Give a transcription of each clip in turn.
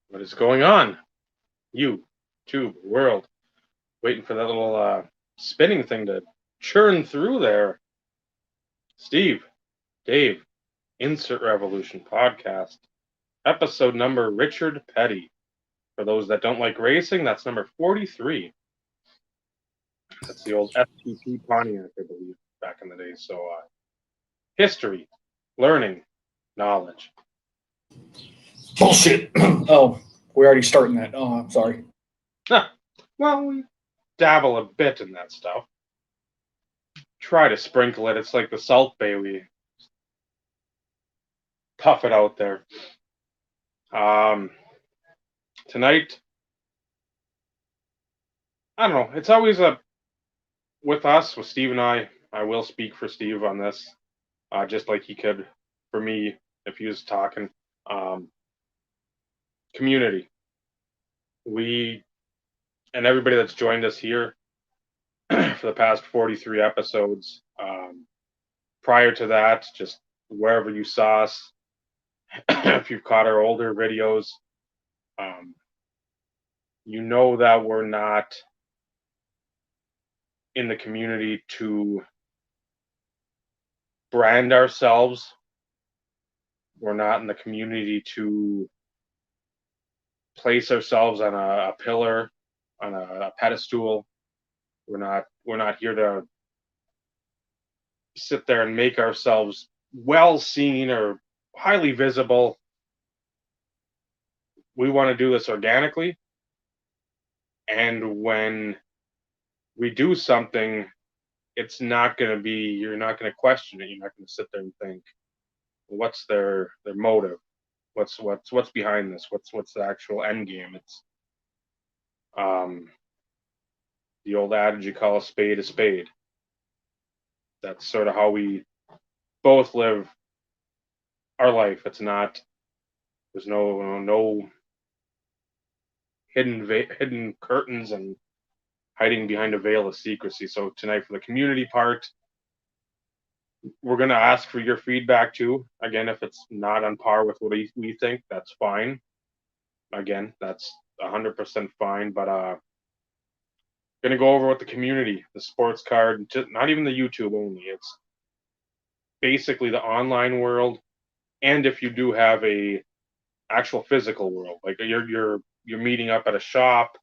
What is going on? YouTube world. Waiting for that little spinning thing to churn through there. Steve, Dave, Insert Revolution podcast. Episode number Richard Petty. For those that don't like racing, that's number 43. That's the old FTP Pontiac, I believe, back in the day. So, history, learning, knowledge. Bullshit. Oh, we're already starting that. Oh, I'm sorry. Well, we dabble a bit in that stuff. Try to sprinkle it. It's like the Salt Bay. We puff it out there. Tonight, I don't know. It's always with us, with Steve and I. I will speak for Steve on this, just like he could for me if he was talking. Community. We and everybody that's joined us here for the past 43 episodes. Prior to that, just wherever you saw us, if you've caught our older videos, you know that we're not in the community to brand ourselves. We're not in the community to place ourselves on a pillar, on a pedestal. We're not here to sit there and make ourselves well seen or highly visible. We want to do this organically. And when we do something, it's not going to be, you're not going to question it. You're not going to sit there and think, what's their motive? What's behind this? What's the actual end game? It's the old adage, you call a spade a spade. That's sort of how we both live our life. It's not, there's no hidden curtains and hiding behind a veil of secrecy. So tonight, for the community part, we're going to ask for your feedback too. Again, if it's not on par with what we think, that's fine. Again, that's 100% fine. But going to go over with the community, the sports card, not even the YouTube only. It's basically the online world, and if you do have a actual physical world, like you're meeting up at a shop,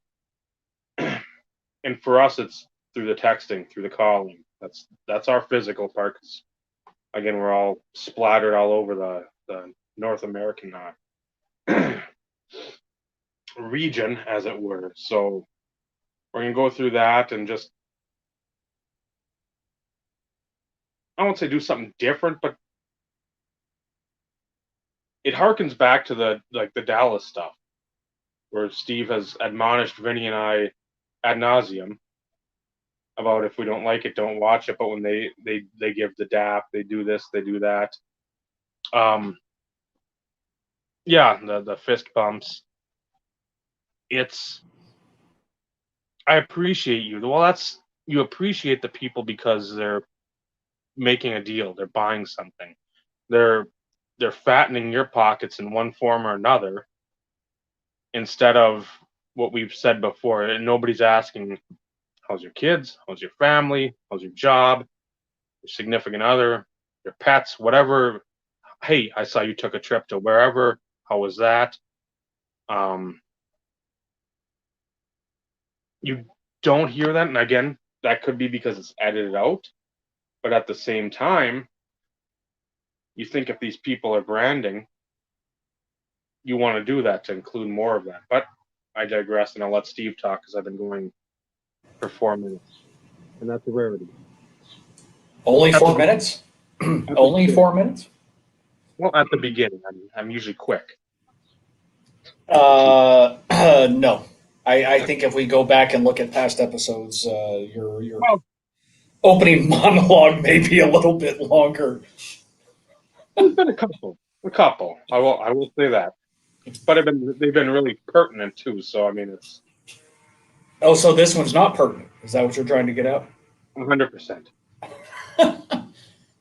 and for us, it's through the texting, through the calling. That's our physical part. 'Cause, again, we're all splattered all over the North American region, as it were. So we're gonna go through that and just, I won't say do something different, but it harkens back to the Dallas stuff, where Steve has admonished Vinny and I ad nauseum about if we don't like it, don't watch it. But when they give the DAP, they do this, they do that. Yeah, the fist bumps. I appreciate you. Well, you appreciate the people because they're making a deal, they're buying something, they're fattening your pockets in one form or another, instead of what we've said before. And nobody's asking, how's your kids? How's your family? How's your job? Your significant other? Your pets? Whatever. Hey, I saw you took a trip to wherever. How was that? You don't hear that. And again, that could be because it's edited out. But at the same time, you think if these people are branding, you want to do that to include more of that. But I digress, and I'll let Steve talk because I've been going for 4 minutes, and that's a rarity. Only 4 minutes? Only 4 minutes? Well, at the beginning, I'm usually quick. No. I think if we go back and look at past episodes, your Well, opening monologue may be a little bit longer. there's been a couple. I will say that, but they've been really pertinent too. So I mean, it's Oh, so this one's not pertinent. Is that what you're trying to get at? 100%.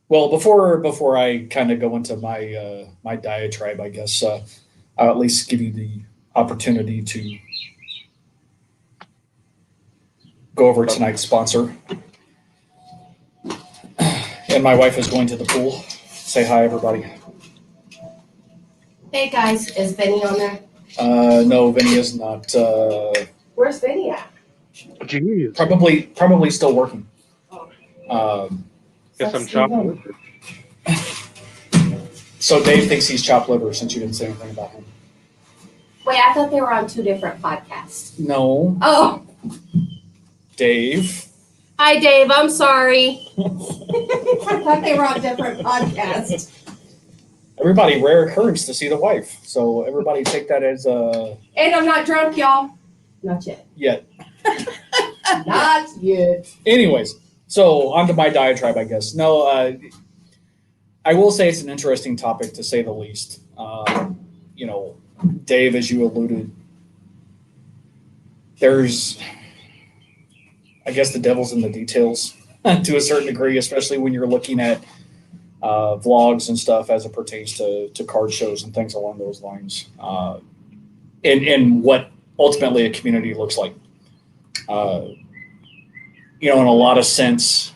Well, before I kind of go into my my diatribe, I guess I'll at least give you the opportunity to go over tonight's sponsor. And my wife is going to the pool. Say hi, everybody. Hey guys, is Vinny on there? No, Vinny is not. Where's Vinny at? Jeez. Probably still working. Guess I'm chopping. So Dave thinks he's chopped liver since you didn't say anything about him. Wait, I thought they were on 2 different podcasts. No, Oh, Dave. hi Dave, I'm sorry. I thought they were on different podcasts. Everybody, rare occurrence to see the wife. So everybody take that as a And I'm not drunk, y'all. Not yet. yet. Not yet. Anyways, so on to my diatribe, I guess. No, I will say it's an interesting topic to say the least. You know, Dave, as you alluded, there's, I guess, the devil's in the details to a certain degree, especially when you're looking at vlogs and stuff as it pertains to card shows and things along those lines, and what ultimately a community looks like. You know, in a lot of sense,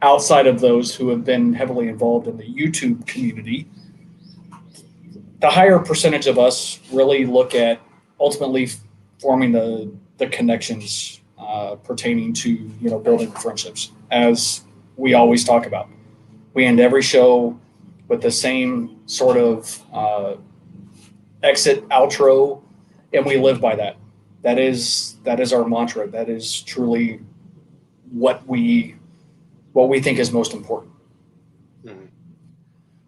outside of those who have been heavily involved in the YouTube community, the higher percentage of us really look at ultimately forming the connections pertaining to, you know, building friendships, as we always talk about. We end every show with the same sort of exit outro, and we live by that. That is our mantra. That is truly what we think is most important. Mhm.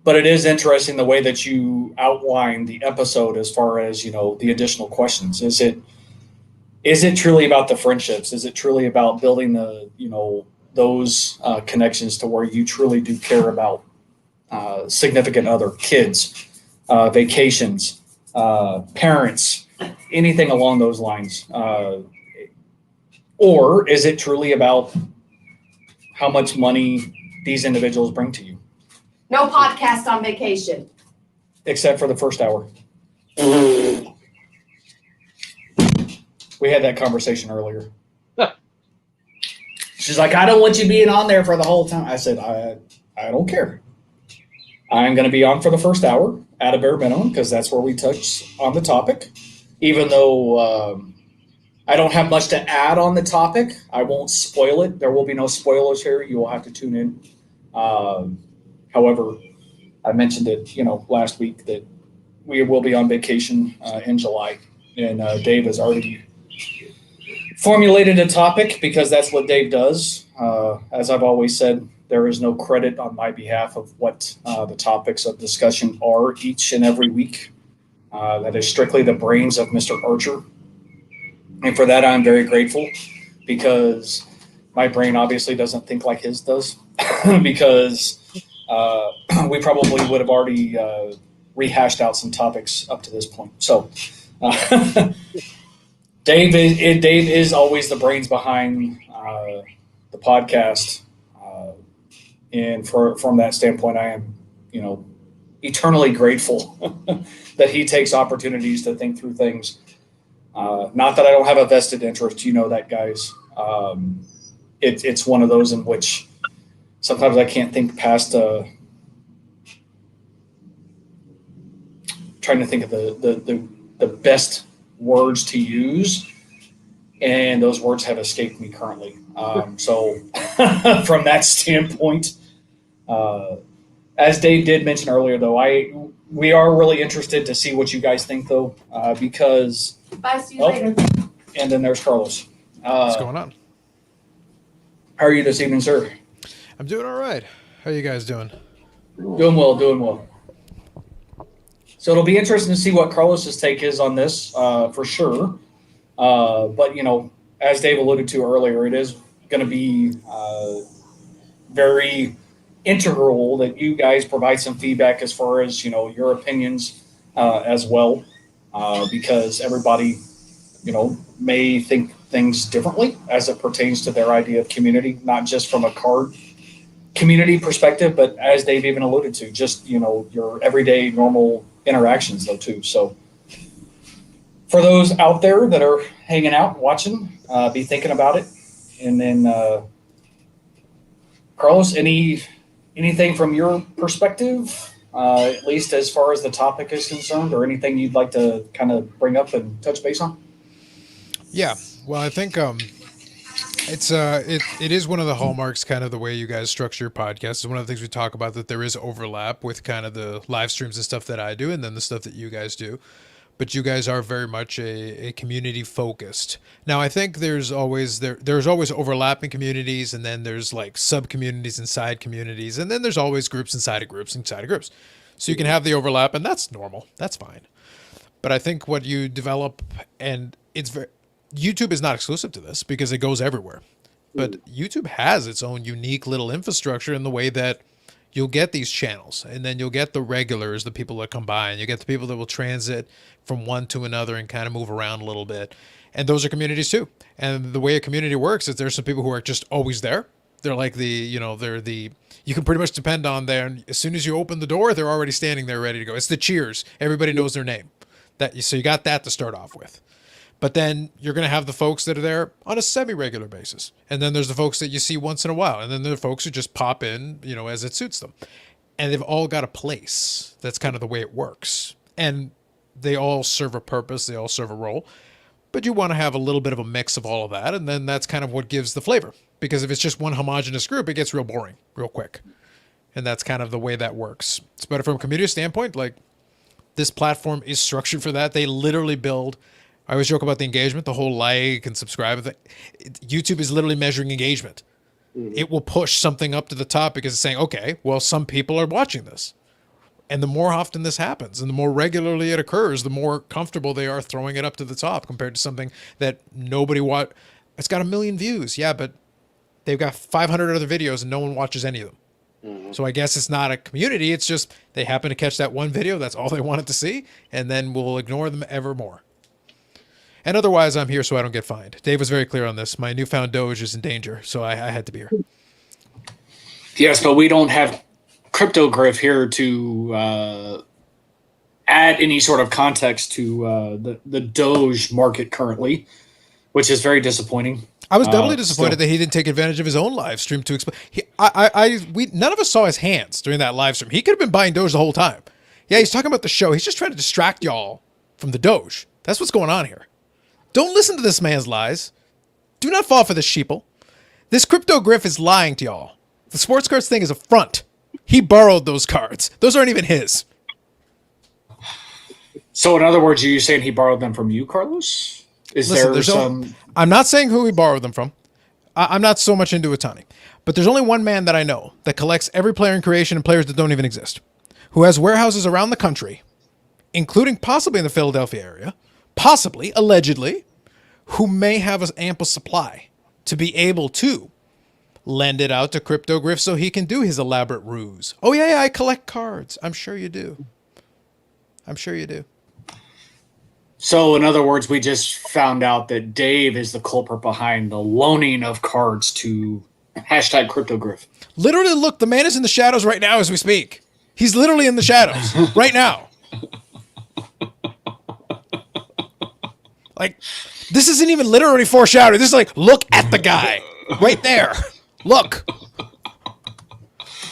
But it is interesting the way that you outline the episode as far as, you know, the additional questions. Is it truly about the friendships? Is it truly about building the, you know, those connections to where you truly do care about significant other, kids, vacations, parents, anything along those lines? Or is it truly about how much money these individuals bring to you? No podcast on vacation. Except for the first hour. We had that conversation earlier. She's like, I don't want you being on there for the whole time. I said, I don't care. I'm going to be on for the first hour at a bare minimum because that's where we touch on the topic. Even though I don't have much to add on the topic, I won't spoil it. There will be no spoilers here. You will have to tune in. However, I mentioned it, you know, last week that we will be on vacation in July, and Dave has already formulated a topic because that's what Dave does. As I've always said, there is no credit on my behalf of what the topics of discussion are each and every week. That is strictly the brains of Mr. Archer. And for that, I'm very grateful because my brain obviously doesn't think like his does because we probably would have already rehashed out some topics up to this point. So Dave is always the brains behind the podcast. And from that standpoint, I am, you know, eternally grateful that he takes opportunities to think through things. Not that I don't have a vested interest, you know that, guys. It's one of those in which sometimes I can't think past trying to think of the best words to use, and those words have escaped me currently. So from that standpoint, as Dave did mention earlier, though, we are really interested to see what you guys think, though, because. Bye, see you later. And then there's Carlos. What's going on? How are you this evening, sir? I'm doing all right. How are you guys doing? Doing well. So it'll be interesting to see what Carlos's take is on this, for sure. But, you know, as Dave alluded to earlier, it is going to be very integral that you guys provide some feedback as far as, you know, your opinions as well, because everybody, you know, may think things differently as it pertains to their idea of community, not just from a card community perspective, but as Dave even alluded to, just, you know, your everyday normal interactions though too. So for those out there that are hanging out, watching, be thinking about it. And then, Carlos, anything from your perspective, at least as far as the topic is concerned, or anything you'd like to kind of bring up and touch base on? Yeah. Well, I think it is one of the hallmarks, kind of the way you guys structure your podcast. It's one of the things we talk about, that there is overlap with kind of the live streams and stuff that I do, and then the stuff that you guys do. But you guys are very much a community focused. Now, I think there's always overlapping communities, and then there's like sub communities inside communities, and then there's always groups inside of groups inside of groups. So you can have the overlap, and that's normal. That's fine. But I think what you develop, and YouTube is not exclusive to this because it goes everywhere. But YouTube has its own unique little infrastructure in the way that you'll get these channels, and then you'll get the regulars, the people that come by, and you get the people that will transit from one to another and kind of move around a little bit. And those are communities too. And the way a community works is there's some people who are just always there. They're like you can pretty much depend on there. And as soon as you open the door, they're already standing there ready to go. It's the cheers. Everybody knows their name. So you got that to start off with. But then you're going to have the folks that are there on a semi-regular basis. And then there's the folks that you see once in a while. And then there are folks who just pop in, as it suits them. And they've all got a place. That's kind of the way it works. And they all serve a purpose. They all serve a role. But you want to have a little bit of a mix of all of that. And then that's kind of what gives the flavor. Because if it's just one homogenous group, it gets real boring real quick. And that's kind of the way that works. But from a community standpoint, like, this platform is structured for that. They literally build... I always joke about the engagement, the whole like and subscribe thing. YouTube is literally measuring engagement. Mm-hmm. It will push something up to the top because it's saying, okay, well, some people are watching this. And the more often this happens and the more regularly it occurs, the more comfortable they are throwing it up to the top compared to something that nobody watch. It's got 1 million views. Yeah, but they've got 500 other videos and no one watches any of them. Mm-hmm. So I guess it's not a community. It's just they happen to catch that one video. That's all they wanted to see. And then we'll ignore them ever more. And otherwise, I'm here so I don't get fined. Dave was very clear on this. My newfound Doge is in danger, so I had to be here. Yes, but we don't have CryptoGriff here to add any sort of context to the Doge market currently, which is very disappointing. I was doubly disappointed that he didn't take advantage of his own live stream to explain. None of us saw his hands during that live stream. He could have been buying Doge the whole time. Yeah, he's talking about the show. He's just trying to distract y'all from the Doge. That's what's going on here. Don't listen to this man's lies. Do not fall for this sheeple. This CryptoGriff is lying to y'all. The sports cards thing is a front. He borrowed those cards. Those aren't even his. So in other words, are you saying he borrowed them from you, Carlos? I'm not saying who he borrowed them from. I'm not so much into Otani. But there's only one man that I know that collects every player in creation and players that don't even exist, who has warehouses around the country, including possibly in the Philadelphia area, possibly, allegedly, who may have an ample supply to be able to lend it out to CryptoGriff so he can do his elaborate ruse. Oh, yeah, I collect cards. I'm sure you do. So, in other words, we just found out that Dave is the culprit behind the loaning of cards to #CryptoGriff. Literally, look, the man is in the shadows right now as we speak. He's literally in the shadows right now. Like, this isn't even literally foreshadowing. This is like, look at the guy right there. Look.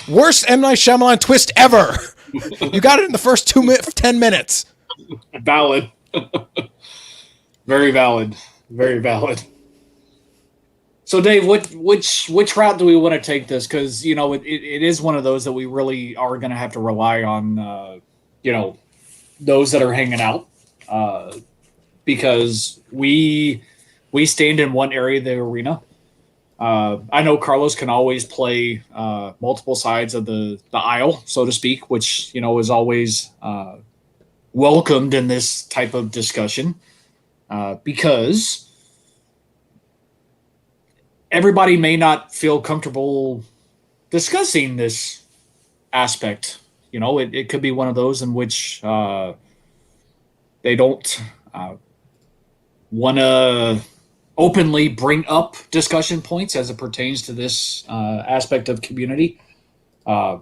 Worst M. Night Shyamalan twist ever. You got it in the first 10 minutes. Valid. Very valid. Very valid. So, Dave, which route do we want to take this? Because, it is one of those that we really are going to have to rely on, those that are hanging out. Because we stand in one area of the arena. I know Carlos can always play multiple sides of the aisle, so to speak, which, is always welcomed in this type of discussion because everybody may not feel comfortable discussing this aspect. It could be one of those in which they don't want to openly bring up discussion points as it pertains to this aspect of community. I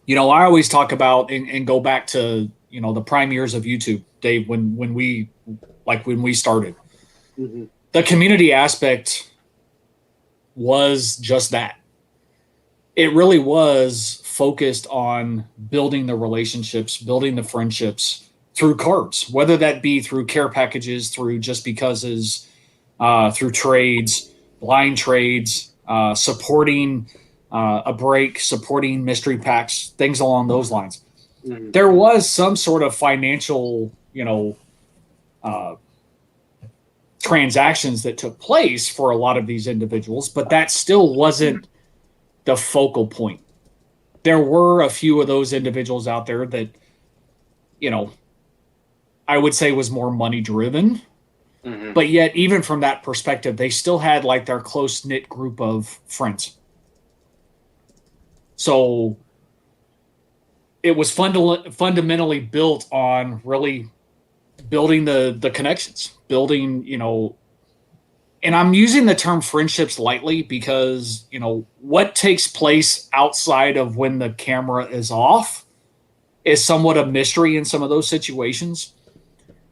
always talk about and go back to, the prime years of YouTube, Dave, when we like when we started. Mhm. The community aspect was just that. It really was focused on building the relationships, building the friendships through cards, whether that be through care packages, through just becauses, through trades, blind trades, supporting a break, supporting mystery packs, things along those lines. Mhm. There was some sort of financial, transactions that took place for a lot of these individuals, but that still wasn't the focal point. There were a few of those individuals out there that, I would say was more money driven, Mhm. but yet even from that perspective, they still had like their close knit group of friends. So it was fundamentally built on really building the connections, building, and I'm using the term friendships lightly because, what takes place outside of when the camera is off is somewhat a mystery in some of those situations.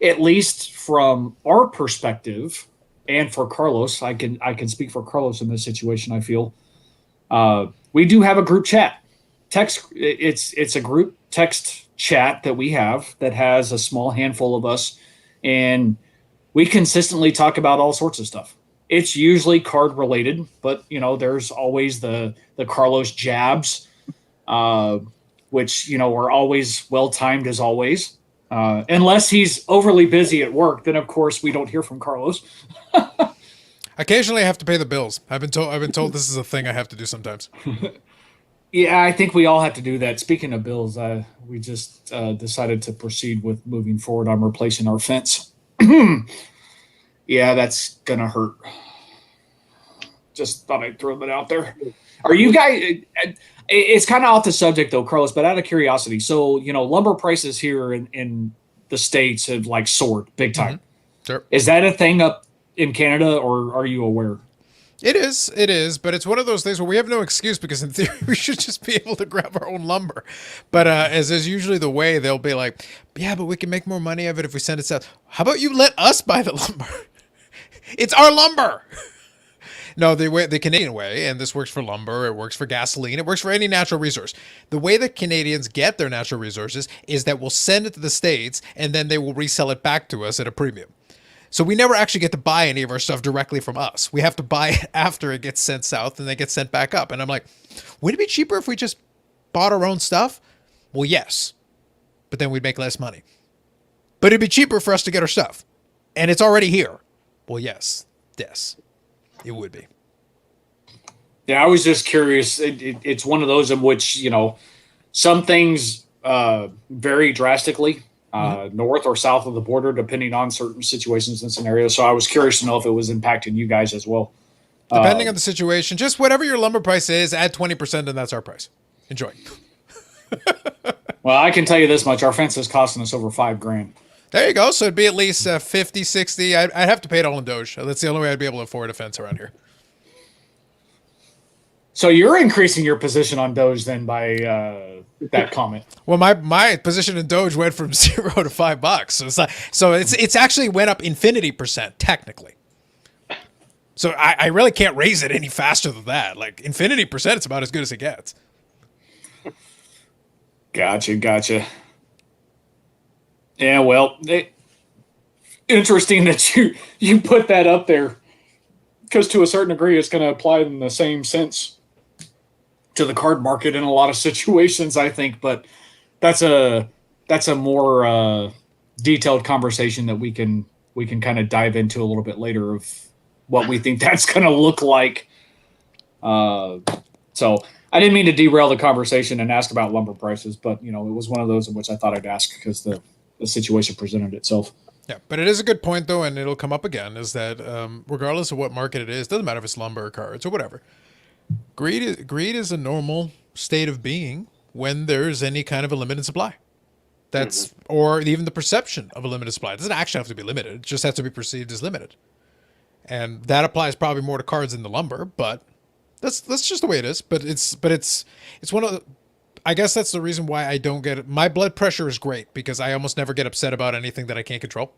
At least from our perspective, and for Carlos, I can speak for Carlos in this situation. I feel we do have a group chat, text. It's a group text chat that we have that has a small handful of us, and we consistently talk about all sorts of stuff. It's usually card related, but there's always the Carlos jabs, which are always well timed as always. Unless he's overly busy at work, then of course we don't hear from Carlos. Occasionally, I have to pay the bills. I've been told this is a thing I have to do sometimes. Yeah, I think we all have to do that. Speaking of bills, we just decided to proceed with moving forward on replacing our fence. Yeah, that's gonna hurt. Just thought I'd throw that out there. Are you guys? It's kind of off the subject though, Carlos. But out of curiosity, so lumber prices here in the States have like soared big time. Sure. Is that a thing up in Canada, or are you aware? It is, but it's one of those things where we have no excuse because in theory we should just be able to grab our own lumber. But as is usually the way, they'll be like, yeah, but we can make more money of it if we send it south. How about you let us buy the lumber? It's our lumber. No, the Canadian way, and this works for lumber, it works for gasoline, it works for any natural resource. The way that Canadians get their natural resources is that we'll send it to the States and then they will resell it back to us at a premium. So we never actually get to buy any of our stuff directly from us. We have to buy it after it gets sent south and then gets sent back up. And I'm like, would it be cheaper if we just bought our own stuff? Well, yes. But then we'd make less money. But it'd be cheaper for us to get our stuff. And it's already here. Well, yes. Yes. It would be. Yeah, I was just curious. It's one of those in which, some things vary drastically. North or south of the border, depending on certain situations and scenarios. So I was curious to know if it was impacting you guys as well. Depending on the situation, just whatever your lumber price is, add 20% and that's our price. Enjoy. Well, I can tell you this much. Our fence is costing us over $5,000. There you go. So it'd be at least 50, 60. I'd have to pay it all in Doge. That's the only way I'd be able to afford a fence around here. So you're increasing your position on Doge then by that comment. Well, my position in Doge went from $0 to $5. So it's actually went up infinity percent technically. So I really can't raise it any faster than that. Like infinity percent, it's about as good as it gets. Gotcha. Yeah, well, interesting that you put that up there, because to a certain degree, it's going to apply in the same sense to the card market in a lot of situations, I think. But that's a more detailed conversation that we can kind of dive into a little bit later of what we think that's going to look like. So I didn't mean to derail the conversation and ask about lumber prices, but it was one of those in which I thought I'd ask because the situation presented itself. Yeah, but it is a good point though, and it'll come up again. Is that regardless of what market it is, doesn't matter if it's lumber or cards or whatever. Greed is a normal state of being when there's any kind of a limited supply. That's or even the perception of a limited supply. It doesn't actually have to be limited. It just has to be perceived as limited. And that applies probably more to cards than the lumber, but that's just the way it is. But it's one of the, I guess that's the reason why I don't get it. My blood pressure is great because I almost never get upset about anything that I can't control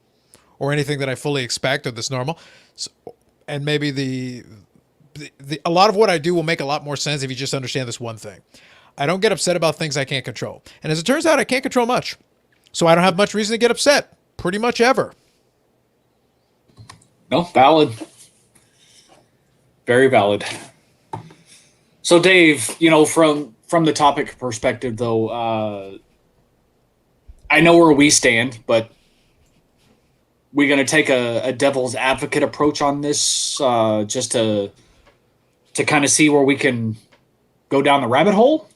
or anything that I fully expect or that's normal. So, and maybe a lot of what I do will make a lot more sense if you just understand this one thing. I don't get upset about things I can't control. And as it turns out, I can't control much. So I don't have much reason to get upset, pretty much ever. No, valid. Very valid. So Dave, from the topic perspective though, I know where we stand, but we're going to take a devil's advocate approach on this, just to kind of see where we can go down the rabbit hole.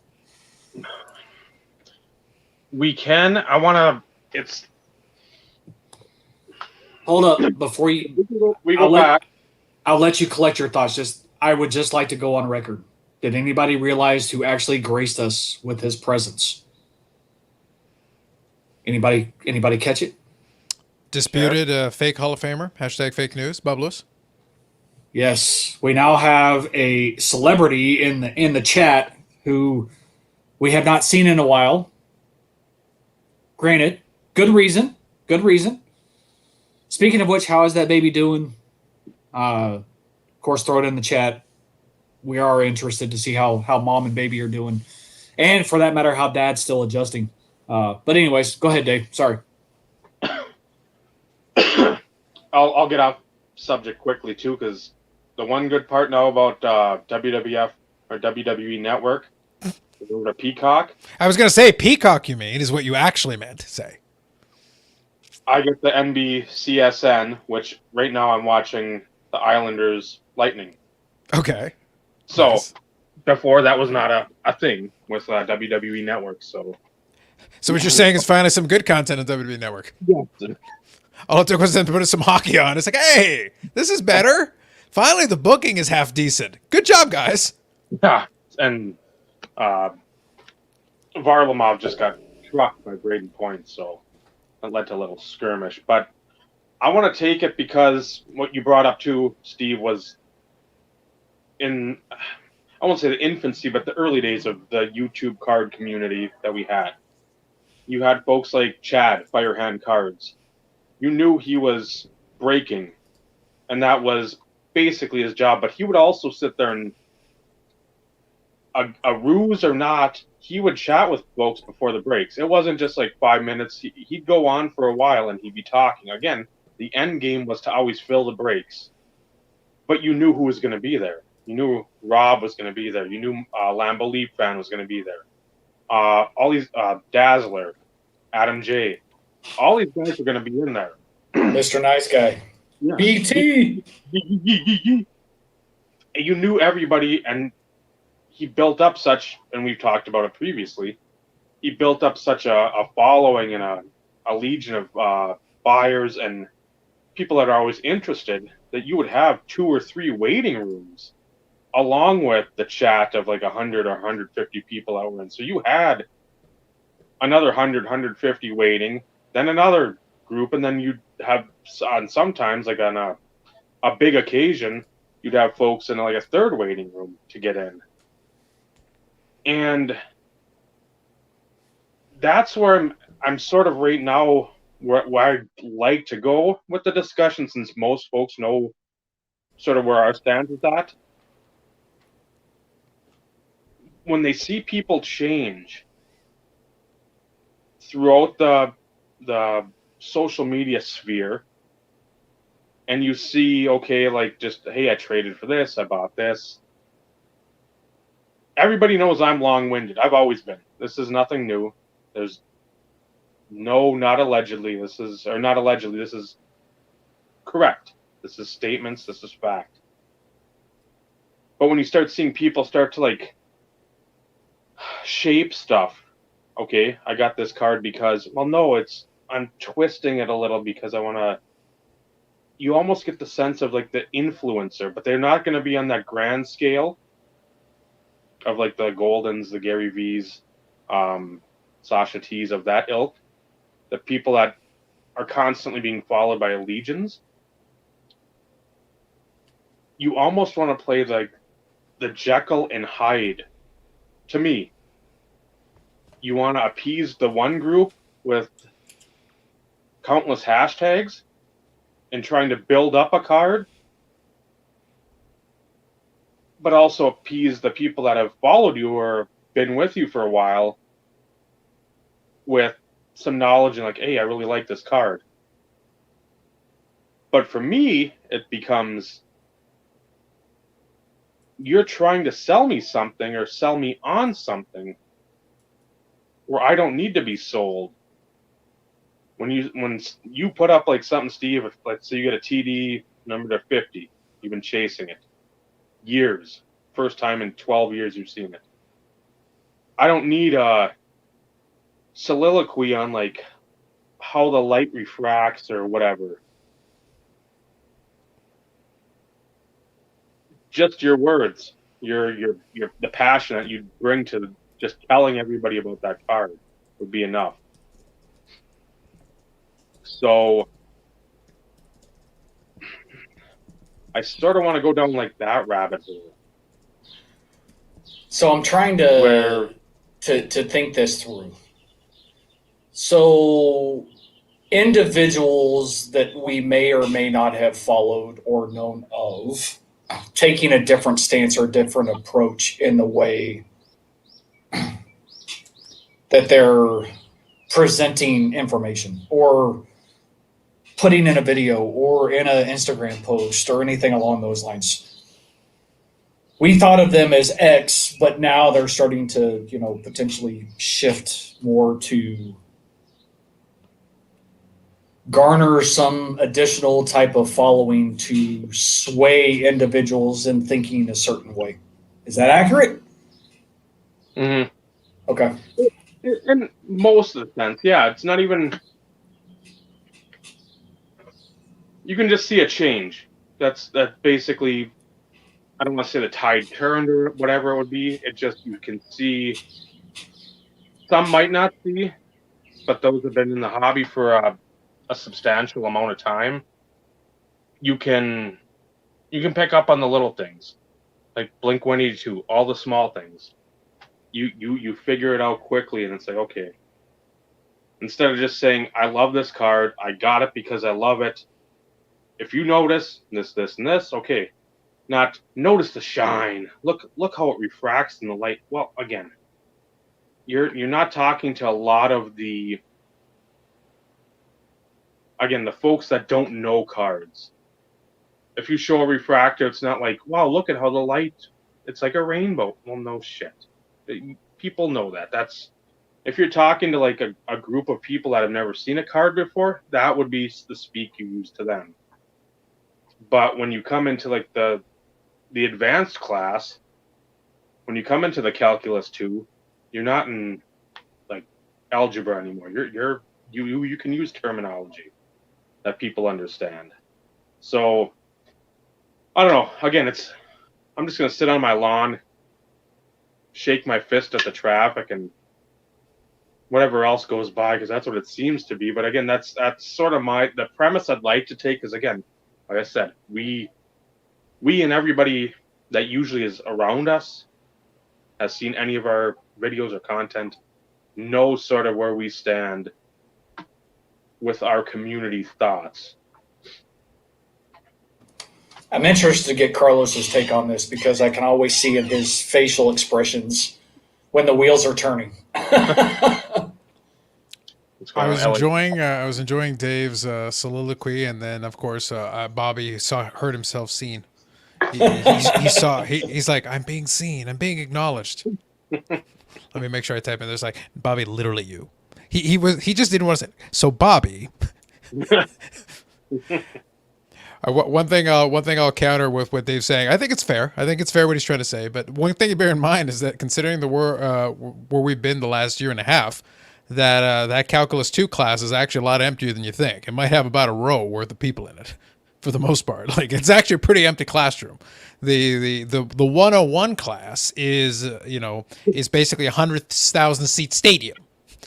We can. I want to. It's. Hold up before you. We go back. I'll let you collect your thoughts. I would just like to go on record. Did anybody realize who actually graced us with his presence? Anybody catch it? Disputed fake Hall of Famer, hashtag fake news, Bublos. Yes, we now have a celebrity in the chat who we have not seen in a while. Granted, good reason. Speaking of which, how is that baby doing? Of course, throw it in the chat. We are interested to see how mom and baby are doing, and for that matter, how dad's still adjusting. But anyways, go ahead, Dave. Sorry. I'll get off subject quickly too, because the one good part now about WWF or WWE Network is over to Peacock. I was going to say Peacock, you mean, is what you actually meant to say. I get the NBCSN, which right now I'm watching the Islanders Lightning. Okay. So Nice. before that was not a thing with WWE Network. So what you're saying is finally some good content on WWE Network. yeah. All it took was them to put some hockey on. It's like, hey, this is better. Finally, the booking is half decent. Good job, guys. Yeah, and Varlamov just got trucked by Braden Point, so that led to a little skirmish. But I want to take it because what you brought up too, Steve, was in, I won't say the infancy, but the early days of the YouTube card community that we had. You had folks like Chad, Firehand Cards. You knew he was breaking, and that was basically his job, but he would also sit there and a ruse or not, he would chat with folks before the breaks. It wasn't just like 5 minutes. He'd go on for a while and he'd be talking. Again, the end game was to always fill the breaks, but you knew who was going to be there. You knew Rob was going to be there. You knew Lambeau Leap fan was going to be there. All these Dazzler, Adam J, all these guys are going to be in there. Mr. Nice Guy. Yeah. BT. You knew everybody, and he built up such, and we've talked about it previously, he built up such a following and a legion of buyers and people that are always interested that you would have 2 or 3 waiting rooms along with the chat of like 100 or 150 people that were in. So you had another 100, 150 waiting, then another group, and then you'd have, on sometimes like on a big occasion, you'd have folks in like a third waiting room to get in. And that's where I'm sort of right now where I'd like to go with the discussion, since most folks know sort of where our stance is at. When they see people change throughout the social media sphere, and you see, okay, like just, hey, I traded for this, I bought this. Everybody knows I'm long-winded. I've always been. This is nothing new. There's not allegedly. This is correct. This is statements. This is fact. But when you start seeing people start to like shape stuff, okay, I got this card because, well, no, I'm twisting it a little because I want to. You almost get the sense of like the influencer, but they're not going to be on that grand scale of like the Goldens, the Gary V's, Sasha T's of that ilk. The people that are constantly being followed by legions. You almost want to play like the Jekyll and Hyde. To me, you want to appease the one group with countless hashtags, in trying to build up a card, but also appease the people that have followed you or been with you for a while with some knowledge and like, hey, I really like this card. But for me, it becomes, you're trying to sell me something or sell me on something where I don't need to be sold. When you put up like something, Steve, if let's say you get a TD number to 50, you've been chasing it years. First time in 12 years you've seen it. I don't need a soliloquy on like how the light refracts or whatever. Just your words, your the passion that you bring to just telling everybody about that card would be enough. So I sort of want to go down like that rabbit hole. So I'm trying to think this through. So individuals that we may or may not have followed or known of taking a different stance or a different approach in the way that they're presenting information or putting in a video or in an Instagram post or anything along those lines. We thought of them as X, but now they're starting to, potentially shift more to garner some additional type of following to sway individuals in thinking a certain way. Is that accurate? Mm-hmm. Okay. In most of the sense, yeah. It's not even... You can just see a change. That's basically... I don't want to say the tide turned or whatever it would be. It just, you can see... Some might not see, but those have been in the hobby for a substantial amount of time, you can pick up on the little things, like Blink-182, all the small things. You figure it out quickly, and it's like, okay. Instead of just saying, I love this card, I got it because I love it. If you notice this, and this, okay. Not notice the shine. Look how it refracts in the light. Well, again, you're not talking to a lot of the folks that don't know cards. If you show a refractor, it's not like, wow, look at how the light, it's like a rainbow. Well, no shit. People know that. That's, if you're talking to like a group of people that have never seen a card before, that would be the speak you use to them. But when you come into like the advanced class, when you come into the Calculus 2, you're not in like algebra anymore. You can use terminology that people understand. So I don't know. Again, I'm just gonna sit on my lawn, shake my fist at the traffic and whatever else goes by, because that's what it seems to be. But again, that's sort of the premise I'd like to take is, again, like I said, we and everybody that usually is around us has seen any of our videos or content know sort of where we stand with our community thoughts. I'm interested to get Carlos's take on this because I can always see in his facial expressions when the wheels are turning. I was enjoying Dave's soliloquy, and then of course Bobby heard himself seen. He's like, I'm being seen, I'm being acknowledged. Let me make sure I type in. There's like, Bobby, literally you. He just didn't want to say. So Bobby. One thing I'll counter with what Dave's saying. I think it's fair. I think it's fair what he's trying to say. But one thing to bear in mind is that considering where we've been the last year and a half, that Calculus 2 class is actually a lot emptier than you think. It might have about a row worth of people in it, for the most part. Like, it's actually a pretty empty classroom. The 101 class is basically a 100,000 seat stadium.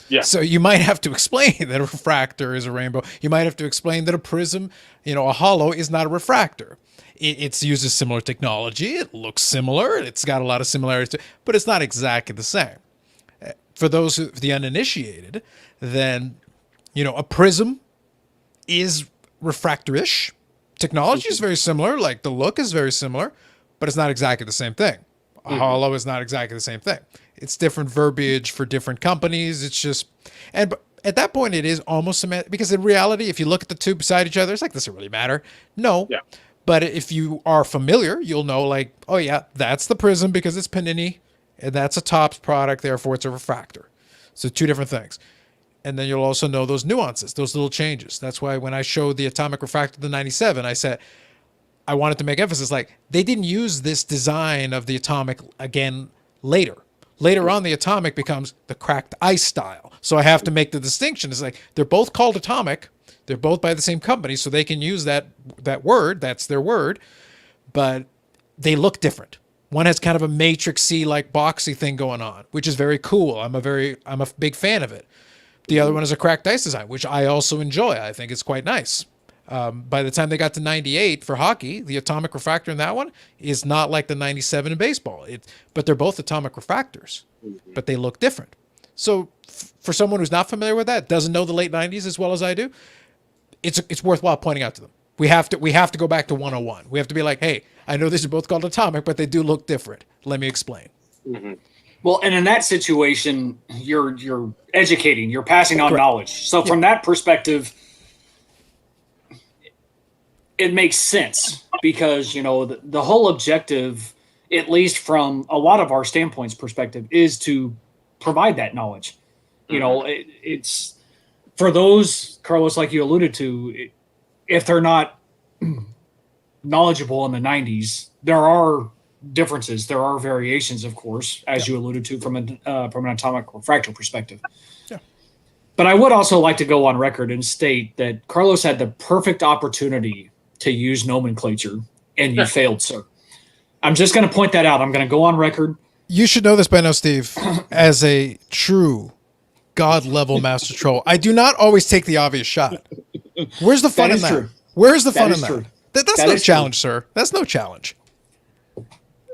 Yeah. So you might have to explain that a refractor is a rainbow. You might have to explain that a prism, a hollow, is not a refractor. It uses similar technology. It looks similar. It's got a lot of similarities, but it's not exactly the same. For those the uninitiated, then a prism is refractor-ish. Technology is very similar, like the look is very similar, but it's not exactly the same thing. A hollow is not exactly the same thing. It's different verbiage for different companies. It's just, and at that point, it is almost semantic, because in reality, if you look at the two beside each other, it's like, does it really matter? No. Yeah. But if you are familiar, you'll know, like, oh yeah, that's the prism because it's Panini, and that's a Topps product, therefore it's a refractor. So two different things. And then you'll also know those nuances, those little changes. That's why when I showed the atomic refractor, the 97, I said I wanted to make emphasis, like, they didn't use this design of the atomic again later. Later on, the atomic becomes the cracked ice style. So I have to make the distinction. It's like they're both called atomic. They're both by the same company, so they can use that word. That's their word. But they look different. One has kind of a matrixy, like boxy thing going on, which is very cool. I'm a big fan of it. The other one is a cracked ice design, which I also enjoy. I think it's quite nice. By the time they got to 98 for hockey, the atomic refractor in that one is not like the 97 in baseball. But they're both atomic refractors, but they look different. So for someone who's not familiar with that, doesn't know the late 90s as well as I do, it's worthwhile pointing out to them. We have to go back to 101. We have to be like, hey, I know these are both called atomic, but they do look different. Let me explain. Mm-hmm. Well, and in that situation, you're educating, you're passing on Correct. knowledge. So from that perspective, it makes sense because, you know, the whole objective, at least from a lot of our standpoints perspective, is to provide that knowledge. You know, it's for those, Carlos, like you alluded to, if they're not knowledgeable in the 90s, there are differences. There are variations, of course, as you alluded to from an atomic refractor perspective. Yeah. But I would also like to go on record and state that Carlos had the perfect opportunity to use nomenclature, and you failed, sir. I'm just going to point that out. I'm going to go on record. You should know this by now, Steve. As a true God-level master troll, I do not always take the obvious shot. Where's the fun That in is that? true. Where's the That fun is in that? true. That's That no is challenge, sir. That's no challenge.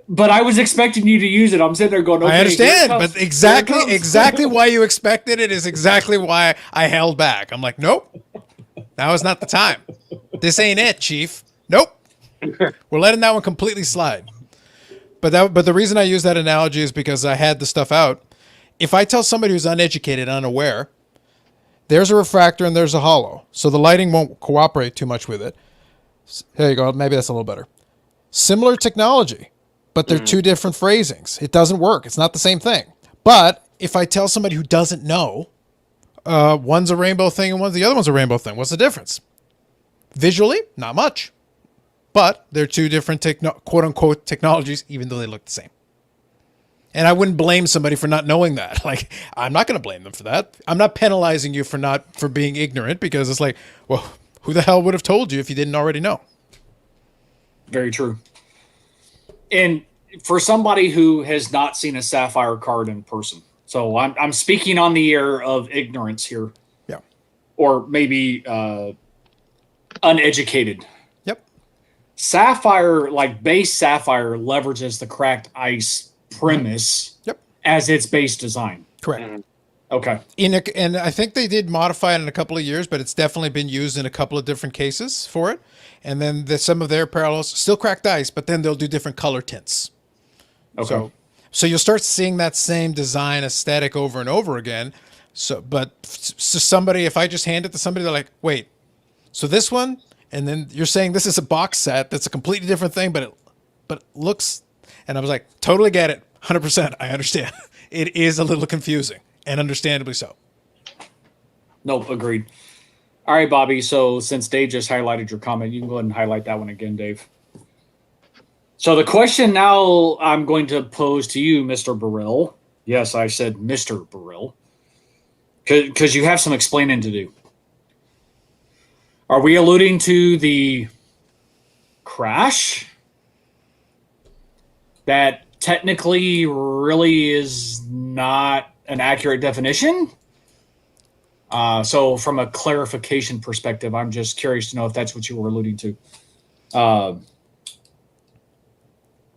But I was expecting you to use it. I'm sitting there going, okay, I understand, here it comes. but Here it comes. exactly why you expected it is exactly why I held back. I'm like, nope, now is not the time. This ain't it, Chief. Nope, we're letting that one completely slide. But the reason I use that analogy is because I had the stuff out. If I tell somebody who's uneducated, unaware, there's a refractor and there's a hollow, so the lighting won't cooperate too much with it. There you go. Maybe that's a little better. Similar technology, but they're two different phrasings. It doesn't work. It's not the same thing. But if I tell somebody who doesn't know, one's a rainbow thing and the other one's a rainbow thing, what's the difference? Visually, not much. But they're two different quote-unquote technologies, even though they look the same. And I wouldn't blame somebody for not knowing that. Like, I'm not going to blame them for that. I'm not penalizing you for being ignorant, because it's like, well, who the hell would have told you if you didn't already know? Very true. And for somebody who has not seen a Sapphire card in person, so I'm speaking on the air of ignorance here. Yeah. Or maybe uneducated. Yep. Sapphire, like base Sapphire, leverages the cracked ice premise as its base design. Correct. Okay. And I think they did modify it in a couple of years, but it's definitely been used in a couple of different cases for it. And then some of their parallels, still cracked ice, but then they'll do different color tints. Okay. So you'll start seeing that same design aesthetic over and over again. So somebody, if I just hand it to somebody, they're like, wait, so this one, and then you're saying this is a box set that's a completely different thing, but it looks, and I was like, totally get it, 100%, I understand. It is a little confusing, and understandably so. Nope, agreed. All right, Bobby, so since Dave just highlighted your comment, you can go ahead and highlight that one again, Dave. So the question now I'm going to pose to you, Mr. Burrell. Yes, I said Mr. Burrell. Because you have some explaining to do. Are we alluding to the crash that technically really is not an accurate definition? So from a clarification perspective, I'm just curious to know if that's what you were alluding to.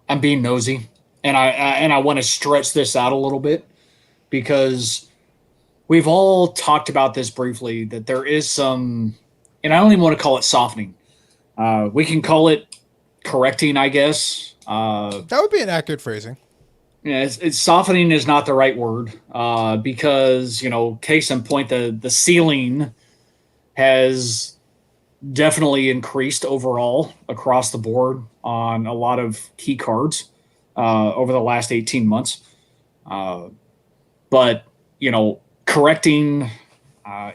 I'm being nosy, and I want to stretch this out a little bit, because we've all talked about this briefly, that there is some and I don't even want to call it softening. We can call it correcting, I guess. That would be an accurate phrasing. Yeah, it's softening is not the right word because, case in point, the ceiling has definitely increased overall across the board on a lot of key cards over the last 18 months. But, correcting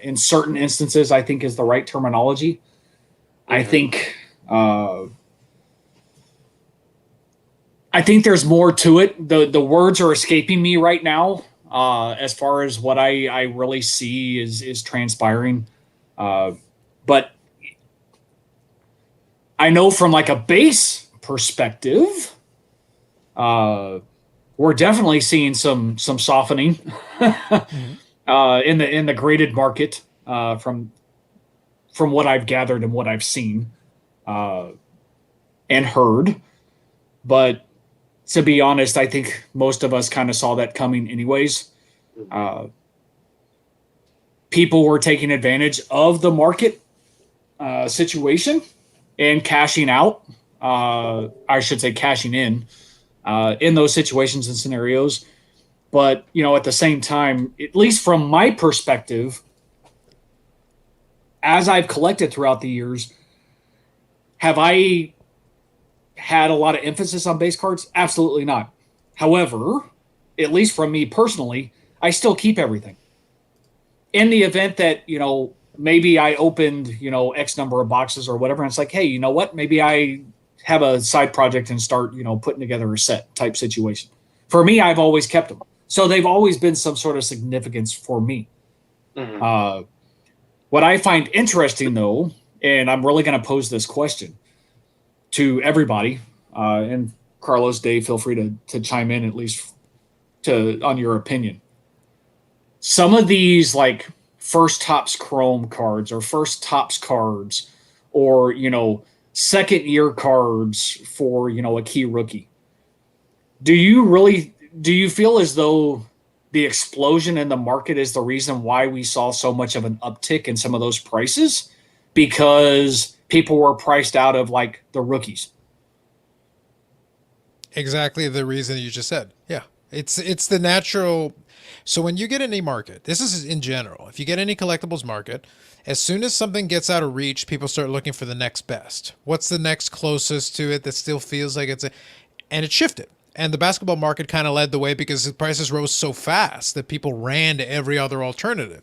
in certain instances, I think is the right terminology. I think there's more to it. The words are escaping me right now as far as what I really see is transpiring. But I know from like a base perspective, we're definitely seeing some softening in the graded market from what I've gathered and what I've seen and heard. But to be honest, I think most of us kind of saw that coming anyways. People were taking advantage of the market situation and cashing out. I should say cashing in those situations and scenarios. But, at the same time, at least from my perspective, as I've collected throughout the years, have I had a lot of emphasis on base cards? Absolutely not. However, at least from me personally, I still keep everything. In the event that, maybe I opened, X number of boxes or whatever, and it's like, hey, you know what? Maybe I have a side project and start, putting together a set type situation. For me, I've always kept them. So they've always been some sort of significance for me. What I find interesting, though, and I'm really going to pose this question to everybody, and Carlos, Dave, feel free to chime in at least on your opinion. Some of these like first Topps Chrome cards or first Topps cards or, second year cards for, a key rookie. Do you feel as though the explosion in the market is the reason why we saw so much of an uptick in some of those prices? Because people were priced out of like the rookies. Exactly the reason you just said. Yeah. It's the natural. So when you get any market, this is in general, if you get any collectibles market, as soon as something gets out of reach, people start looking for the next best. What's the next closest to it that still feels like and it shifted. And the basketball market kind of led the way because the prices rose so fast that people ran to every other alternative.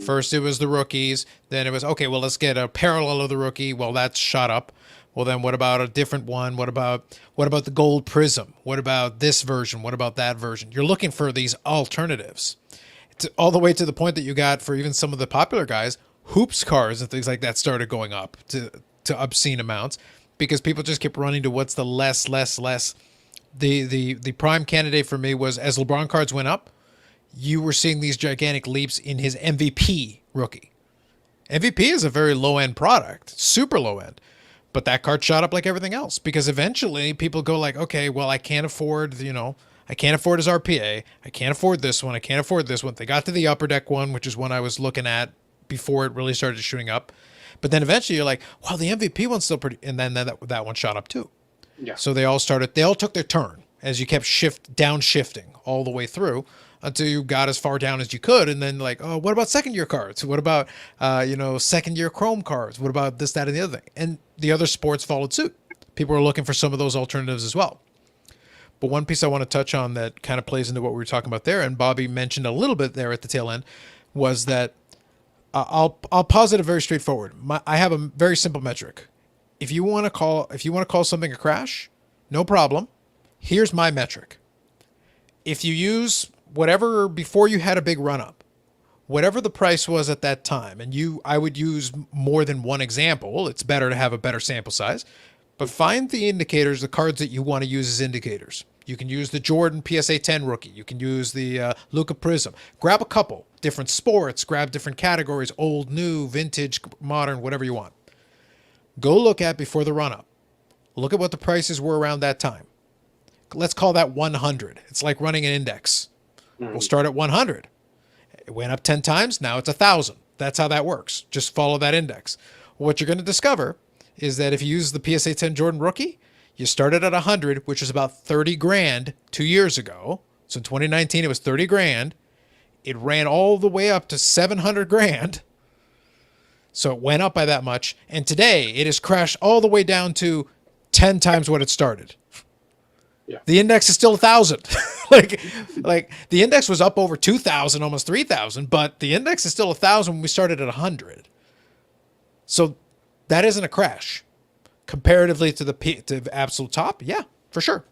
First, it was the rookies. Then it was, okay, well, let's get a parallel of the rookie. Well, that's shot up. Well, then what about a different one? What about the gold prism? What about this version? What about that version? You're looking for these alternatives. All the way to the point that you got for even some of the popular guys, hoops cards and things like that started going up to obscene amounts because people just kept running to what's the less. The prime candidate for me was as LeBron cards went up, you were seeing these gigantic leaps in his MVP rookie. MVP is a very low end product, super low end, but that card shot up like everything else because eventually people go like, okay, well, I can't afford, I can't afford his RPA. I can't afford this one. I can't afford this one. They got to the Upper Deck one, which is one I was looking at before it really started shooting up. But then eventually you're like, wow, the MVP one's still pretty, and then that one shot up too. Yeah. So they all took their turn as you kept downshifting all the way through until you got as far down as you could. And then like, oh, what about second year cards? What about, second year Chrome cards? What about this, that, and the other thing? And the other sports followed suit. People were looking for some of those alternatives as well. But one piece I want to touch on that kind of plays into what we were talking about there, and Bobby mentioned a little bit there at the tail end, was that I'll posit it very straightforward. I have a very simple metric. If you want to call something a crash, no problem. Here's my metric. If you use whatever before you had a big run up, whatever the price was at that time, and I would use more than one example. It's better to have a better sample size, but find the indicators, the cards that you want to use as indicators. You can use the Jordan PSA 10 rookie. You can use the Luka Prism. Grab a couple different sports, grab different categories, old, new, vintage, modern, whatever you want. Go look at before the run-up. Look at what the prices were around that time. Let's call that 100. It's like running an index. We'll start at 100. It went up 10 times. Now it's 1,000. That's how that works. Just follow that index. what you're going to discover is that if you use the PSA 10 Jordan Rookie, you started at 100, which is about 30 grand 2 years ago. So in 2019, it was 30 grand. It ran all the way up to 700 grand. So it went up by that much. And today it has crashed all the way down to 10 times what it started. Yeah. The index is still 1,000. like the index was up over 2,000, almost 3,000, but the index is still 1,000 when we started at 100. So that isn't a crash comparatively to the absolute top. Yeah, for sure.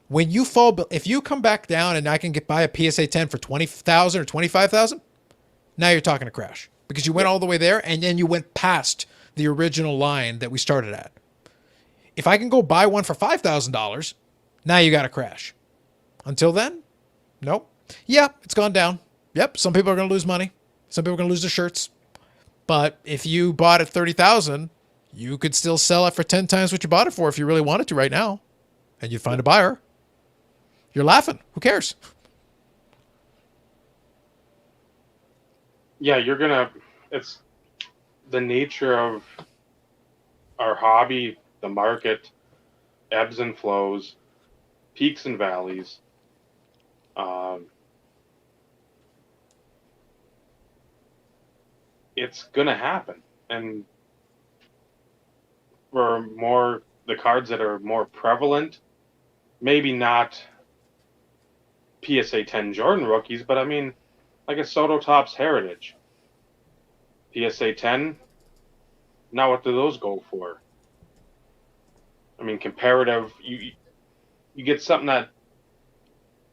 When you fall, if you come back down and I can buy a PSA 10 for 20,000 or 25,000, now you're talking a crash because you went all the way there and then you went past the original line that we started at. If I can go buy one for $5,000, now you got a crash. Until then, nope. Yeah, it's gone down. Yep, some people are going to lose money. Some people are going to lose their shirts. But if you bought at 30,000, you could still sell it for 10 times what you bought it for if you really wanted to right now, and you'd find a buyer. You're laughing. Who cares? Yeah, it's the nature of our hobby, the market, ebbs and flows, peaks and valleys. It's gonna happen, and for the cards that are more prevalent, maybe not PSA 10 Jordan rookies, but I mean, like a Soto Topps Heritage. PSA 10, now what do those go for? I mean, comparative, you get something that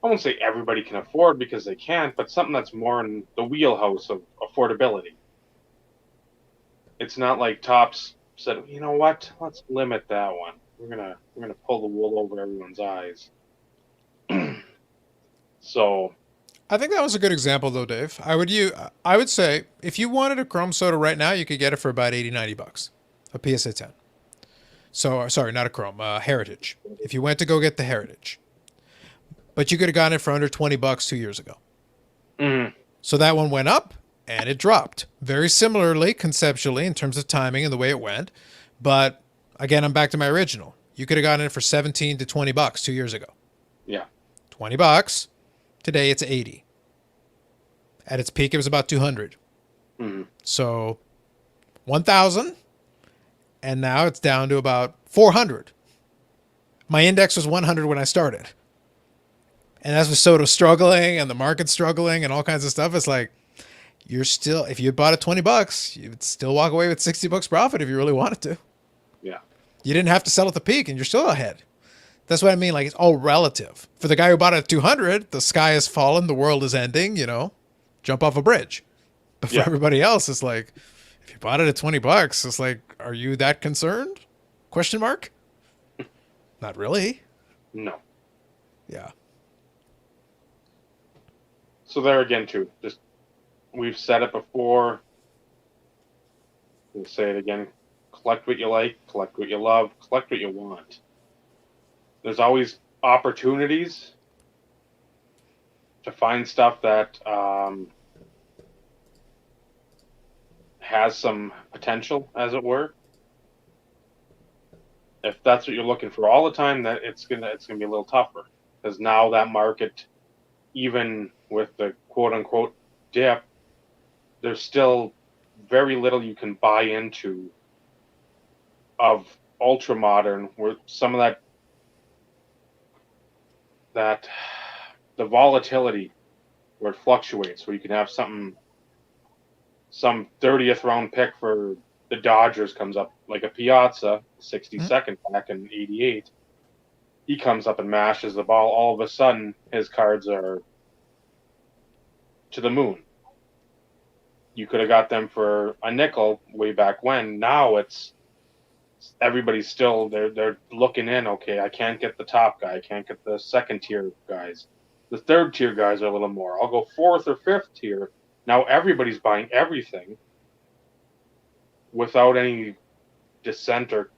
I won't say everybody can afford because they can't, but something that's more in the wheelhouse of affordability. It's not like Topps said, you know what, let's limit that one. We're gonna pull the wool over everyone's eyes. So I think that was a good example though, Dave. I would say if you wanted a Chrome Soda right now, you could get it for about 80, 90 bucks. A PSA 10. So sorry, not a Chrome, Heritage. If you went to go get the Heritage. But you could have gotten it for under 20 bucks 2 years ago. mm, So that one went up and it dropped. Very similarly, conceptually, in terms of timing and the way it went. But again, I'm back to my original. You could have gotten it for 17 to 20 bucks 2 years ago. yeah. 20 bucks. Today it's 80. At its peak, it was about 200. Mm, So 1,000. And now it's down to about 400. My index was 100 when I started. And as with Soto struggling and the market struggling and all kinds of stuff, it's like, you're still, if you bought it 20 bucks, you'd still walk away with 60 bucks profit if you really wanted to. yeah. You didn't have to sell at the peak and you're still ahead. That's what I mean. Like, it's all relative. For the guy who bought it at 200, the sky has fallen, the world is ending, jump off a bridge. But for Yeah. everybody else, it's like, if you bought it at 20 bucks, it's like, are you that concerned? Question mark? Not really. No. Yeah. So there again, too. Just we've said it before. We'll say it again. Collect what you like, collect what you love, collect what you want. There's always opportunities to find stuff that has some potential, as it were. If that's what you're looking for all the time, that it's gonna be a little tougher because now that market, even with the quote unquote dip, there's still very little you can buy into of ultra modern, where some of that the volatility where it fluctuates, where you can have some 30th round pick for the Dodgers comes up like a Piazza 62nd back in '88. He comes up and mashes the ball. All of a sudden, his cards are to the moon. You could have got them for a nickel way back when. Now it's everybody's still they're looking in. Okay, I can't get the top guy. I can't get the second tier guys. The third tier guys are a little more. I'll go fourth or fifth tier. Now everybody's buying everything without any dissent or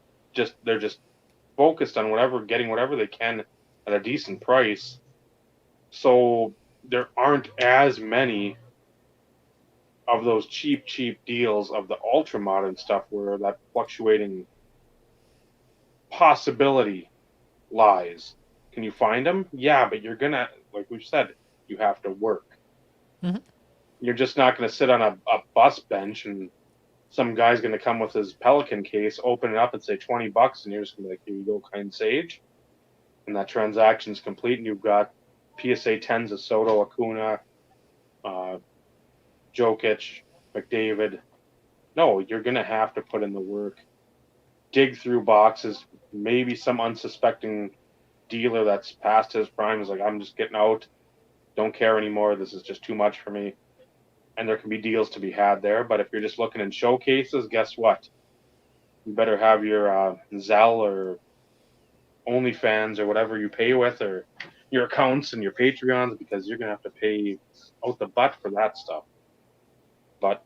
they're just focused on getting whatever they can at a decent price. So there aren't as many of those cheap deals of the ultra modern stuff where that fluctuating possibility lies. Can you find them? Yeah, but you're gonna, like we've said, you have to work. Mhm. You're just not gonna sit on a bus bench and some guy's gonna come with his Pelican case, open it up and say $20, and you're just gonna be like, here you go, kind sage. And that transaction's complete, and you've got PSA 10s of Soto, Acuna, Jokic, McDavid. No, you're gonna have to put in the work, dig through boxes. Maybe some unsuspecting dealer that's past his prime is like, I'm just getting out, don't care anymore. This is just too much for me. And there can be deals to be had there. But if you're just looking in showcases, guess what? You better have your Zelle or OnlyFans or whatever you pay with, or your accounts and your Patreons, because you're gonna have to pay out the butt for that stuff. But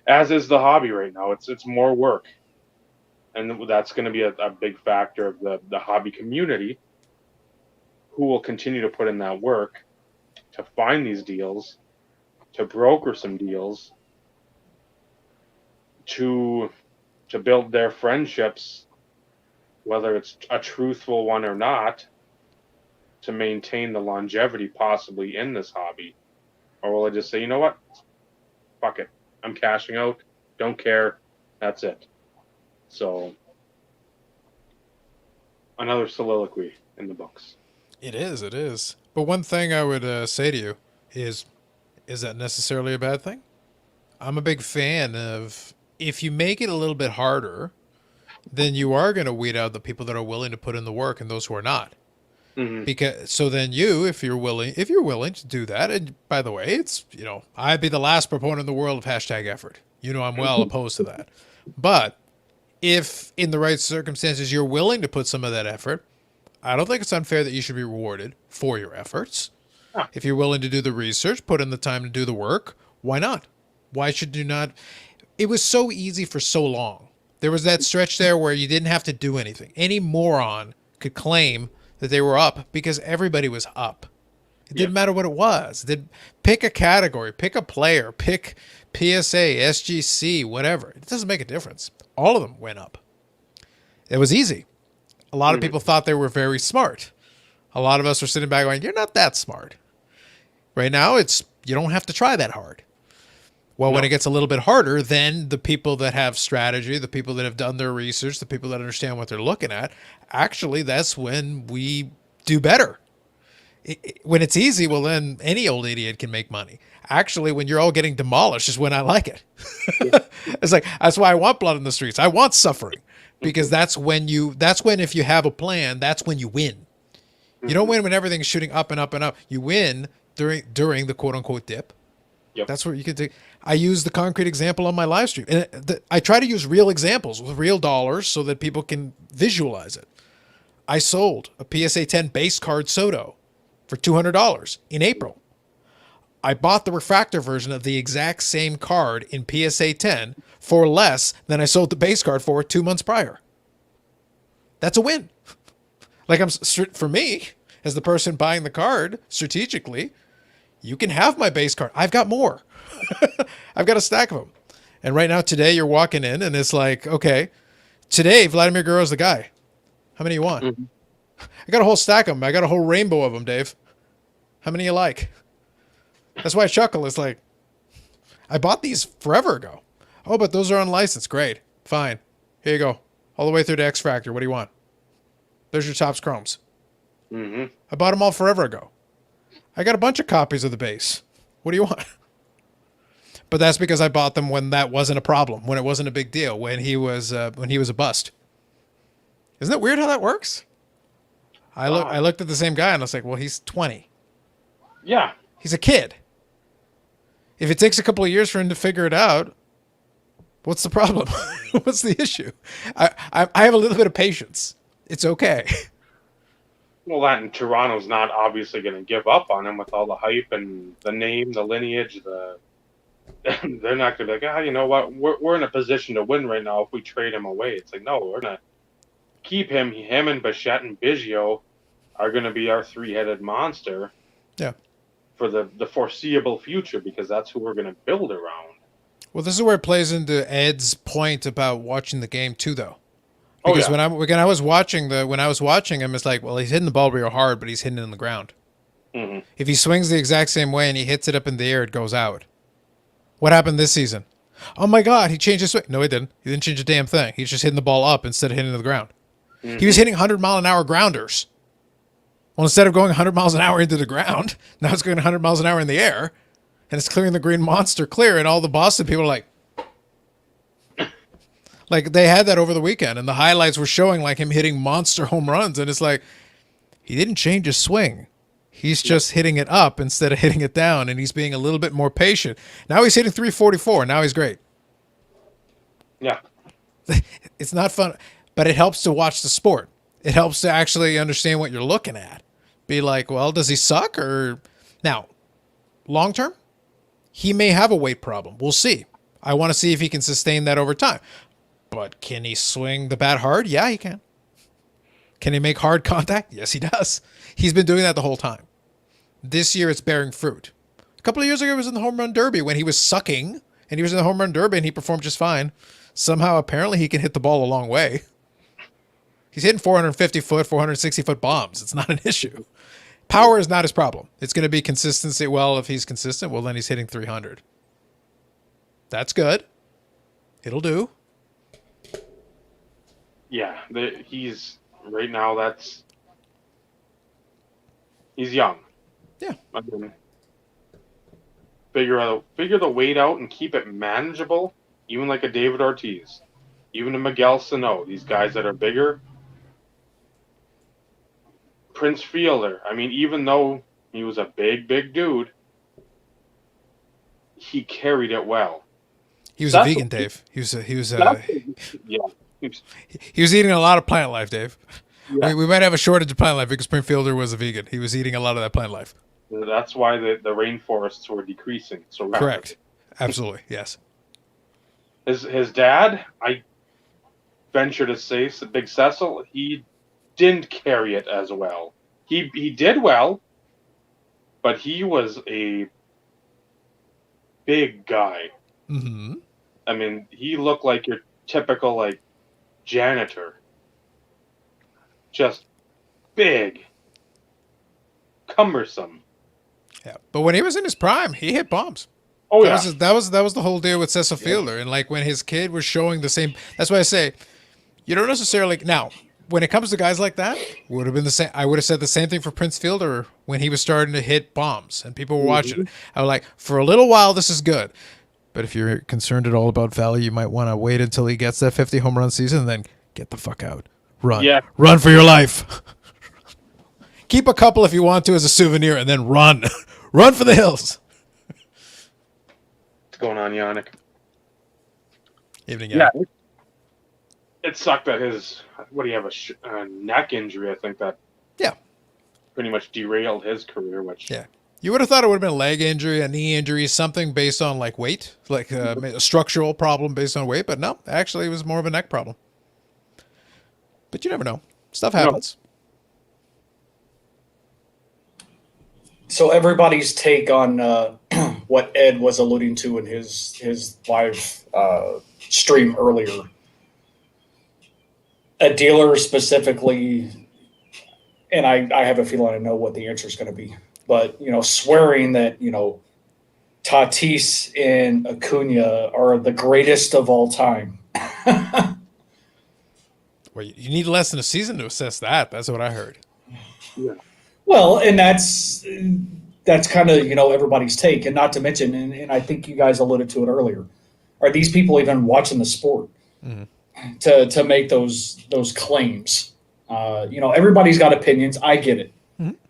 as is the hobby right now, it's more work, and that's going to be a big factor of the hobby community, who will continue to put in that work to find these deals, to broker some deals, to build their friendships, whether it's a truthful one or not, to maintain the longevity possibly in this hobby. Or will I just say, you know what? Fuck it. I'm cashing out. Don't care. That's it. So, another soliloquy in the books. It is. It is. But one thing I would say to you is that necessarily a bad thing? I'm a big fan of, if you make it a little bit harder, then you are going to weed out the people that are willing to put in the work and those who are not. Mm-hmm. Because so then you, if you're willing to do that, and by the way, it's, I'd be the last proponent in the world of hashtag effort. I'm well opposed to that. But if in the right circumstances you're willing to put some of that effort, I don't think it's unfair that you should be rewarded for your efforts. Ah. If you're willing to do the research, put in the time to do the work, why not? Why should you not? It was so easy for so long. There was that stretch there where you didn't have to do anything. Any moron could claim that they were up because everybody was up. It didn't matter what it was. Pick a category, pick a player, pick PSA, SGC, whatever. It doesn't make a difference. All of them went up. It was easy. A lot of people thought they were very smart. A lot of us are sitting back going, you're not that smart. Right now, you don't have to try that hard. Well, when it gets a little bit harder, then the people that have strategy, the people that have done their research, the people that understand what they're looking at, actually, that's when we do better. When it's easy, well, then any old idiot can make money. Actually, when you're all getting demolished is when I like it. It's like, that's why I want blood in the streets. I want suffering, because that's when if you have a plan, that's when you win. You don't win when everything's shooting up and up and up. You win during the quote unquote dip. Yep. That's where you can take. I use the concrete example on my live stream. And I try to use real examples with real dollars so that people can visualize it. I sold a PSA 10 base card Soto for $200 in April. I bought the refractor version of the exact same card in PSA 10 for less than I sold the base card for 2 months prior. That's a win. Like, for me, as the person buying the card strategically, you can have my base card. I've got more. I've got a stack of them. And right now, today, you're walking in and it's like, okay, today, Vladimir Guerrero's the guy. How many you want? Mm-hmm. I got a whole stack of them. I got a whole rainbow of them, Dave. How many you like? That's why I chuckle. It's like, I bought these forever ago. Oh, but those are unlicensed. Great. Fine. Here you go. All the way through to X Factor. What do you want? There's your Topps Chromes. Mm-hmm. I bought them all forever ago. I got a bunch of copies of the base. What do you want? But that's because I bought them when that wasn't a problem, when it wasn't a big deal, when he was a bust. Isn't it weird how that works? I looked at the same guy and I was like, well, he's 20. Yeah. He's a kid. If it takes a couple of years for him to figure it out, what's the problem? What's the issue? I have a little bit of patience. It's okay. Well, that and Toronto's not obviously going to give up on him with all the hype and the name, the lineage, they're not going to be like, you know what? We're in a position to win right now if we trade him away. It's like, no, we're going to keep him. Him and Bichette and Biggio are going to be our three-headed monster. Yeah. for the foreseeable future, because that's who we're going to build around. Well, this is where it plays into Ed's point about watching the game too, though. Oh, Because yeah. when I was watching him, it's like, well, he's hitting the ball real hard, but he's hitting it on the ground. Hmm. If he swings the exact same way and he hits it up in the air, it goes out. What happened this season? Oh my God, he changed his swing. No, he didn't. He didn't change a damn thing. He's just hitting the ball up instead of hitting it to the ground. He was hitting 100-mile-an-hour grounders. Well, instead of going 100 miles an hour into the ground, now it's going 100 miles an hour in the air, and it's clearing the green monster clear, and all the Boston people are like they had that over the weekend, and the highlights were showing like him hitting monster home runs, and it's like he didn't change his swing. He's just hitting it up instead of hitting it down, and he's being a little bit more patient. Now he's hitting 344. Now he's great. Yeah. It's not fun, but it helps to watch the sport. It helps to actually understand what you're looking at. Be like, well, does he suck? Or now, long term, he may have a weight problem. We'll see. I want to see if he can sustain that over time. But can he swing the bat hard? Yeah, he can. Can he make hard contact? Yes, he does. He's been doing that the whole time. This year, it's bearing fruit. A couple of years ago, he was in the home run derby when he was sucking, and he was in the home run derby and he performed just fine. Somehow, apparently, he can hit the ball a long way. He's hitting 450-foot, 460-foot bombs. It's not an issue. Power is not his problem. It's going to be consistency. Well, if he's consistent, well, then he's hitting 300. That's good. It'll do. Yeah. He's right now. He's young. Yeah. I mean, figure the weight out and keep it manageable. Even like a David Ortiz, even a Miguel Sano. These guys that are bigger. Prince Fielder. I mean, even though he was a big dude, he carried it well. He was That's a vegan, what- Dave. He was Yeah. he was eating a lot of plant life, Dave. Yeah. We might have a shortage of plant life because Prince Fielder was a vegan. He was eating a lot of that plant life. That's why the rainforests were decreasing so rapidly. Correct. Absolutely. Yes. His dad, I venture to say, Big Cecil, he didn't carry it as well. He did well, but he was a big guy. Mm-hmm. I mean, he looked like your typical like janitor. Just big, cumbersome. Yeah. But when he was in his prime, he hit bombs. Oh That yeah, was that was the whole deal with Cecil Fielder, and like when his kid was showing the same. That's why I say you don't necessarily now. When it comes to guys like that, would have been the same. I would have said the same thing for Prince Fielder when he was starting to hit bombs and people were watching it. I was like, for a little while, this is good, but if you're concerned at all about value, you might want to wait until he gets that 50 home run season, and then get the fuck out, run, Yeah. run for your life. Keep a couple if you want to as a souvenir, and then run, run for the hills. what's going on, Yannick? Evening, Yeah, it sucked that what do you have a neck injury? I think that Yeah. pretty much derailed his career. Which Yeah. You would have thought it would have been a leg injury, a knee injury, something based on like weight, like a structural problem based on weight. But no, actually, it was more of a neck problem. But you never know. Stuff happens. So everybody's take on what Ed was alluding to in his live stream earlier. A dealer specifically, and I have a feeling I know what the answer is going to be, but swearing that Tatis and Acuna are the greatest of all time. Well, you need less than a season to assess that. That's what I heard. Well, and that's kind of everybody's take, and not to mention, and I think you guys alluded to it earlier. Are these people even watching the sport to make those claims? Everybody's got opinions. I get it,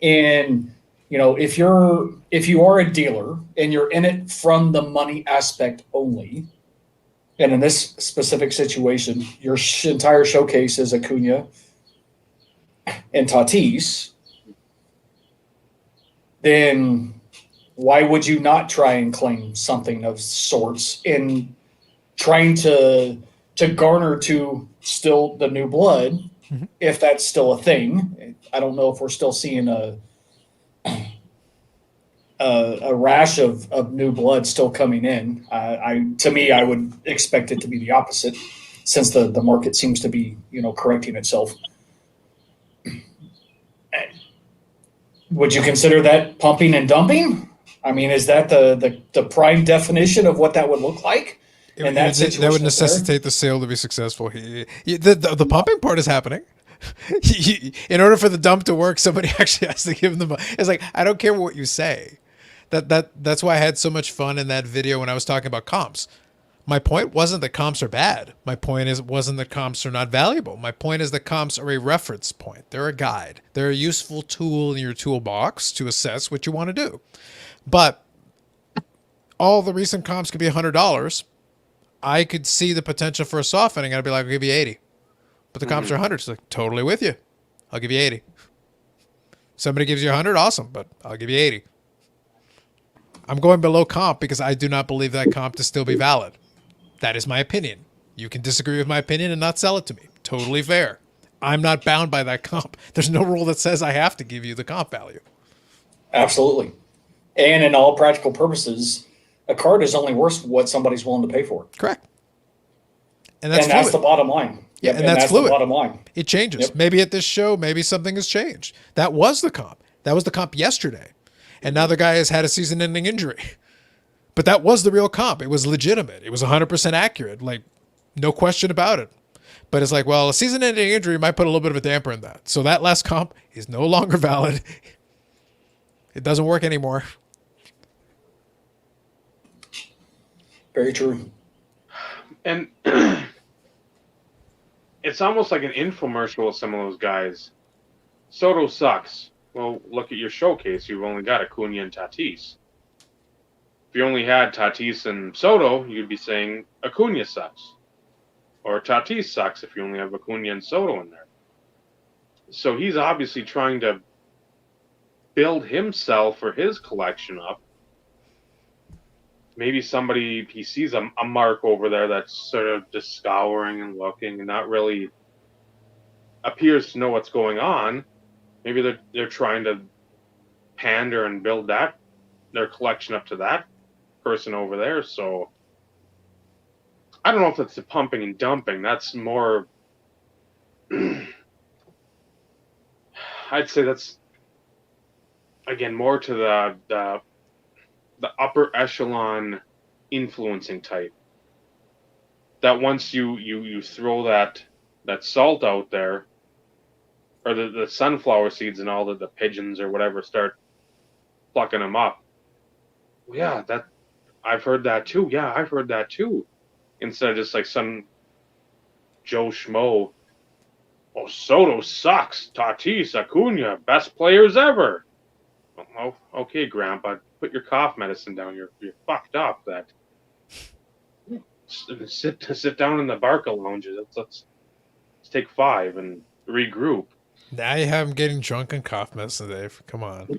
and if you are a dealer and you're in it from the money aspect only, and in this specific situation, your entire showcase is Acuna and Tatis, then why would you not try and claim something of sorts in trying to garner to still the new blood, if that's still a thing? I don't know if we're still seeing a rash of new blood still coming in. To me, I would expect it to be the opposite, since the market seems to be correcting itself. Would you consider that pumping and dumping? I mean, is that the prime definition of what that would look like? And that would necessitate the sale to be successful. The pumping part is happening. In order for the dump to work, somebody actually has to give them. It's like, I don't care what you say. That's why I had so much fun in that video when I was talking about comps. My point wasn't that comps are bad. My point wasn't that comps are not valuable. My point is that comps are a reference point. They're a guide. They're a useful tool in your toolbox to assess what you want to do. But all the recent comps could be $100. I could see the potential for a softening. I'd be like, I'll give you 80. But the comps are 100. So like, totally with you. I'll give you 80. Somebody gives you 100, awesome, but I'll give you 80. I'm going below comp because I do not believe that comp to still be valid. That is my opinion. You can disagree with my opinion and not sell it to me. Totally fair. I'm not bound by that comp. There's no rule that says I have to give you the comp value. Absolutely. And in all practical purposes, a card is only worth what somebody's willing to pay for. Correct. And that's the bottom line. Yeah, and that's fluid. The bottom line. It changes. Yep. Maybe at this show, maybe something has changed. That was the comp. That was the comp yesterday. And now the guy has had a season-ending injury. But that was the real comp. It was legitimate. It was 100% accurate. Like, no question about it. But it's like, well, a season-ending injury might put a little bit of a damper in that. So that last comp is no longer valid. It doesn't work anymore. Very true. And it's almost like an infomercial with some of those guys. Soto sucks. Well, look at your showcase. You've only got Acuna and Tatis. If you only had Tatis and Soto, you'd be saying Acuna sucks. Or Tatis sucks if you only have Acuna and Soto in there. So he's obviously trying to build himself or his collection up. Maybe he sees a mark over there that's sort of just scouring and looking and not really appears to know what's going on. Maybe they're trying to pander and build their collection up to that person over there. So I don't know if that's the pumping and dumping. That's more, I'd say that's, again, more to the upper echelon influencing type. That once you throw that salt out there, or the sunflower seeds and all the pigeons or whatever start plucking them up. Well, yeah, I've heard that too. Yeah, I've heard that too. Instead of just like some Joe Schmo. Oh, Soto sucks. Tatis, Acuna, best players ever. Oh, okay, Grandpa, put your cough medicine down. You're fucked up. That sit down in the Barca lounge. Let's take 5 and regroup. Now you have him getting drunk on cough medicine, Dave. Come on.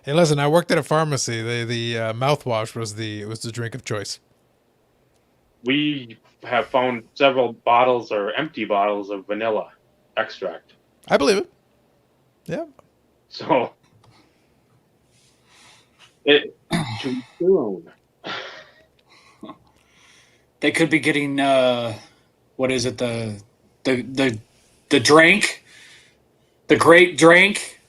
Hey, listen, I worked at a pharmacy. The mouthwash was the drink of choice. We have found several bottles or empty bottles of vanilla extract. I believe it. Yeah. So it to their own. They could be getting what is it, the drink, the great drink,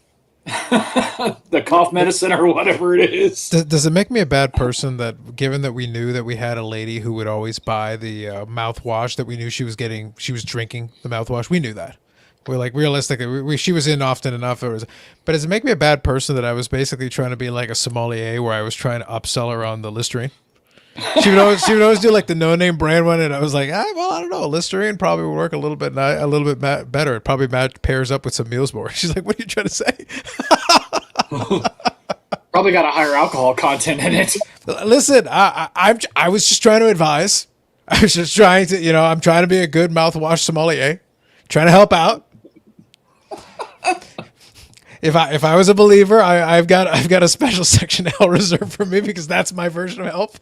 the cough medicine or whatever it is. Does it make me a bad person that, given that we knew that we had a lady who would always buy the mouthwash, that we knew she was drinking the mouthwash? We knew that. We're like, realistically, she was in often enough. But does it make me a bad person that I was basically trying to be like a sommelier, where I was trying to upsell her on the Listerine? She would always do like the no-name brand one, and I was like, well, I don't know. Listerine probably would work a little bit better. It probably pairs up with some Mealsmore. She's like, what are you trying to say? Probably got a higher alcohol content in it. Listen, I was just trying to advise. I was just trying to, I'm trying to be a good mouthwash sommelier, trying to help out. If I was a believer, I've got a special section hell reserved for me, because that's my version of help.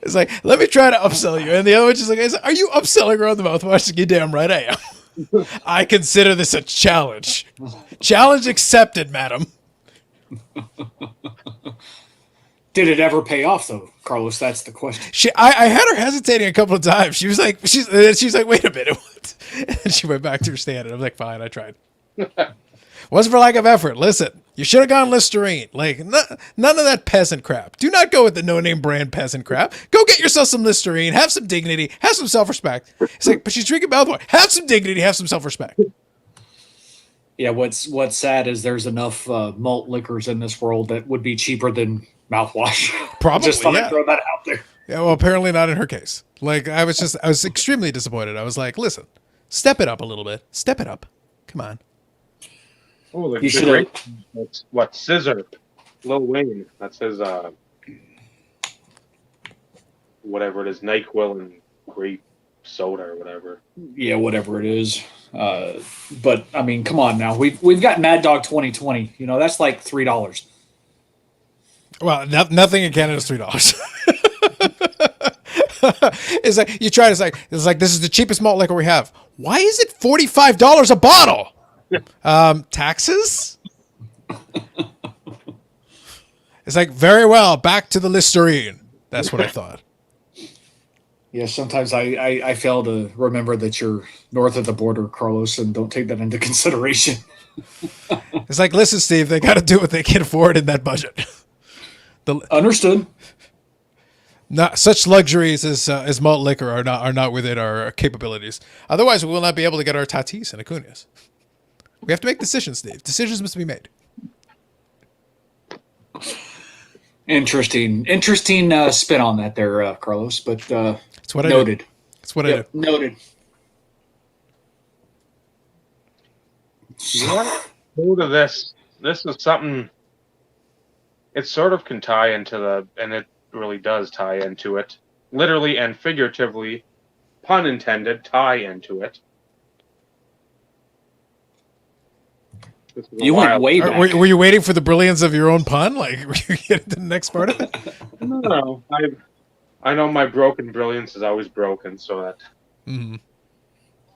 It's like, let me try to upsell you, and the other one's just like, are you upselling her on the mouthwash? Like, you damn right I am. I consider this a challenge. Challenge accepted, madam. Did it ever pay off, though, Carlos? That's the question. I had her hesitating a couple of times. She was like, she's like, wait a minute. What? And she went back to her stand, and I'm like, fine, I tried. Wasn't for lack of effort. Listen, you should have gone Listerine. Like, none of that peasant crap. Do not go with the no-name brand peasant crap. Go get yourself some Listerine. Have some dignity. Have some self-respect. It's like, but she's drinking mouthwash. Have some dignity. Have some self-respect. Yeah, what's sad is there's enough malt liquors in this world that would be cheaper than mouthwash. Probably, Just thought yeah. I'd throw that out there. Yeah, well, apparently not in her case. Like, I was extremely disappointed. I was like, listen, step it up a little bit. Step it up. Come on. Oh, You should have. what Scissor, Lil Wayne. That's his whatever it is, NyQuil and grape soda or whatever. Yeah, whatever it is. But I mean, come on now. We've got Mad Dog 2020. You know, that's like $3. Well, nothing in Canada is $3. It's like you try to say it's like this is the cheapest malt liquor we have. Why is it $45 a bottle? Taxes? It's like very well. Back to the Listerine. That's what I thought. Yeah, sometimes I fail to remember that you're north of the border, Carlos, and don't take that into consideration. It's like, listen, Steve, they got to do what they can afford in that budget. Understood. Not such luxuries as malt liquor are not within our capabilities. Otherwise, we will not be able to get our Tatis and Acuñas. We have to make decisions, Steve. Decisions must be made. Interesting spin on that there, Carlos. But That's what I noted. do. That's what I do. Noted. Go to this. This is something. It sort of can tie into and it really does tie into it, literally and figuratively, pun intended, tie into it. You went way back. Were you waiting for the brilliance of your own pun? Like, were you getting to the next part of it? No, I know my broken brilliance is always broken, so that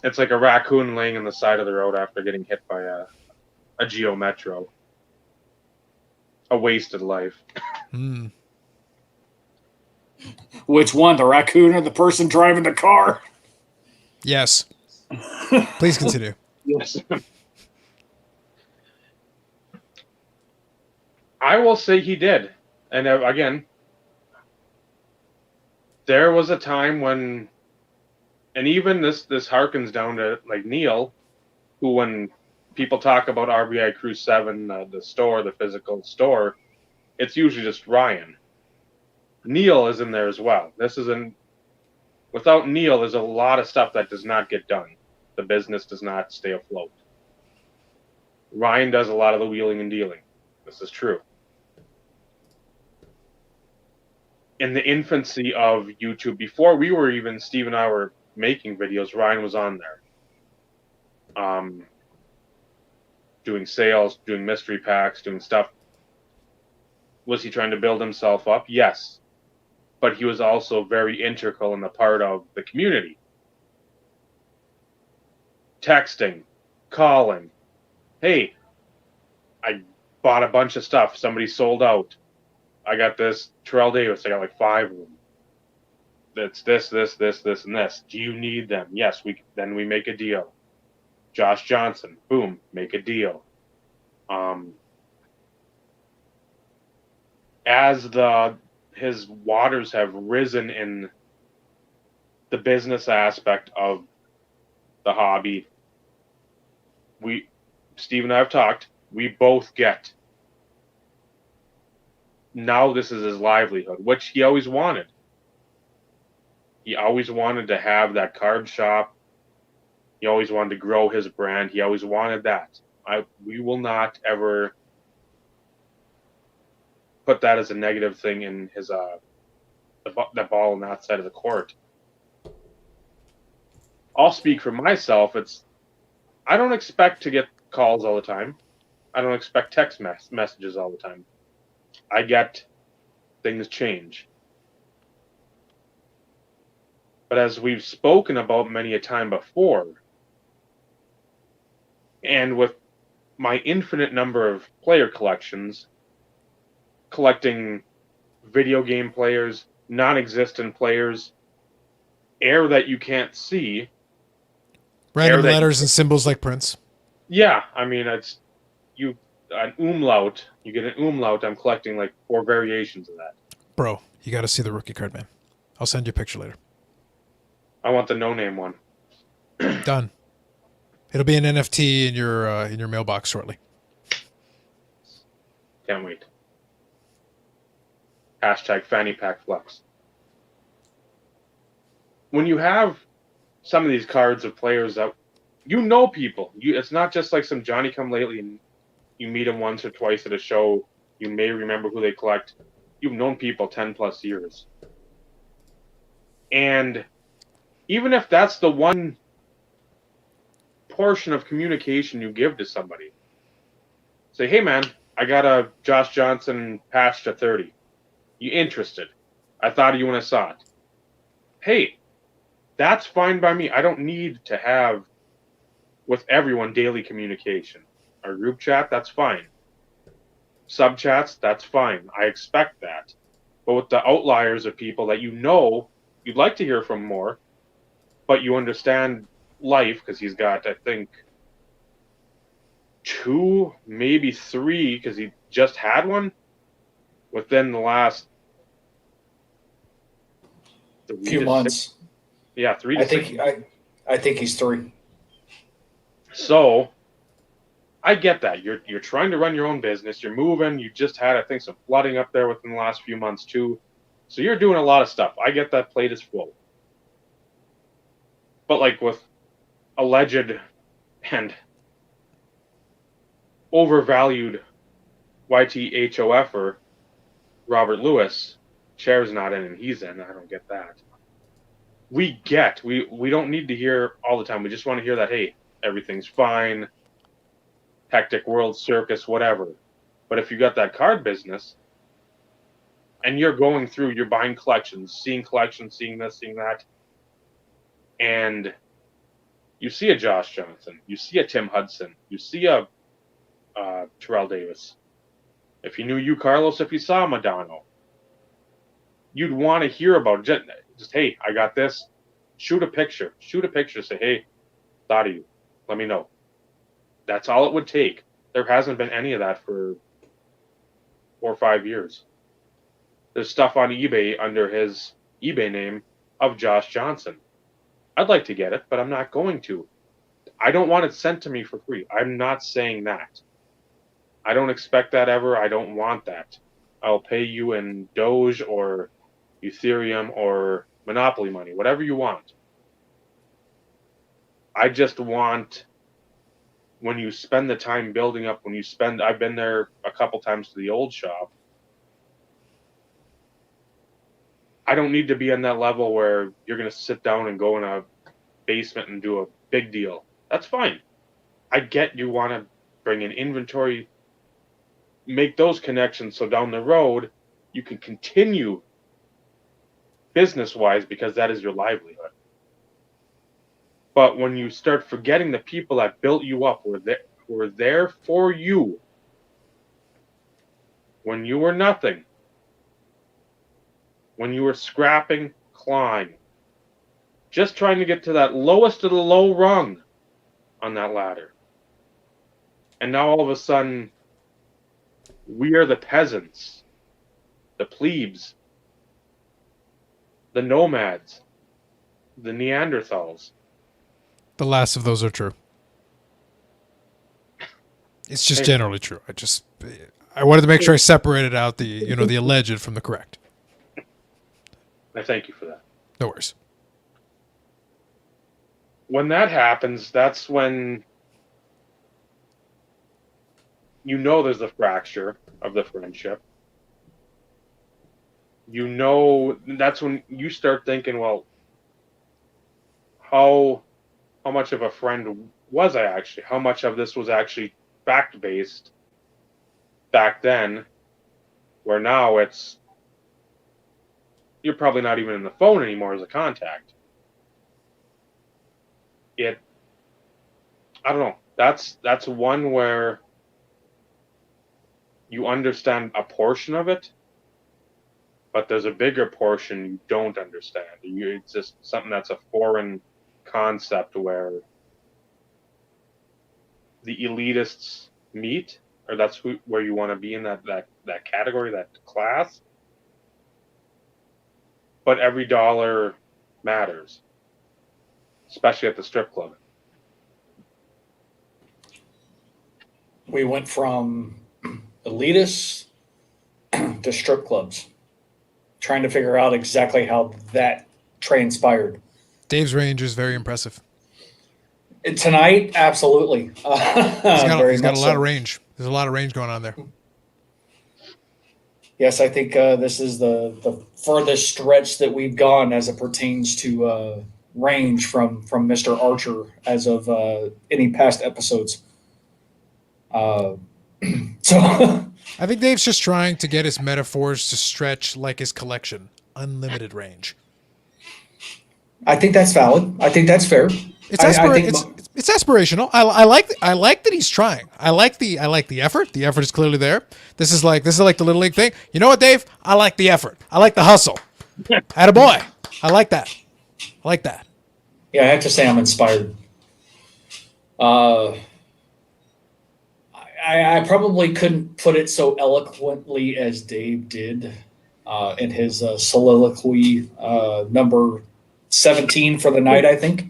it's like a raccoon laying on the side of the road after getting hit by a Geo Metro. A wasted life. Which one, the raccoon or the person driving the car? Yes. Please continue. Yes. I will say he did. And again, there was a time when, and even this harkens down to like Neil, who when people talk about RBI Cruise 7, the store, the physical store, it's usually just Ryan. Neil is in there as well. Without Neil, there's a lot of stuff that does not get done. The business does not stay afloat. Ryan does a lot of the wheeling and dealing. This is true. In the infancy of YouTube, before we were even, Steve and I were making videos, Ryan was on there. Doing sales, doing mystery packs, doing stuff. Was he trying to build himself up? Yes. But he was also very integral in the part of the community. Texting, calling. Hey, I bought a bunch of stuff. Somebody sold out. I got this Terrell Davis. I got like 5 of them. It's this, and this. Do you need them? Yes. Then we make a deal. Josh Johnson, boom, make a deal. As his waters have risen in the business aspect of the hobby, Steve and I have talked, we both get. Now this is his livelihood, which he always wanted. He always wanted to have that card shop. He always wanted to grow his brand. He always wanted that. We will not ever put that as a negative thing in his the ball on that side of the court. I'll speak for myself. I don't expect to get calls all the time. I don't expect text messages all the time. I get things change. But as we've spoken about many a time before, And with my infinite number of player collections, collecting video game players, non-existent players, air that you can't see, Random that- letters and symbols like Prince. yeah, I mean, it's you an umlaut. You get an umlaut. I'm collecting like 4 variations of that. Bro, you got to see the rookie card, man. I'll send you a picture later. I want the no-name one. Done. It'll be an NFT in your mailbox shortly. Can't wait. Hashtag fanny pack flex. When you have some of these cards of players that you know people, it's not just like some Johnny come lately and you meet them once or twice at a show. You may remember who they collect. You've known people 10 plus years. And even if that's the one portion of communication you give to somebody, say, hey man, I got a Josh Johnson patch to 30. You interested? I thought of you when I saw it. Hey, that's fine by me. I don't need to have with everyone daily communication. Our group chat, that's fine. Sub chats, that's fine. I expect that. But with the outliers of people that you know you'd like to hear from more, but you understand life, because he's got, I think, 2, maybe 3, because he just had one within the last Few months. 3 to 6 months. I think he's 3. So I get that. You're trying to run your own business. You're moving. You just had, I think, some flooding up there within the last few months too. So you're doing a lot of stuff. I get that plate is full. But like with alleged and overvalued YTHOFer Robert Lewis, chair's not in and he's in. I don't get that. We don't need to hear all the time. We just want to hear that, hey, everything's fine, hectic world, circus, whatever. But if you got that card business and you're going through, you're buying collections, seeing this, seeing that, and you see a Josh Johnson, you see a Tim Hudson, you see a Terrell Davis. If you knew you, Carlos, if you saw Madonna, you'd want to hear about it. Just, hey, I got this. Shoot a picture. Say, hey, thought of you. Let me know. That's all it would take. There hasn't been any of that for 4 or 5 years. There's stuff on eBay under his eBay name of Josh Johnson. I'd like to get it, but I'm not going to. I don't want it sent to me for free. I'm not saying that. I don't expect that ever. I don't want that. I'll pay you in Doge or Ethereum or Monopoly money, whatever you want. I just want, when you spend the time building up, I've been there a couple times to the old shop. I don't need to be on that level where you're going to sit down and go in a basement and do a big deal. That's fine. I get you want to bring in inventory, make those connections so down the road you can continue business-wise, because that is your livelihood. But when you start forgetting the people that built you up, were there for you when you were nothing, when you were scrapping, clawing, just trying to get to that lowest of the low rung on that ladder. And now all of a sudden, we are the peasants, the plebes, the nomads, the Neanderthals. The last of those are true. It's just generally true. I wanted to make sure I separated out the alleged from the correct. I thank you for that. No worries. When that happens, that's when there's a fracture of the friendship. That's when you start thinking, well, how much of a friend was I actually? How much of this was actually fact-based back then, where now you're probably not even in the phone anymore as a contact. I don't know. that's one where you understand a portion of it, but there's a bigger portion you don't understand. It's just something that's a foreign concept where the elitists meet, or that's where you want to be in that category, that class. But every dollar matters, especially at the strip club. We went from elitists to strip clubs, trying to figure out exactly how that transpired. Dave's range is very impressive. Tonight, absolutely. He's got a lot so. of range. There's a lot of range going on there. Yes, I think this is the furthest stretch that we've gone as it pertains to range from Mr. Archer as of any past episodes. So I think Dave's just trying to get his metaphors to stretch like his collection. Unlimited range. I think that's valid. I think that's fair. It's it's aspirational. I like that he's trying. I like the effort. The effort is clearly there. This is like the little league thing. You know what, Dave? I like the effort. I like the hustle. Attaboy. I like that. I like that. Yeah, I have to say I'm inspired. I probably couldn't put it so eloquently as Dave did in his soliloquy number 17 for the night, I think.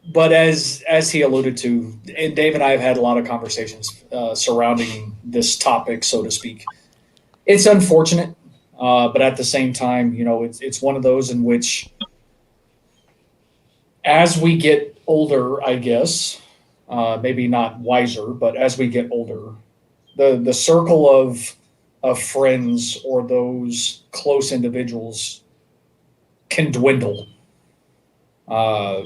But as he alluded to, and Dave and I have had a lot of conversations surrounding this topic, so to speak. It's unfortunate, but at the same time, it's one of those in which, as we get older, I guess, maybe not wiser, but as we get older, the circle of friends or those close individuals can dwindle. I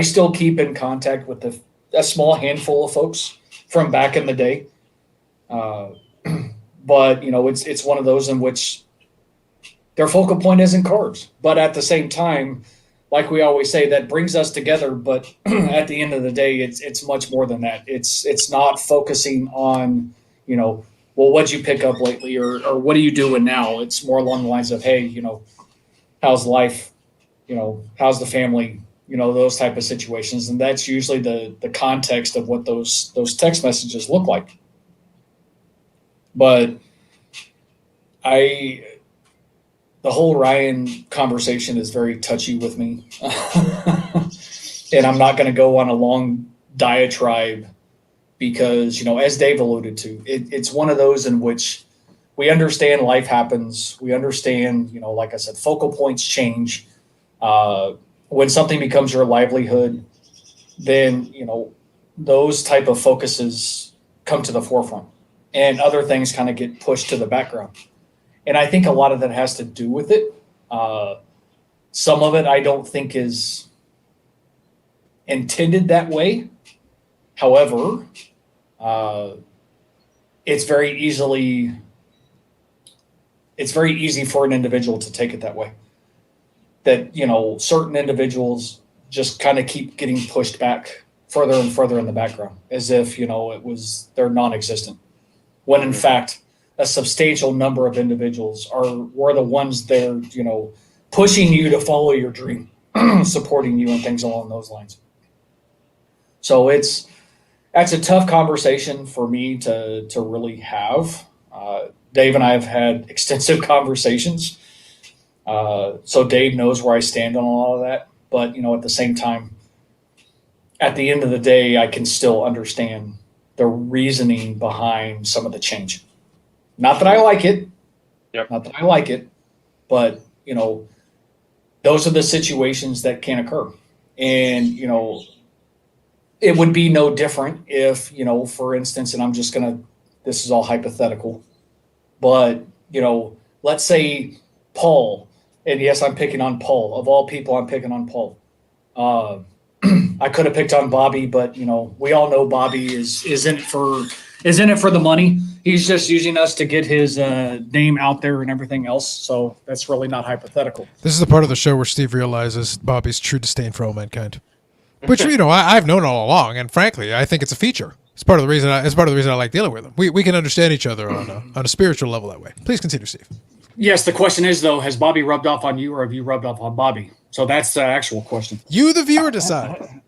still keep in contact with a small handful of folks from back in the day. But it's one of those in which their focal point isn't cards. But at the same time, like we always say, that brings us together. But at the end of the day, it's much more than that. It's not focusing on, well, what'd you pick up lately, or what are you doing now? It's more along the lines of, hey, how's life? How's the family? Those type of situations. And that's usually the context of what those text messages look like. But the whole Ryan conversation is very touchy with me. And I'm not going to go on a long diatribe because, as Dave alluded to, it's one of those in which we understand life happens. We understand, like I said, focal points change. When something becomes your livelihood, then, those type of focuses come to the forefront and other things kind of get pushed to the background. And I think a lot of that has to do with it. Some of it I don't think is intended that way. However, it's very easy for an individual to take it that way. That, certain individuals just kind of keep getting pushed back further and further in the background as if, they're non-existent. When in fact, a substantial number of individuals were the ones there, pushing you to follow your dream, supporting you and things along those lines. So that's a tough conversation for me to really have. Dave and I have had extensive conversations. So Dave knows where I stand on a lot of that. But, at the same time, at the end of the day, I can still understand the reasoning behind some of the change. Not that I like it. Yep. Not that I like it. But, those are the situations that can occur. And, it would be no different if, for instance, and this is all hypothetical, but, let's say Paul, and yes, I'm picking on Paul. Of all people, I'm picking on Paul. I could have picked on Bobby, but, we all know Bobby is in it for is in it for the money. He's just using us to get his name out there and everything else. So that's really not hypothetical. This is the part of the show where Steve realizes Bobby's true disdain for all mankind, which I've known all along, and frankly, I think it's a feature. It's part of the reason. It's part of the reason I like dealing with him. We can understand each other on a spiritual level that way. Please continue, Steve. Yes, the question is though, has Bobby rubbed off on you, or have you rubbed off on Bobby? So that's the actual question. You, the viewer, decide.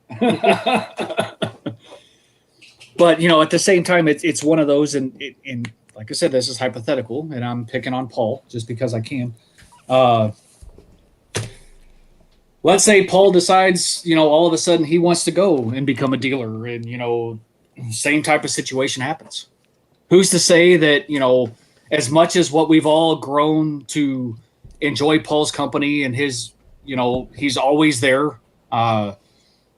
But at the same time, it's one of those, and like I said, this is hypothetical, and I'm picking on Paul just because I can. Let's say Paul decides, all of a sudden he wants to go and become a dealer, and same type of situation happens. Who's to say that as much as what we've all grown to enjoy Paul's company and his, he's always there.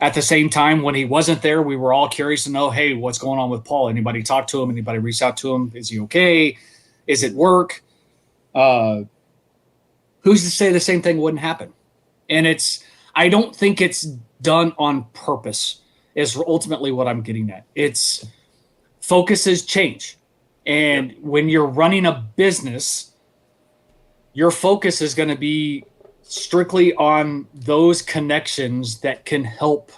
At the same time, when he wasn't there, we were all curious to know, hey, what's going on with Paul? Anybody talk to him? Anybody reach out to him? Is he okay? Is it work? Who's to say the same thing wouldn't happen? And I don't think it's done on purpose is ultimately what I'm getting at. It's focuses change. And when you're running a business, your focus is going to be strictly on those connections that can help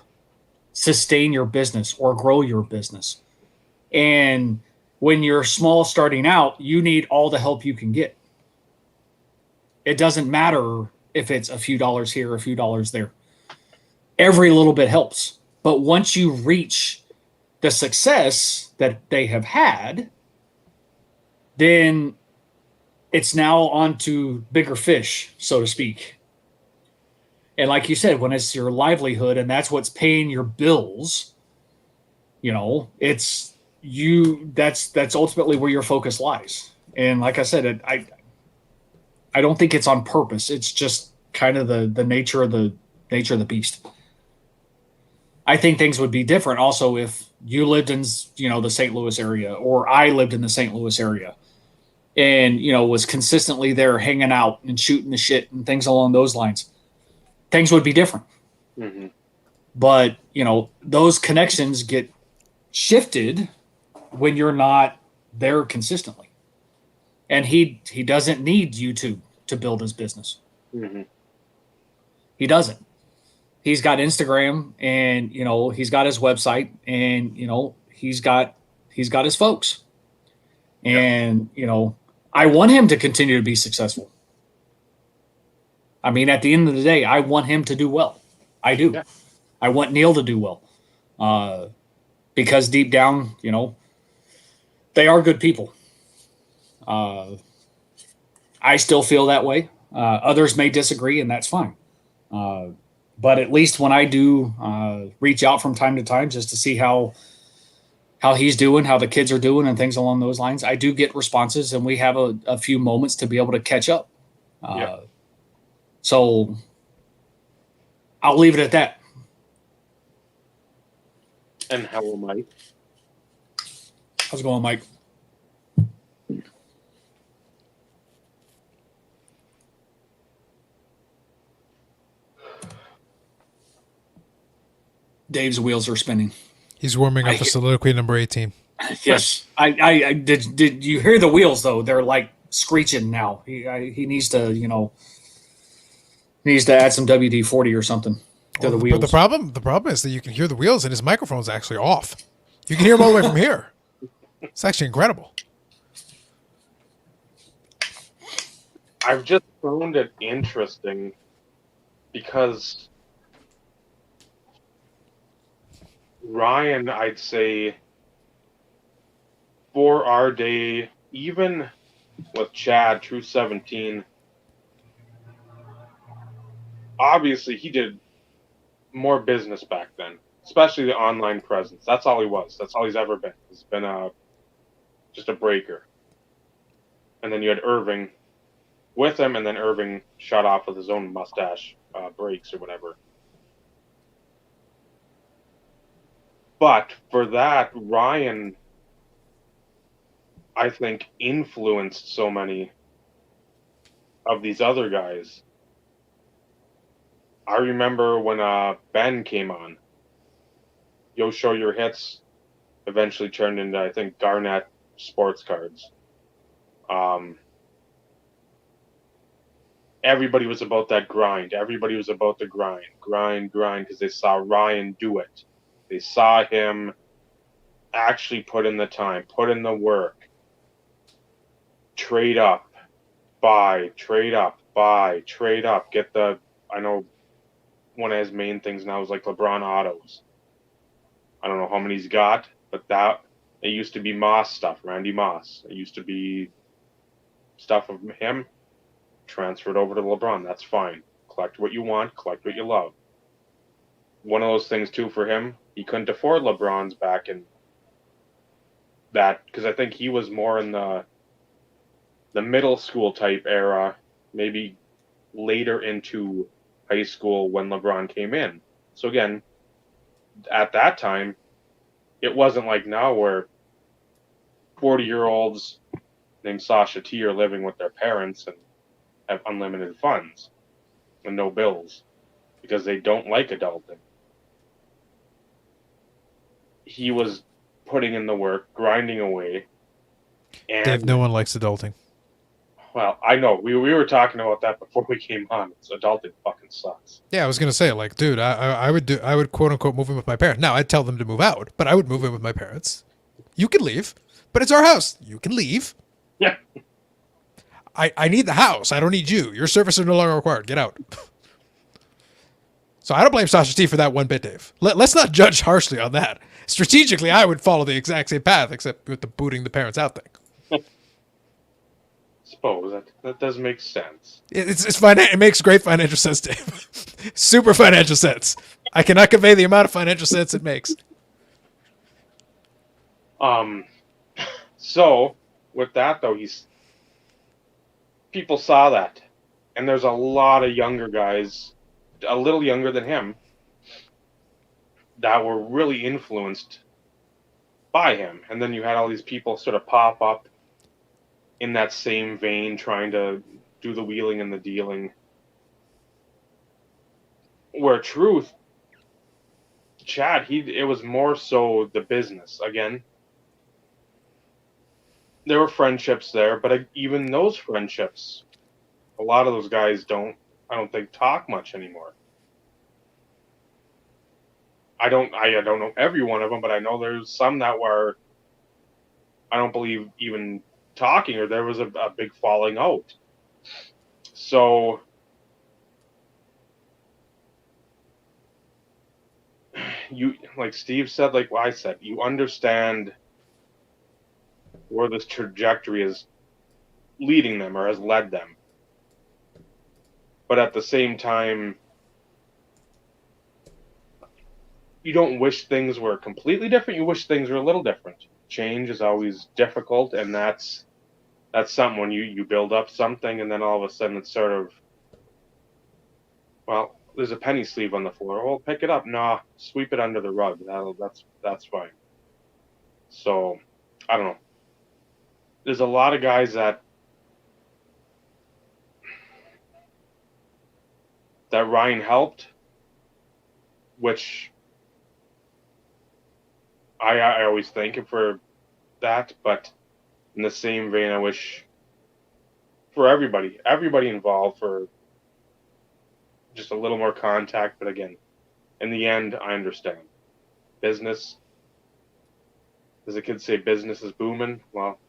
sustain your business or grow your business. And when you're small starting out, you need all the help you can get. It doesn't matter if it's a few dollars here, a few dollars there. Every little bit helps. But once you reach the success that they have had, then it's now on to bigger fish, so to speak. And like you said, when it's your livelihood and that's what's paying your bills, that's ultimately where your focus lies. And like I said, I don't think it's on purpose. It's just kind of the nature of the beast. I think things would be different also if you lived in, the St. Louis area, or I lived in the St. Louis area and, was consistently there hanging out and shooting the shit and things along those lines. Things would be different. Mm-hmm. But, those connections get shifted when you're not there consistently. And he doesn't need YouTube to build his business. Mm-hmm. He doesn't. He's got Instagram, and he's got his website, and he's got his folks. And I want him to continue to be successful. I mean, at the end of the day, I want him to do well. I do. Yeah. I want Neil to do well. Because deep down, they are good people. I still feel that way. Others may disagree, and that's fine. But at least when I do reach out from time to time just to see how he's doing, how the kids are doing, and things along those lines, I do get responses, and we have a few moments to be able to catch up. So I'll leave it at that. And hello, Mike. How's it going, Mike? Dave's wheels are spinning. He's warming up for soliloquy number 18. Yes, I did. Did you hear the wheels though? They're like screeching now. He needs to needs to add some WD-40 or something to the wheels. But the problem is that you can hear the wheels and his microphone's actually off. You can hear him all the way from here. It's actually incredible. I've just found it interesting because Ryan, I'd say, for our day, even with Chad, True 17, obviously he did more business back then, especially the online presence. That's all he was. That's all he's ever been. He's been just a breaker. And then you had Irving with him, and then Irving shot off with his own mustache breaks or whatever. But for that, Ryan, I think, influenced so many of these other guys. I remember when Ben came on, Yo Show Your Hits, eventually turned into, I think, Garnett sports cards. Everybody was about that grind. Everybody was about the grind, because they saw Ryan do it. They saw him actually put in the time, put in the work, trade up, buy, trade up, buy, trade up, get the, I know one of his main things now is like LeBron autos. I don't know how many he's got, but that, it used to be Moss stuff, Randy Moss. It used to be stuff of him, transferred over to LeBron. That's fine. Collect what you want, collect what you love. One of those things too for him, he couldn't afford LeBron's back in that, because I think he was more in the middle school type era, maybe later into high school when LeBron came in. So again, at that time, it wasn't like now where 40-year-olds named Sasha T are living with their parents and have unlimited funds and no bills because they don't like adulting. He was putting in the work, grinding away. And Dave, no one likes adulting. well, I know. We were talking about that before we came on. It's adulting fucking sucks. Yeah, I was gonna say, like, dude, I would quote unquote move in with my parents. Now I'd tell them to move out, but I would move in with my parents. You can leave, but it's our house. You can leave. Yeah. I need the house. I don't need you. Your services are no longer required. Get out. So I don't blame Sasha T for that one bit, Dave. Let's not judge harshly on that. Strategically, I would follow the exact same path, except with the booting the parents out thing. Suppose that does make sense. It's fine. It makes great financial sense, Dave. Super financial sense. I cannot convey the amount of financial sense it makes. So with that though, people saw that, and there's a lot of younger guys, a little younger than him, that were really influenced by him. And then you had all these people sort of pop up in that same vein, trying to do the wheeling and the dealing. Where truth, Chad, it was more so the business. Again, there were friendships there, but even those friendships, a lot of those guys I don't think talk much anymore. I don't know every one of them, but I know there's some that were, I don't believe even talking, or there was a big falling out. So you, like Steve said, like I said, you understand where this trajectory is leading them or has led them. But at the same time, you don't wish things were completely different. You wish things were a little different. Change is always difficult, and that's something when you build up something and then all of a sudden it's sort of, well, there's a penny sleeve on the floor. Well, pick it up. Nah, sweep it under the rug. That's fine. So, I don't know. There's a lot of guys that Ryan helped, which I always thank him for that, but in the same vein, I wish for everybody involved for just a little more contact. But again, in the end, I understand. Business, as the kids say, business is booming. Well,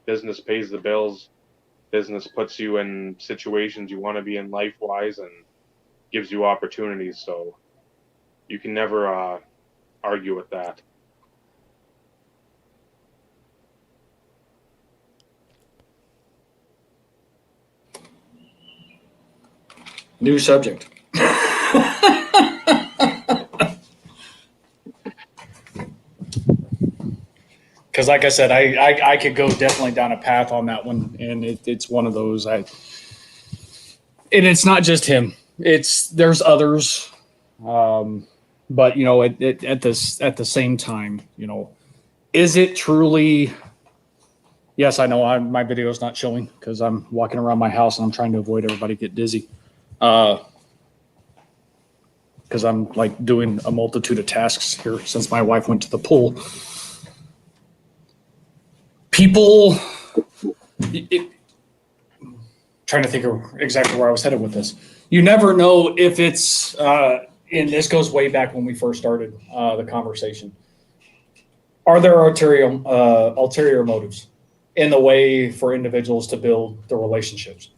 business pays the bills. Business puts you in situations you want to be in life-wise and gives you opportunities. So you can never argue with that. New subject. Because like I said, I could go definitely down a path on that one, and it's one of those. And it's not just him. There's others, but you know, at the same time, you know, is it truly? Yes, I know my video is not showing because I'm walking around my house and I'm trying to avoid everybody get dizzy. Because I'm like doing a multitude of tasks here since my wife went to the pool. people, trying to think of exactly where I was headed with this. You never know if it's, and this goes way back when we first started the conversation. Are there ulterior motives in the way for individuals to build the relationships?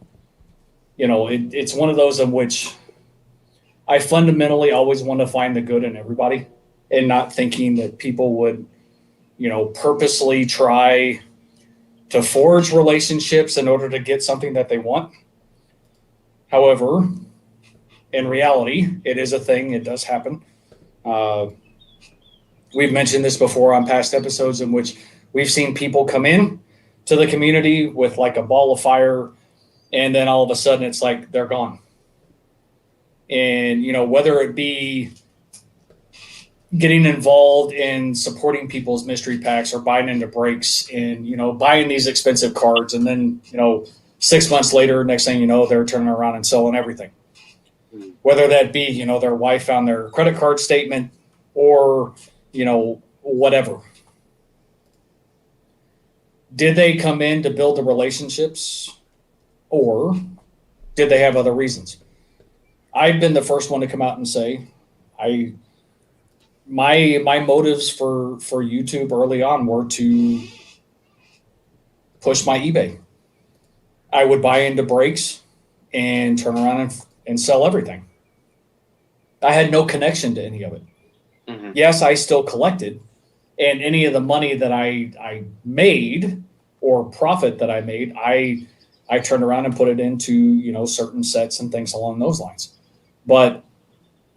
You know, it's one of those in which I fundamentally always want to find the good in everybody, and not thinking that people would, you know, purposely try to forge relationships in order to get something that they want. However, in reality, it is a thing. It does happen. We've mentioned this before on past episodes in which we've seen people come in to the community with like a ball of fire, and then all of a sudden it's like they're gone. And, you know, whether it be getting involved in supporting people's mystery packs or buying into breaks and, you know, buying these expensive cards, and then, you know, 6 months later, next thing you know, they're turning around and selling everything. Whether that be, you know, their wife found their credit card statement or, you know, whatever. Did they come in to build the relationships, or did they have other reasons? I've been the first one to come out and say, my motives for YouTube early on were to push my eBay. I would buy into breaks and turn around and sell everything. I had no connection to any of it. Mm-hmm. Yes, I still collected, and any of the money that I made or profit that I made, I turned around and put it into, you know, certain sets and things along those lines. But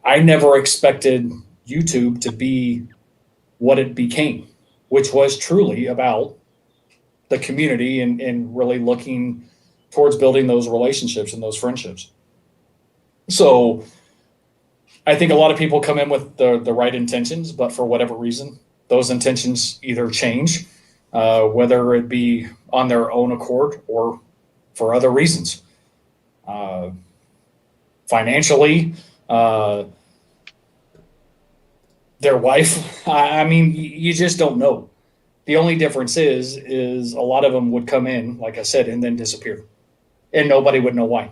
I never expected YouTube to be what it became, which was truly about the community and really looking towards building those relationships and those friendships. So I think a lot of people come in with the right intentions, but for whatever reason, those intentions either change, whether it be on their own accord or for other reasons. Financially, their wife, I mean, you just don't know. The only difference is a lot of them would come in, like I said, and then disappear, and nobody would know why.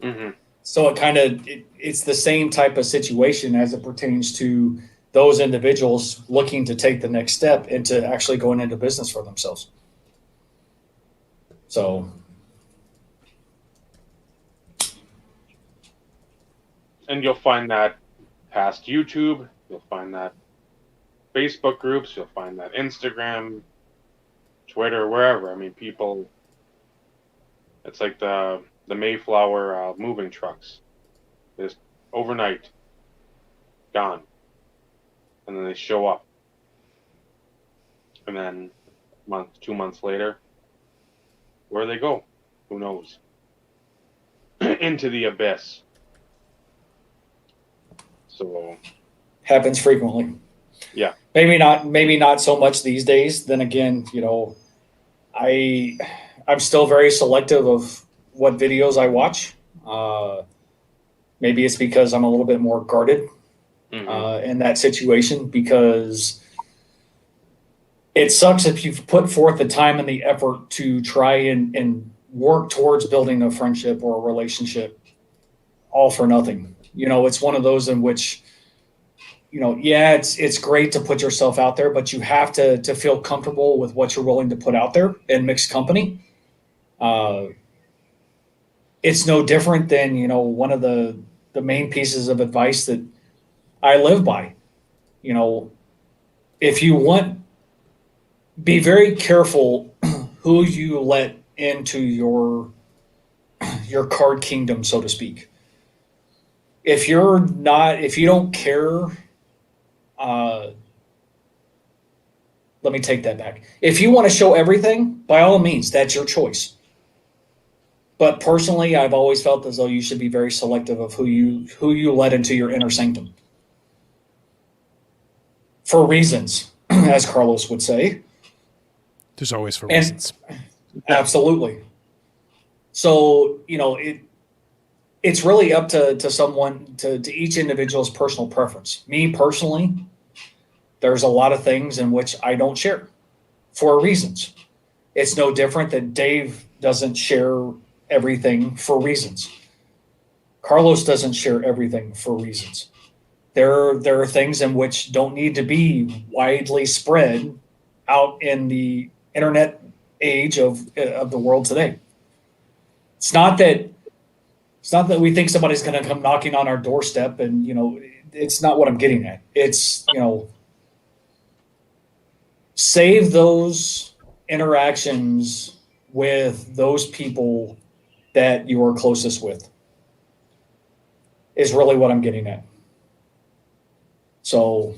Mm-hmm. So it's the same type of situation as it pertains to those individuals looking to take the next step into actually going into business for themselves. So. And you'll find that past YouTube, you'll find that Facebook groups, you'll find that Instagram, Twitter, wherever. I mean, people, it's like the Mayflower moving trucks. Just overnight, gone. And then they show up. And then 2 months later, where they go? Who knows? Into the abyss. So happens frequently. Yeah. Maybe not so much these days. Then again, you know, I'm still very selective of what videos I watch. Maybe it's because I'm a little bit more guarded in that situation, because it sucks if you've put forth the time and the effort to try and work towards building a friendship or a relationship, all for nothing. You know, it's one of those in which, you know, yeah, it's great to put yourself out there, but you have to feel comfortable with what you're willing to put out there in mixed company. It's no different than, you know, one of the main pieces of advice that I live by. You know, if you want, be very careful who you let into your card kingdom, so to speak. If you don't care, let me take that back. If you want to show everything, by all means, that's your choice. But personally, I've always felt as though you should be very selective of who you let into your inner sanctum. For reasons, as Carlos would say. There's always for reasons. Absolutely. So, you know, it's really up to someone, to each individual's personal preference. Me personally, there's a lot of things in which I don't share. for reasons. It's no different that Dave doesn't share everything for reasons. Carlos doesn't share everything for reasons. There are things in which don't need to be widely spread out in the internet age of the world today. It's not that we think somebody's going to come knocking on our doorstep, and it's not what I'm getting at. It's save those interactions with those people that you are closest with is really what I'm getting at. So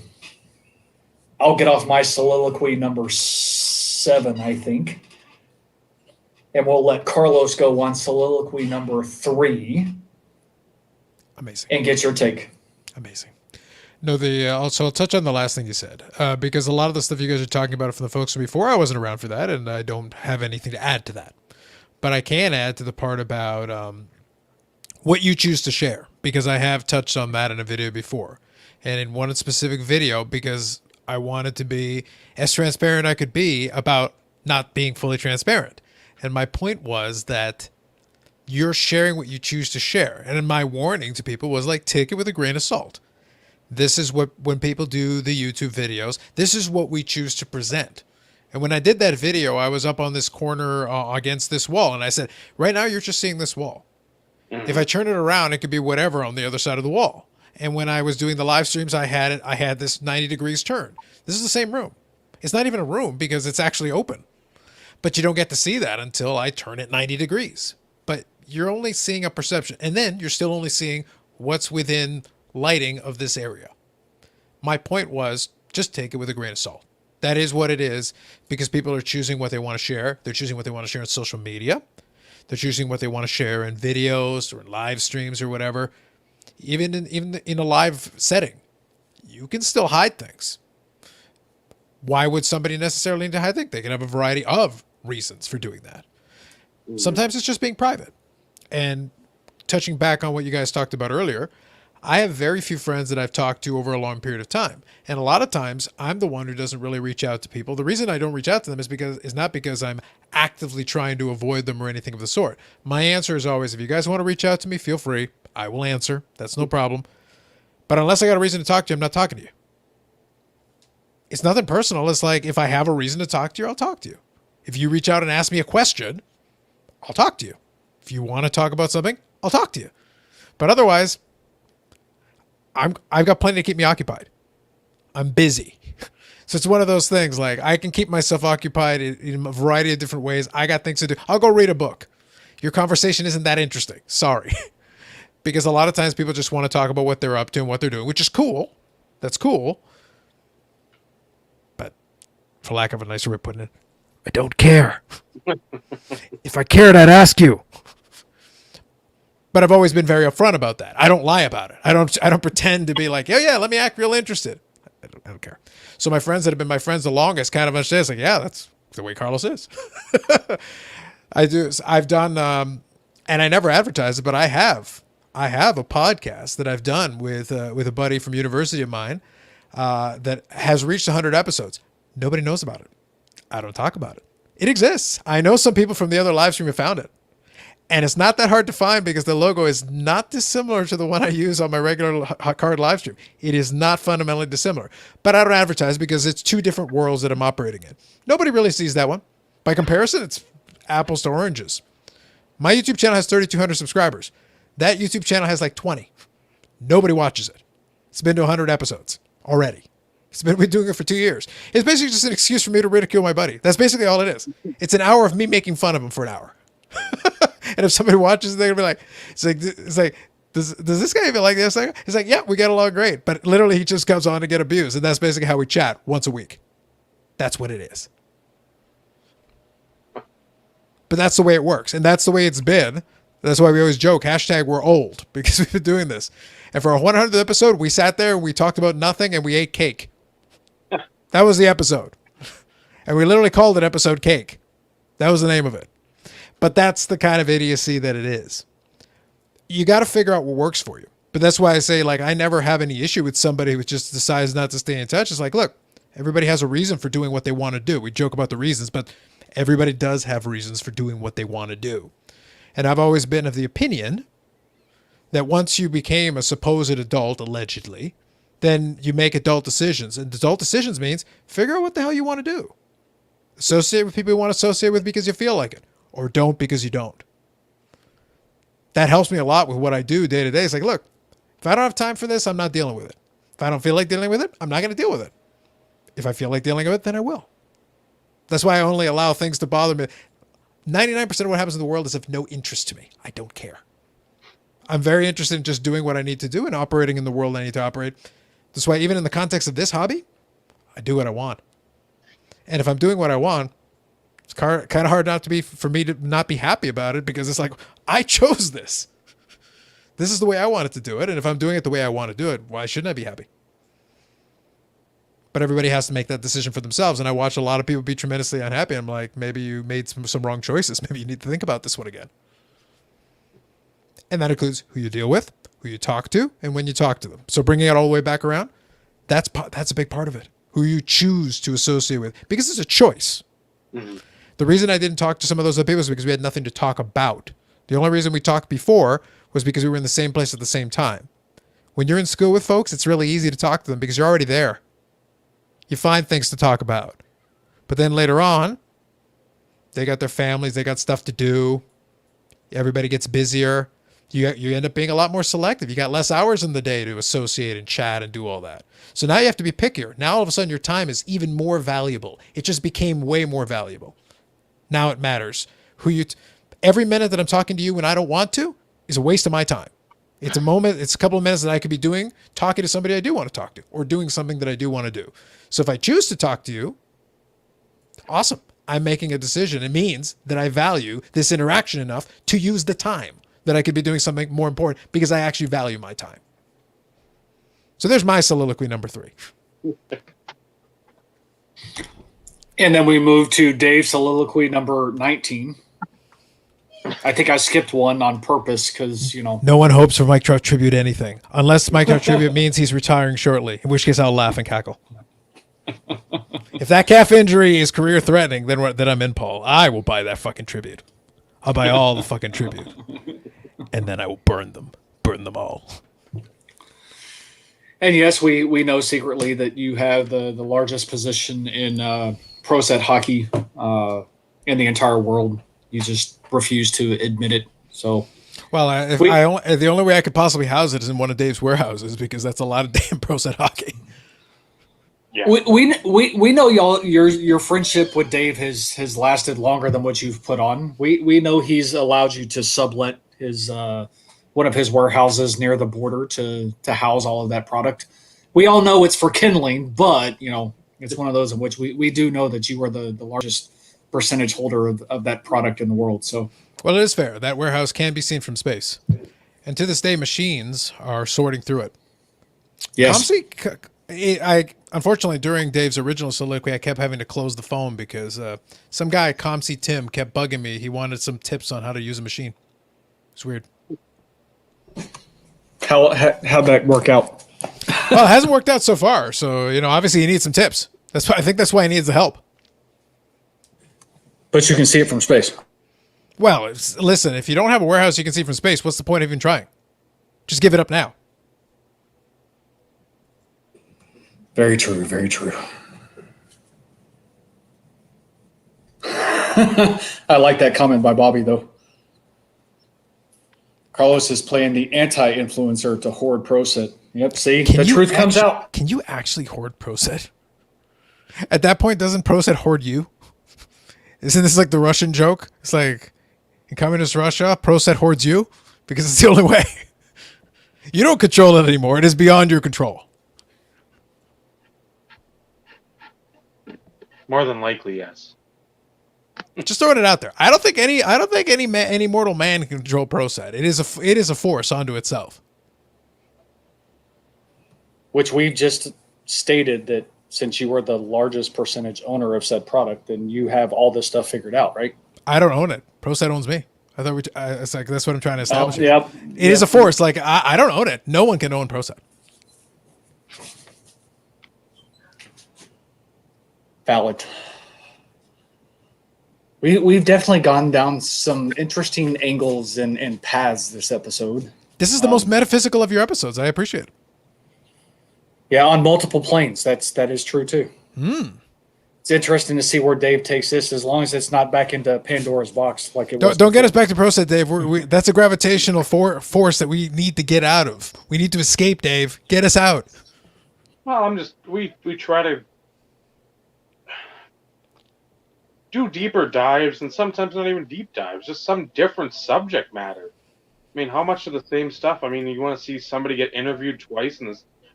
I'll get off my soliloquy number 7, I think. And we'll let Carlos go on soliloquy number 3. Amazing. And get your take. Amazing. No, also I'll touch on the last thing you said, because a lot of the stuff you guys are talking about from the folks from before, I wasn't around for that, and I don't have anything to add to that. But I can add to the part about what you choose to share, because I have touched on that in a video before. And in one specific video, because I wanted to be as transparent I could be about not being fully transparent. And my point was that you're sharing what you choose to share. And my warning to people was like, take it with a grain of salt. This is what, when people do the YouTube videos, this is what we choose to present. And when I did that video, I was up on this corner against this wall. And I said, right now, you're just seeing this wall. If I turn it around, it could be whatever on the other side of the wall. And when I was doing the live streams, I had this 90 degrees turn. This is the same room. It's not even a room because it's actually open. But you don't get to see that until I turn it 90 degrees. But you're only seeing a perception. And then you're still only seeing what's within lighting of this area. My point was, just take it with a grain of salt. That is what it is, because people are choosing what they want to share. They're choosing what they want to share on social media. They're choosing what they want to share in videos or in live streams or whatever. Even in a live setting, you can still hide things. Why would somebody necessarily need to hide things? They can have a variety of reasons for doing that. Sometimes it's just being private. And touching back on what you guys talked about earlier, I have very few friends that I've talked to over a long period of time. And a lot of times I'm the one who doesn't really reach out to people. The reason I don't reach out to them is not because I'm actively trying to avoid them or anything of the sort. My answer is always, if you guys want to reach out to me, feel free. I will answer. That's no problem. But unless I got a reason to talk to you, I'm not talking to you. It's nothing personal. It's like, if I have a reason to talk to you, I'll talk to you. If you reach out and ask me a question, I'll talk to you. If you want to talk about something, I'll talk to you. But otherwise, I've got plenty to keep me occupied. I'm busy. So it's one of those things, like, I can keep myself occupied in a variety of different ways. I got things to do. I'll go read a book. Your conversation isn't that interesting. Sorry. Because a lot of times people just want to talk about what they're up to and what they're doing, which is cool. That's cool. But for lack of a nicer way of putting it, I don't care. If I cared, I'd ask you. But I've always been very upfront about that. I don't lie about it. I don't pretend to be like, yeah, let me act real interested. I don't care. So my friends that have been my friends the longest kind of understand. It's like, yeah, that's the way Carlos is. I've done, and I never advertise it, but I have a podcast that I've done with a buddy from university of mine that has reached 100 episodes. Nobody knows about it. I don't talk about it. It exists. I know some people from the other live stream have found it. And it's not that hard to find because the logo is not dissimilar to the one I use on my regular card live stream. It is not fundamentally dissimilar. But I don't advertise because it's two different worlds that I'm operating in. Nobody really sees that one. By comparison, it's apples to oranges. My YouTube channel has 3,200 subscribers. That YouTube channel has like 20. Nobody watches it. It's been to 100 episodes already. We've been doing it for 2 years. It's basically just an excuse for me to ridicule my buddy. That's basically all it is. It's an hour of me making fun of him for an hour. And if somebody watches, they're gonna be like, it's like, does this guy even like this? He's like, yeah, we get along great. But literally, he just comes on to get abused, and that's basically how we chat once a week. That's what it is. But that's the way it works, and that's the way it's been. That's why we always joke, hashtag we're old, because we've been doing this. And for our 100th episode, we sat there, we talked about nothing, and we ate cake. That was the episode. And we literally called it episode cake. That was the name of it. But that's the kind of idiocy that it is. You got to figure out what works for you. But that's why I say, like, I never have any issue with somebody who just decides not to stay in touch. It's like, look, Everybody has a reason for doing what they want to do. We joke about the reasons, but everybody does have reasons for doing what they want to do. And I've always been of the opinion that once you became a supposed adult, allegedly, then you make adult decisions. And adult decisions means figure out what the hell you want to do. Associate with people you want to associate with because you feel like it, or don't because you don't. That helps me a lot with what I do day to day. It's like, look, if I don't have time for this, I'm not dealing with it. If I don't feel like dealing with it, I'm not going to deal with it. If I feel like dealing with it, then I will. That's why I only allow things to bother me. 99% of what happens in the world is of no interest to me. I don't care. I'm very interested in just doing what I need to do and operating in the world I need to operate. That's why even in the context of this hobby, I do what I want. And if I'm doing what I want, it's kind of hard for me to not be happy about it, because it's like, I chose this. This is the way I wanted to do it. And if I'm doing it the way I want to do it, why shouldn't I be happy? But everybody has to make that decision for themselves. And I watch a lot of people be tremendously unhappy. I'm like, maybe you made some wrong choices. Maybe you need to think about this one again. And that includes who you deal with, who you talk to, and when you talk to them. So bringing it all the way back around, that's a big part of it. Who you choose to associate with, because it's a choice. Mm-hmm. The reason I didn't talk to some of those other people is because we had nothing to talk about. The only reason we talked before was because we were in the same place at the same time. When you're in school with folks, it's really easy to talk to them because you're already there. You find things to talk about. But then later on, they got their families, they got stuff to do. Everybody gets busier. You end up being a lot more selective. You got less hours in the day to associate and chat and do all that. So now you have to be pickier. Now all of a sudden your time is even more valuable. It just became way more valuable. Now it matters. Every minute that I'm talking to you when I don't want to is a waste of my time. It's a couple of minutes that I could be talking to somebody I do want to talk to, or doing something that I do want to do. So if I choose to talk to you, awesome. I'm making a decision. It means that I value this interaction enough to use the time that I could be doing something more important because I actually value my time. So there's my soliloquy number 3. And then we move to Dave's soliloquy number 19. I think I skipped one on purpose because, No one hopes for Mike Trout tribute anything, unless Mike Trout tribute means he's retiring shortly, in which case I'll laugh and cackle. If that calf injury is career threatening, then I'm in, Paul. I will buy that fucking tribute. I'll buy all the fucking tribute. And then I will burn them all. And yes, we know secretly that you have the largest position in pro set hockey in the entire world. You just refuse to admit it. So, well, the only way I could possibly house it is in one of Dave's warehouses, because that's a lot of damn pro set hockey. Yeah. We know y'all your friendship with Dave has lasted longer than what you've put on. We know he's allowed you to sublet his one of his warehouses near the border to house all of that product. We all know it's for kindling, but it's one of those in which we do know that you are the largest percentage holder of that product in the world. So, well, it is fair. That warehouse can be seen from space, and to this day, machines are sorting through it. Yes. Unfortunately, during Dave's original soliloquy, I kept having to close the phone because some guy, ComC Tim, kept bugging me. He wanted some tips on how to use a machine. It's weird. How'd that work out? Well, it hasn't worked out so far. So, obviously he needs some tips. I think that's why he needs the help. But you can see it from space. Well, listen, if you don't have a warehouse you can see from space, what's the point of even trying? Just give it up now. Very true. Very true. I like that comment by Bobby, though. Carlos is playing the anti-influencer to hoard pro set. Yep, see? The truth comes out. Can you actually hoard pro set? At that point, doesn't pro set hoard you? Isn't this like the Russian joke? It's like, in communist Russia, pro set hoards you because it's the only way. You don't control it anymore. It is beyond your control. More than likely, yes. Just throwing it out there. I don't think any mortal man can control pro set. It is a force unto itself. Which we've just stated that since you were the largest percentage owner of said product, then you have all this stuff figured out, right? I don't own it. Pro set owns me. I thought it's like that's what I'm trying to establish. Yep. It is a force. Like I don't own it. No one can own pro set. Valid. We've definitely gone down some interesting angles and paths this episode. This is the most metaphysical of your episodes. I appreciate it. Yeah, on multiple planes. That is true too. It's interesting to see where Dave takes this, as long as it's not back into Pandora's box like it was. Don't get us back to ProSet, Dave. That's a gravitational force that we need to get out of. We need to escape, Dave. Get us out. Well, we try to do deeper dives, and sometimes not even deep dives, just some different subject matter. I mean, how much of the same stuff? I mean, you want to see somebody get interviewed twice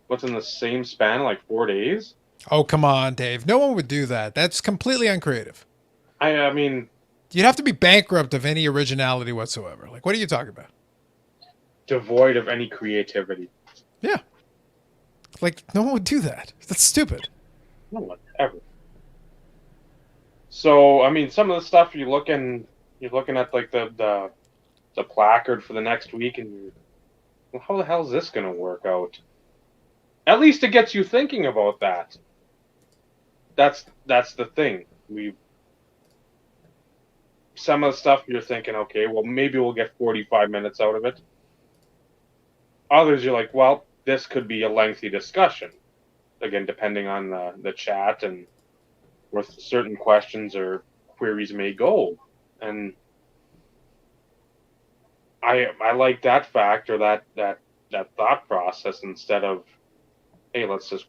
within the same span of like 4 days? Oh, come on, Dave. No one would do that. That's completely uncreative. I mean, You'd have to be bankrupt of any originality whatsoever. Like, what are you talking about? devoid of any creativity. Yeah. Like, no one would do that. That's stupid. No one ever. So, I mean, some of the stuff you're looking at like the placard for the next week, and you're, well, how the hell is this going to work out? At least it gets you thinking about that. That's the thing. Some of the stuff you're thinking, okay, well, maybe we'll get 45 minutes out of it. Others, you're like, well, this could be a lengthy discussion. Again, depending on the chat and where certain questions or queries may go. And I like that factor, that thought process, instead of, hey, let's just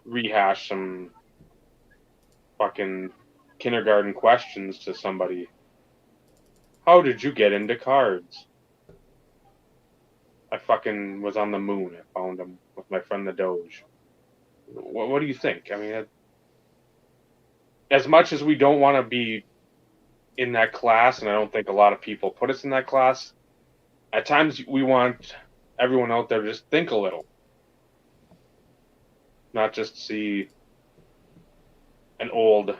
rehash some fucking kindergarten questions to somebody. How did you get into cards? I fucking was on the moon. I found them with my friend the Doge. What do you think? I mean, as much as we don't want to be in that class, and I don't think a lot of people put us in that class, at times we want everyone out there to just think a little. Not just see an old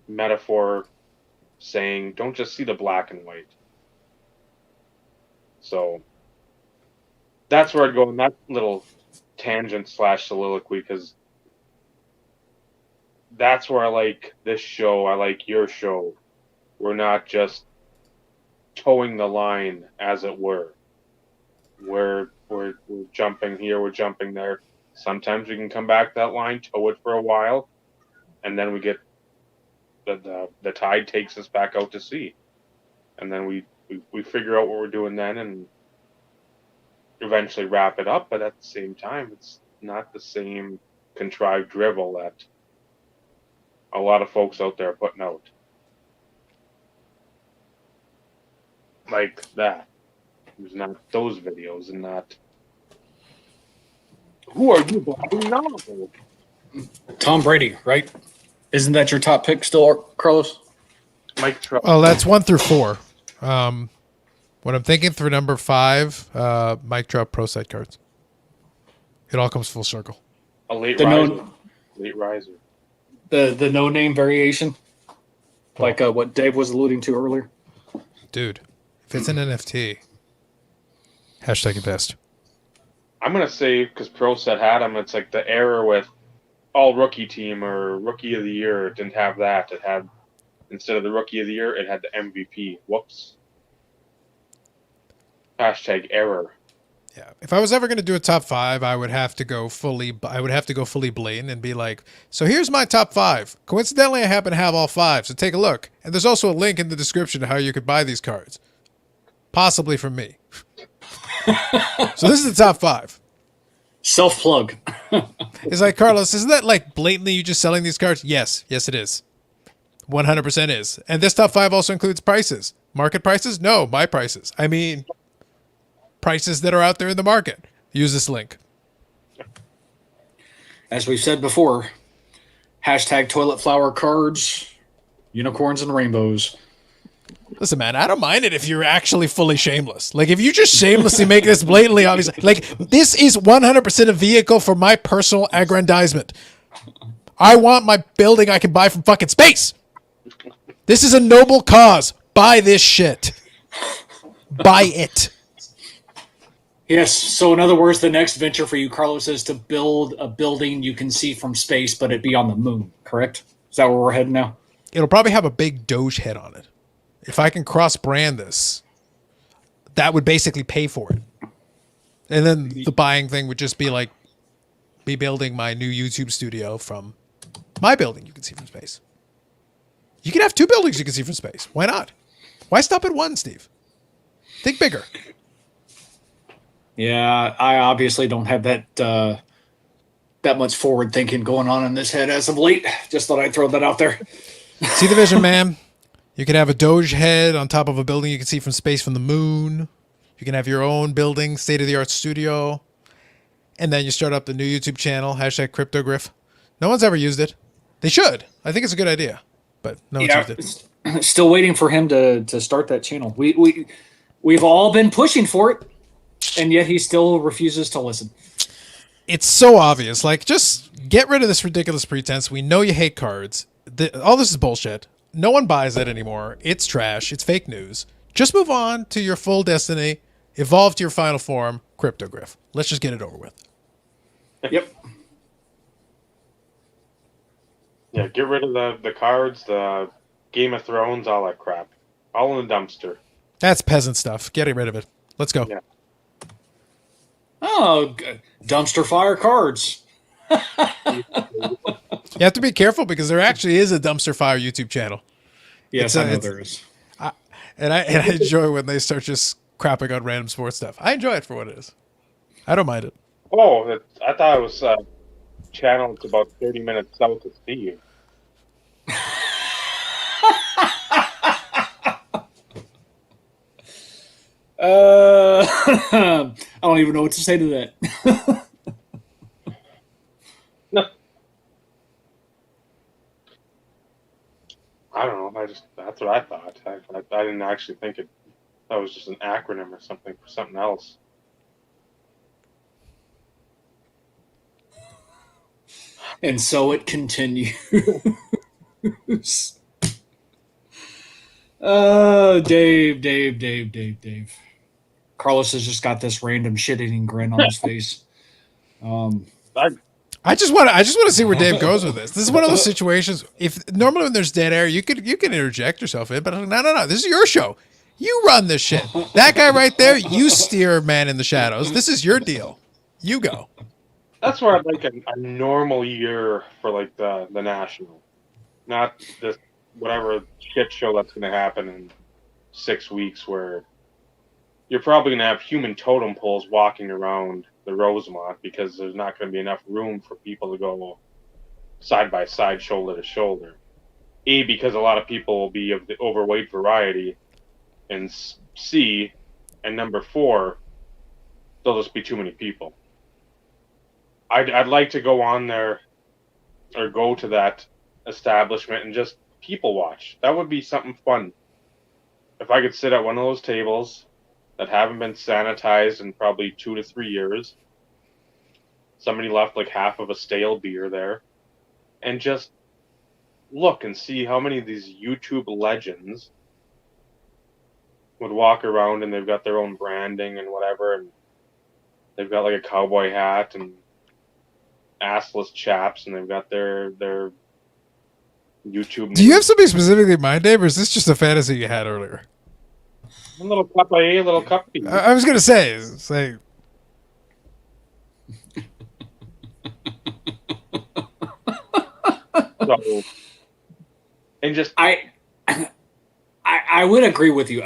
metaphor saying, don't just see the black and white. So that's where I'd go in that little tangent / soliloquy, because that's where I like this show. I like your show. We're not just towing the line, as it were. We're jumping here, we're jumping there. Sometimes we can come back that line, tow it for a while, and then we get the tide takes us back out to sea, and then we figure out what we're doing then, and eventually wrap it up. But at the same time, it's not the same contrived drivel that a lot of folks out there are putting out. Like that. There's not those videos, and not, who are you blaming now? Tom Brady, right? Isn't that your top pick still, Carlos? Mike Trout. Well, that's 1 through 4. What I'm thinking for number 5, Mike Trout Pro Site cards. It all comes full circle. A late The riser. known- Late riser. The no name variation, like what Dave was alluding to earlier. Dude, if it's an NFT, hashtag invest. I'm gonna say, because ProSet had them, it's like the error with all rookie team or rookie of the year. It didn't have that. It had, instead of the rookie of the year, it had the MVP. Whoops. Hashtag error. Yeah. If I was ever going to do a top 5, I would have to go fully blatant and be like, so here's my top 5. Coincidentally, I happen to have all 5, so take a look. And there's also a link in the description of how you could buy these cards. Possibly from me. So this is the top 5. Self plug. It's like, Carlos, isn't that like blatantly you just selling these cards? Yes. Yes, it is. 100% is. And this top 5 also includes prices. Market prices? No, my prices. I mean, prices that are out there in the market. Use this link. As we've said before, hashtag toilet flower cards, unicorns and rainbows. Listen, man, I don't mind it if you're actually fully shameless. Like, if you just shamelessly make this blatantly obvious, like, this is 100% a vehicle for my personal aggrandizement. I want my building I can buy from fucking space. This is a noble cause. Buy this shit. Buy it. Yes, so in other words, the next venture for you, Carlos, is to build a building you can see from space, but it be on the moon, correct? Is that where we're heading now? It'll probably have a big Doge head on it. If I can cross brand this, that would basically pay for it. And then the buying thing would just be like me building my new YouTube studio from my building you can see from space. You can have 2 buildings you can see from space. Why not? Why stop at one, Steve? Think bigger. Yeah, I obviously don't have that much forward thinking going on in this head as of late. Just thought I'd throw that out there. See the vision, man? You could have a Doge head on top of a building you can see from space from the moon. You can have your own building, state-of-the-art studio. And then you start up the new YouTube channel, #CryptoGriff. No one's ever used it. They should. I think it's a good idea. But no one's used it. Still waiting for him to start that channel. We've all been pushing for it, and yet he still refuses to listen. It's so obvious. Like, just get rid of this ridiculous pretense. We know you hate cards. All this is bullshit. No one buys it anymore. It's trash. It's fake news. Just move on to your full destiny. Evolve to your final form, CryptoGriff. Let's just get it over with. Yep. Yeah, get rid of the cards, the Game of Thrones, all that crap. All in the dumpster. That's peasant stuff. Get rid of it. Let's go. Yeah. Oh, dumpster fire cards. You have to be careful because there actually is a dumpster fire YouTube channel. Yes, I know there is. And I enjoy when they start just crapping on random sports stuff. I enjoy it for what it is. I don't mind it. Oh, I thought it was a channel that's about 30 minutes south of Steve. I don't even know what to say to that. I don't know. That's what I thought. I didn't actually think that was just an acronym or something for something else. And so it continues. Dave. Carlos has just got this random shit-eating grin on his face. I just want to see where Dave goes with this. This is one of those situations. If normally when there's dead air, you can interject yourself in, but no. This is your show. You run this shit. That guy right there, you steer Man in the Shadows. This is your deal. You go. That's where I'd like a normal year for like the National, not this whatever shit show that's going to happen in 6 weeks, where you're probably going to have human totem poles walking around the Rosemont because there's not going to be enough room for people to go side by side, shoulder to shoulder. Because a lot of people will be of the overweight variety, and C, and number 4, there'll just be too many people. I'd like to go on there or go to that establishment and just people watch. That would be something fun. If I could sit at one of those tables that haven't been sanitized in probably 2 to 3 years, somebody left like half of a stale beer there, and just look and see how many of these YouTube legends would walk around and they've got their own branding and whatever, and they've got like a cowboy hat and assless chaps, and they've got their YouTube. Do you have something specifically in mind, Dave, or is this just a fantasy you had earlier? A little cup A, a little cup B. I was gonna say, so, and just I would agree with you.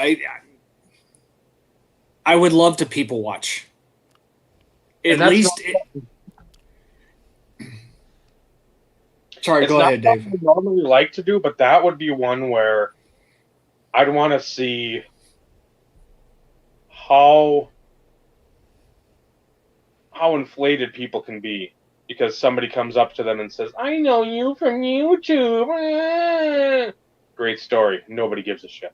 I would love to people watch. At least. Sorry, go ahead, Dave. I normally like to do, but that would be one where I'd want to see how inflated people can be because somebody comes up to them and says, "I know you from YouTube." Great story. Nobody gives a shit.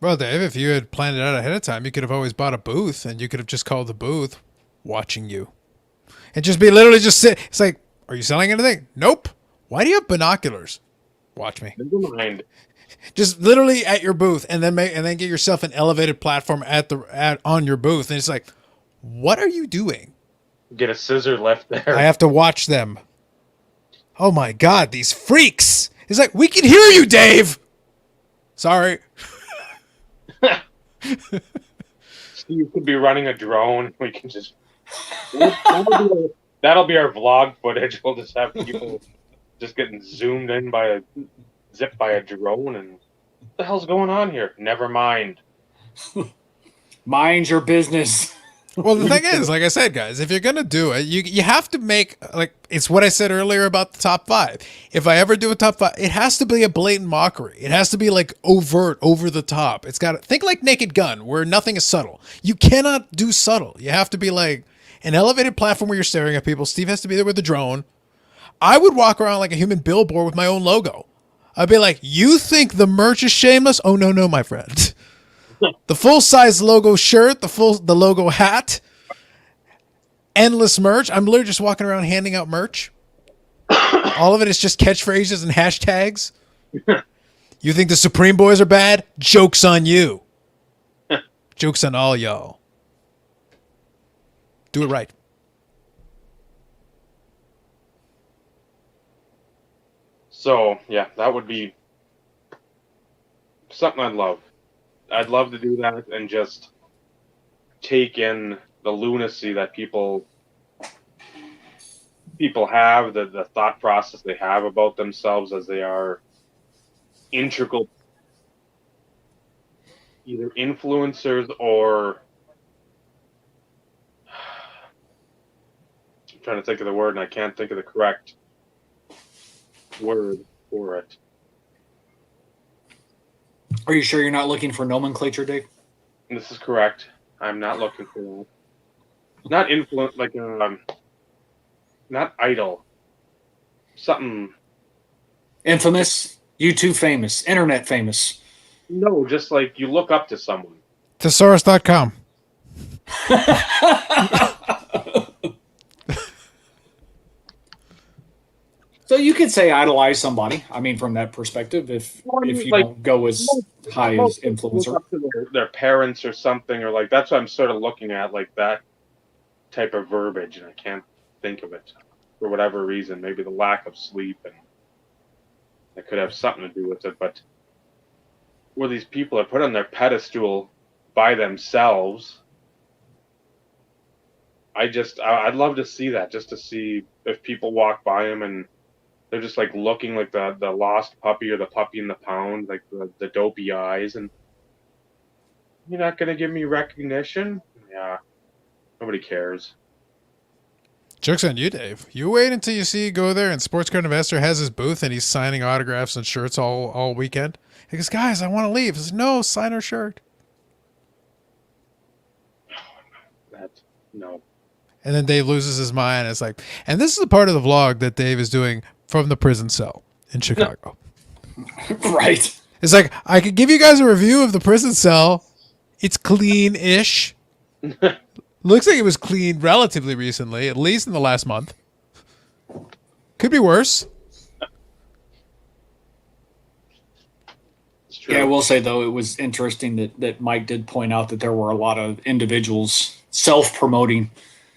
well, Dave, if you had planned it out ahead of time, you could have always bought a booth, and you could have just called the booth "Watching You," and just be literally just sit. It's like, are you selling anything? Nope. Why do you have binoculars? Watch me. Never mind. Just literally at your booth, and then get yourself an elevated platform on your booth, and it's like, what are you doing? Get a scissor left there. I have to watch them. Oh my God, these freaks! He's like, we can hear you, Dave. Sorry. Steve could be running a drone. We can just that'll be our vlog footage. We'll just have people just getting zoomed in zipped by a drone, and what the hell's going on here? Never mind. Mind your business. Well, the thing is, like I said, guys, if you're gonna do it, you have to make, like, it's what I said earlier about the top 5. If I ever do a top 5, it has to be a blatant mockery. It has to be like overt, over the top. It's got to think like Naked Gun, where nothing is subtle. You cannot do subtle. You have to be like an elevated platform where you're staring at people. Steve has to be there with the drone. I would walk around like a human billboard with my own logo. I'd be like, you think the merch is shameless? Oh, no, my friend. The full-size logo shirt, the logo hat, endless merch. I'm literally just walking around handing out merch. All of it is just catchphrases and hashtags. You think the Supreme Boys are bad? Joke's on you. Joke's on all y'all. Do it right. So, yeah, that would be something I'd love. I'd love to do that and just take in the lunacy that people have, the thought process they have about themselves as they are integral, either influencers or I'm trying to think of the word and I can't think of the correct word for it. Are you sure you're not looking for nomenclature, Dave? This is correct. I'm not looking for that. Not influence, like not idol. Something Infamous, YouTube famous, internet famous. No, just like you look up to someone. Thesaurus.com. So you could say idolize somebody. I mean, from that perspective, if you like, don't go as high as influencer. Look up to their parents or something, or like that's what I'm sort of looking at, like that type of verbiage, and I can't think of it for whatever reason. Maybe the lack of sleep, and that could have something to do with it. But where these people are put on their pedestal by themselves, I'd love to see that, just to see if people walk by them and they're just like looking like the lost puppy or the puppy in the pound, like the dopey eyes, and you're not gonna give me recognition? Yeah, nobody cares. Joke's on you, Dave. You wait until you see you go there and Sports Card Investor has his booth and he's signing autographs and shirts all weekend. He goes, guys, I want to leave. He says, no, sign our shirt. No. And then Dave loses his mind. It's like, and this is a part of the vlog that Dave is doing from the prison cell in Chicago. Right. It's like, I could give you guys a review of the prison cell. It's clean-ish. Looks like it was cleaned relatively recently, at least in the last month. Could be worse. It's true. Yeah, I will say, though, it was interesting that Mike did point out that there were a lot of individuals self-promoting,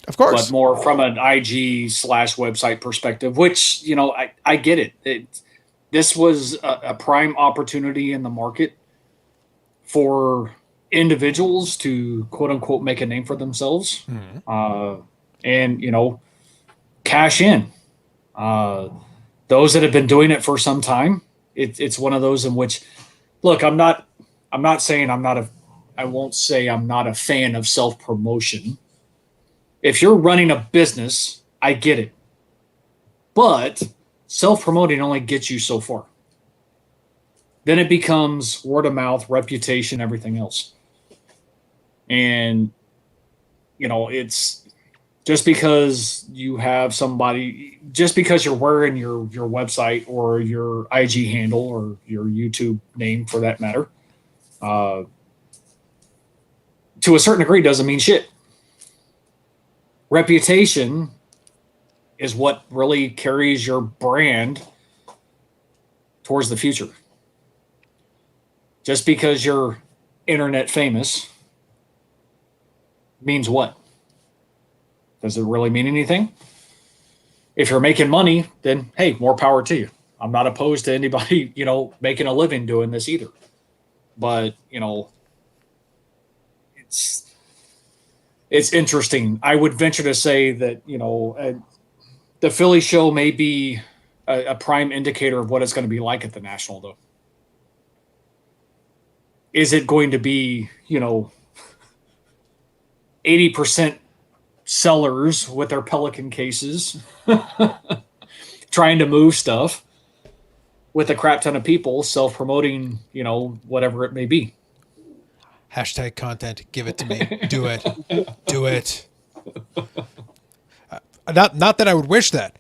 Of course. but more from an IG/website perspective, which, you know, I get it. This was a prime opportunity in the market for individuals to, quote unquote, make a name for themselves, and, you know, cash in. Those that have been doing it for some time, it's one of those in which, look, I'm not saying I won't say I'm not a fan of self-promotion. If you're running a business, I get it. But self-promoting only gets you so far. Then it becomes word of mouth, reputation, everything else. And, you know, it's just because you have somebody, just because you're wearing your website or your IG handle or your YouTube name for that matter, to a certain degree doesn't mean shit. Reputation is what really carries your brand towards the future. Just because you're internet famous means what? Does it really mean anything? If you're making money, then hey, more power to you. I'm not opposed to anybody, making a living doing this either. But, it's interesting. I would venture to say that, the Philly show may be a prime indicator of what it's going to be like at the National, though. Is it going to be, 80% sellers with their Pelican cases trying to move stuff with a crap ton of people self-promoting, whatever it may be? Hashtag content. Give it to me. Do it. Do it. Not that I would wish that.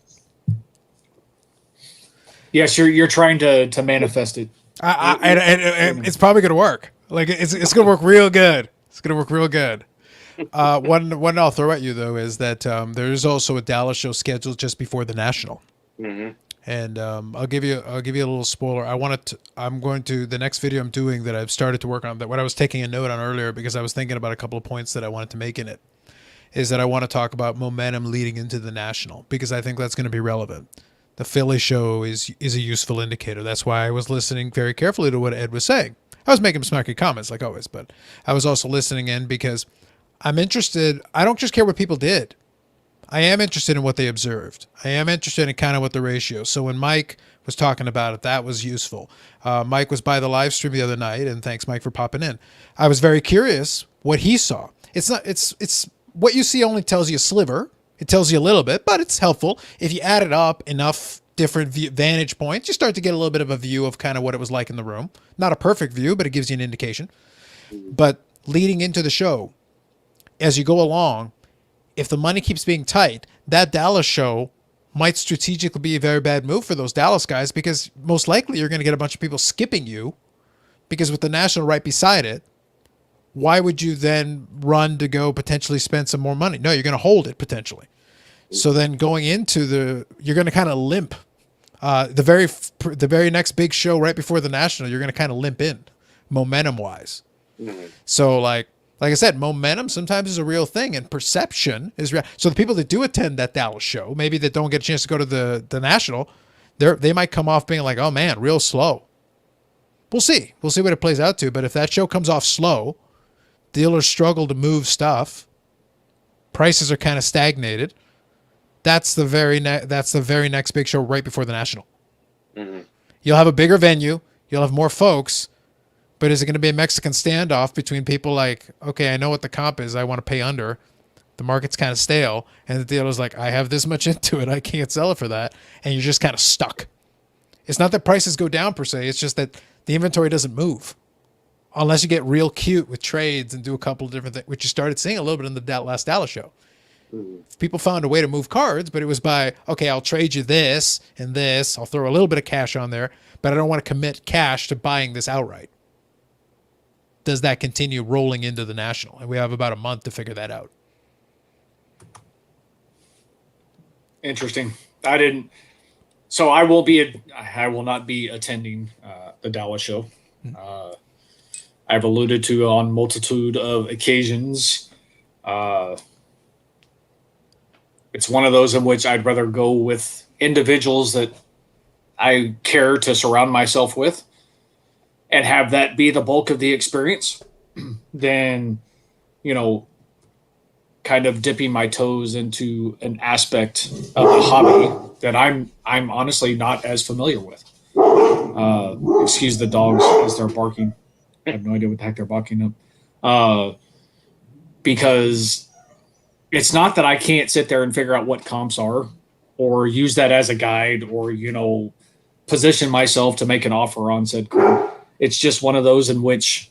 Yes, you're trying to manifest it. And it's probably going to work. Like it's going to work real good. It's going to work real good. One I'll throw at you though is that there is also a Dallas show scheduled just before the National. Mm-hmm. And I'll give you a little spoiler. I'm going to the next video I'm doing that I've started to work on, that what I was taking a note on earlier because I was thinking about a couple of points that I wanted to make in it, is that I want to talk about momentum leading into the National, because I think that's going to be relevant. The Philly show is a useful indicator. That's why I was listening very carefully to what Ed was saying. I was making snarky comments like always, but I was also listening in because I'm interested. I don't just care what people did. I am interested in what they observed. I am interested in kind of what the ratio. So when Mike was talking about it, that was useful. Mike was by the live stream the other night, and thanks, Mike, for popping in. I was very curious what he saw. It's what you see only tells you a sliver. It tells you a little bit, but it's helpful. If you add it up enough different vantage points, you start to get a little bit of a view of kind of what it was like in the room. Not a perfect view, but it gives you an indication. But leading into the show, as you go along, if the money keeps being tight, that Dallas show might strategically be a very bad move for those Dallas guys, because most likely you're going to get a bunch of people skipping you, because with the National right beside it, why would you then run to go potentially spend some more money? No, you're going to hold it potentially. So then going into you're going to kind of limp. The very next big show right before the National, you're going to kind of limp in momentum wise. Mm-hmm. So like I said, momentum sometimes is a real thing, and perception is real. So the people that do attend that Dallas show, maybe that don't get a chance to go to the National, they might come off being like, oh man, real slow. We'll see. We'll see what it plays out to. But if that show comes off slow, dealers struggle to move stuff, prices are kind of stagnated, that's the very next big show right before the National. Mm-hmm. You'll have a bigger venue. You'll have more folks. But is it going to be a Mexican standoff between people like, okay, I know what the comp is, I want to pay under, the market's kind of stale, and the dealer's like, I have this much into it, I can't sell it for that, and you're just kind of stuck. It's not that prices go down per se, it's just that the inventory doesn't move. Unless you get real cute with trades and do a couple of different things, which you started seeing a little bit in the last Dallas show. Mm-hmm. People found a way to move cards, but it was by, okay, I'll trade you this and this, I'll throw a little bit of cash on there, but I don't want to commit cash to buying this outright. Does that continue rolling into the National? And we have about a month to figure that out. Interesting. I will not be attending the Dallas show. I've alluded to on multitude of occasions. It's one of those in which I'd rather go with individuals that I care to surround myself with and have that be the bulk of the experience than, kind of dipping my toes into an aspect of a hobby that I'm honestly not as familiar with. Excuse the dogs as they're barking. I have no idea what the heck they're barking up. Because it's not that I can't sit there and figure out what comps are or use that as a guide or, position myself to make an offer on said card. It's just one of those in which,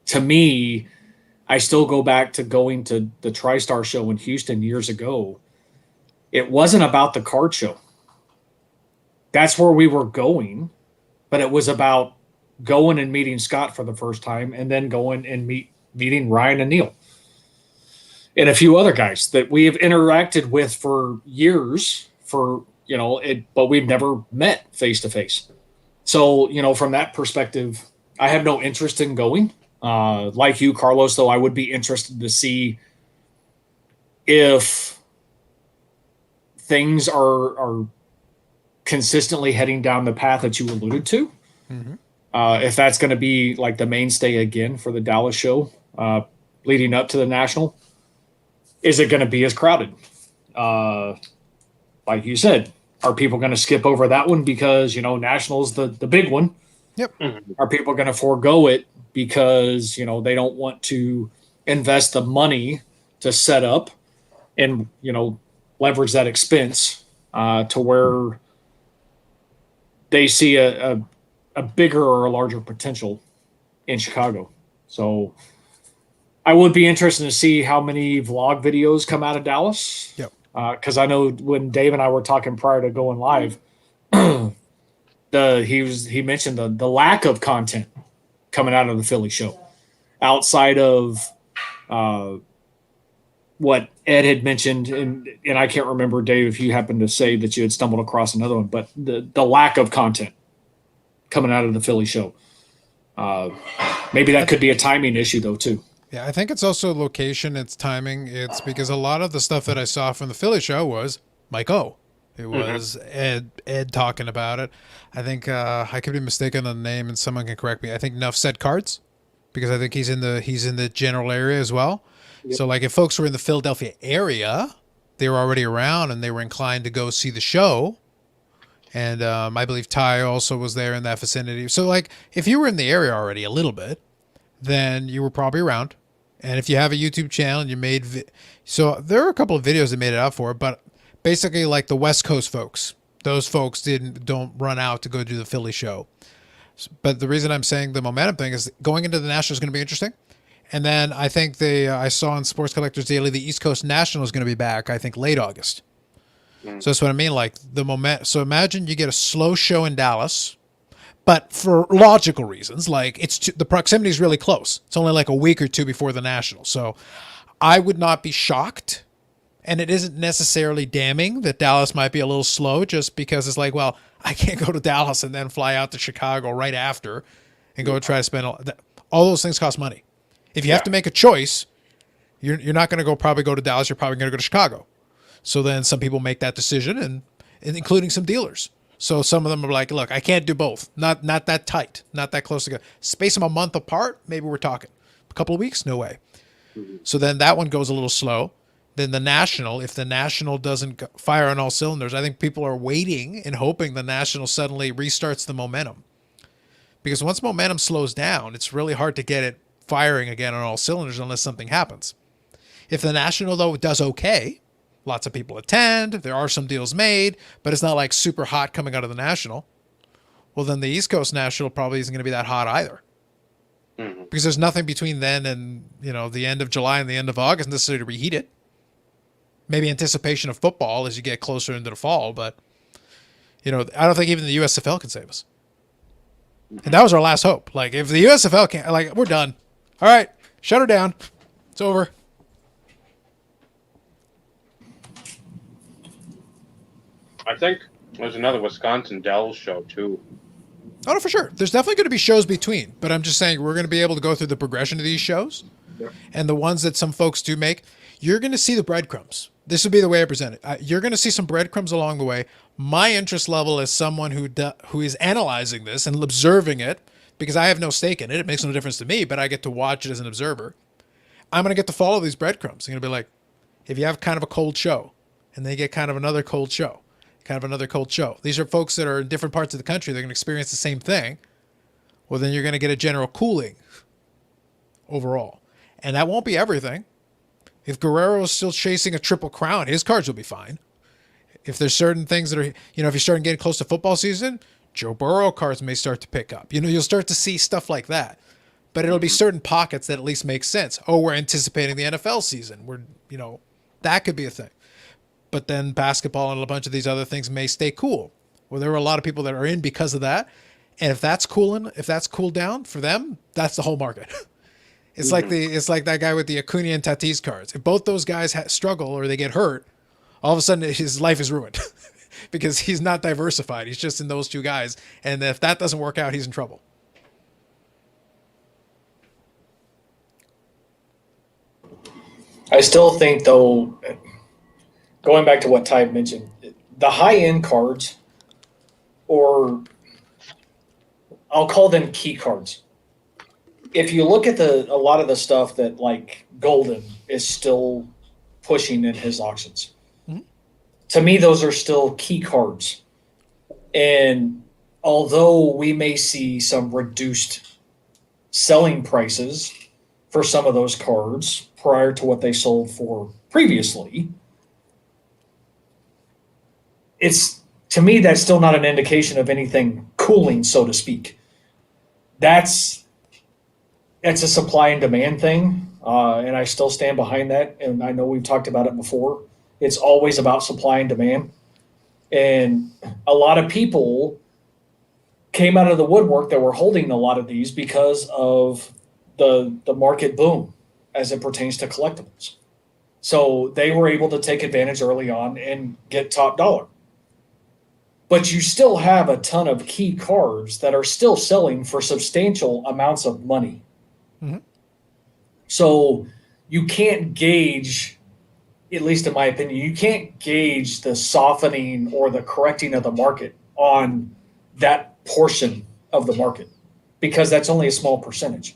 to me, I still go back to going to the TriStar show in Houston years ago. It wasn't about the card show. That's where we were going, but it was about going and meeting Scott for the first time and then going and meeting Ryan and Neil and a few other guys that we have interacted with for years but we've never met face to face. So, from that perspective, I have no interest in going. Like you, Carlos, though, I would be interested to see if things are consistently heading down the path that you alluded to. Mm-hmm. If that's going to be like the mainstay again for the Dallas show leading up to the National, is it going to be as crowded? Like you said, are people going to skip over that one because, National's the big one? Yep. Are people going to forego it because, they don't want to invest the money to set up and, leverage that expense to where they see a bigger or a larger potential in Chicago? So I would be interested to see how many vlog videos come out of Dallas. Yep. Because I know when Dave and I were talking prior to going live, he mentioned the lack of content coming out of the Philly show, outside of what Ed had mentioned, and I can't remember, Dave, if you happened to say that you had stumbled across another one, but the lack of content coming out of the Philly show. Maybe that could be a timing issue though too. Yeah, I think it's also location, it's timing. It's because a lot of the stuff that I saw from the Philly show was Mike O. It was Ed talking about it. I think I could be mistaken on the name, and someone can correct me. I think Nuff said Cards, because I think he's in the general area as well. Yep. So like if folks were in the Philadelphia area, they were already around and they were inclined to go see the show. And I believe Ty also was there in that vicinity. So like if you were in the area already a little bit, then you were probably around. And if you have a YouTube channel and you made so there are a couple of videos that made it out for it, but basically like the West Coast folks, those folks don't run out to go do the Philly show. But the reason I'm saying the momentum thing is going into the National is going to be interesting. And then I think I saw on Sports Collectors Daily, the East Coast National is going to be back, I think late August. So that's what I mean. Like the moment. So imagine you get a slow show in Dallas, but for logical reasons, like the proximity is really close. It's only like a week or two before the National. So I would not be shocked. And it isn't necessarily damning that Dallas might be a little slow, just because it's like, well, I can't go to Dallas and then fly out to Chicago right after and go try to spend all those things cost money. If you have to make a choice, you're not going to probably go to Dallas. You're probably going to go to Chicago. So then some people make that decision, and including some dealers. So some of them are like, look, I can't do both. Not that tight, not that close together. Space them a month apart, maybe we're talking. A couple of weeks, no way. Mm-hmm. So then that one goes a little slow. Then the National, if the National doesn't fire on all cylinders, I think people are waiting and hoping the National suddenly restarts the momentum. Because once momentum slows down, it's really hard to get it firing again on all cylinders unless something happens. If the National, though, does okay, lots of people attend, there are some deals made, but it's not like super hot coming out of the National, well, then the East Coast National probably isn't going to be that hot either. Mm-hmm. Because there's nothing between then and, the end of July and the end of August necessarily to reheat it. Maybe anticipation of football as you get closer into the fall, but, I don't think even the USFL can save us. And that was our last hope. Like, if the USFL can't, like, we're done. All right, shut her down. It's over. I think there's another Wisconsin Dells show, too. Oh, no, for sure. There's definitely going to be shows between, but I'm just saying we're going to be able to go through the progression of these shows. Yep. And the ones that some folks do make, you're going to see the breadcrumbs. This would be the way I present it. You're going to see some breadcrumbs along the way. My interest level as someone who is analyzing this and observing it, because I have no stake in it. It makes no difference to me, but I get to watch it as an observer. I'm going to get to follow these breadcrumbs. I'm going to be like, if you have kind of a cold show, and they get kind of another cold show, kind of another cold show. These are folks that are in different parts of the country. They're going to experience the same thing. Well, then you're going to get a general cooling overall. And that won't be everything. If Guerrero is still chasing a triple crown, his cards will be fine. If there's certain things that are, if you're starting getting close to football season, Joe Burrow cards may start to pick up. You'll start to see stuff like that. But it'll be certain pockets that at least make sense. Oh, we're anticipating the NFL season. That could be a thing. But then basketball and a bunch of these other things may stay cool. Well, there are a lot of people that are in because of that. And if that's cooled down for them, that's the whole market. It's like that guy with the Acuna and Tatis cards. If both those guys struggle or they get hurt, all of a sudden his life is ruined because he's not diversified. He's just in those two guys. And if that doesn't work out, he's in trouble. I still think, though, going back to what Ty mentioned, the high-end cards or I'll call them key cards. If you look at a lot of the stuff that like Golden is still pushing in his auctions, to me, those are still key cards. And although we may see some reduced selling prices for some of those cards prior to what they sold for previously, it's, to me, that's still not an indication of anything cooling, so to speak. That's a supply and demand thing, and I still stand behind that. And I know we've talked about it before. It's always about supply and demand. And a lot of people came out of the woodwork that were holding a lot of these because of the market boom as it pertains to collectibles. So they were able to take advantage early on and get top dollar. But you still have a ton of key cards that are still selling for substantial amounts of money. Mhm. So you can't gauge, at least in my opinion, you can't gauge the softening or the correcting of the market on that portion of the market because that's only a small percentage.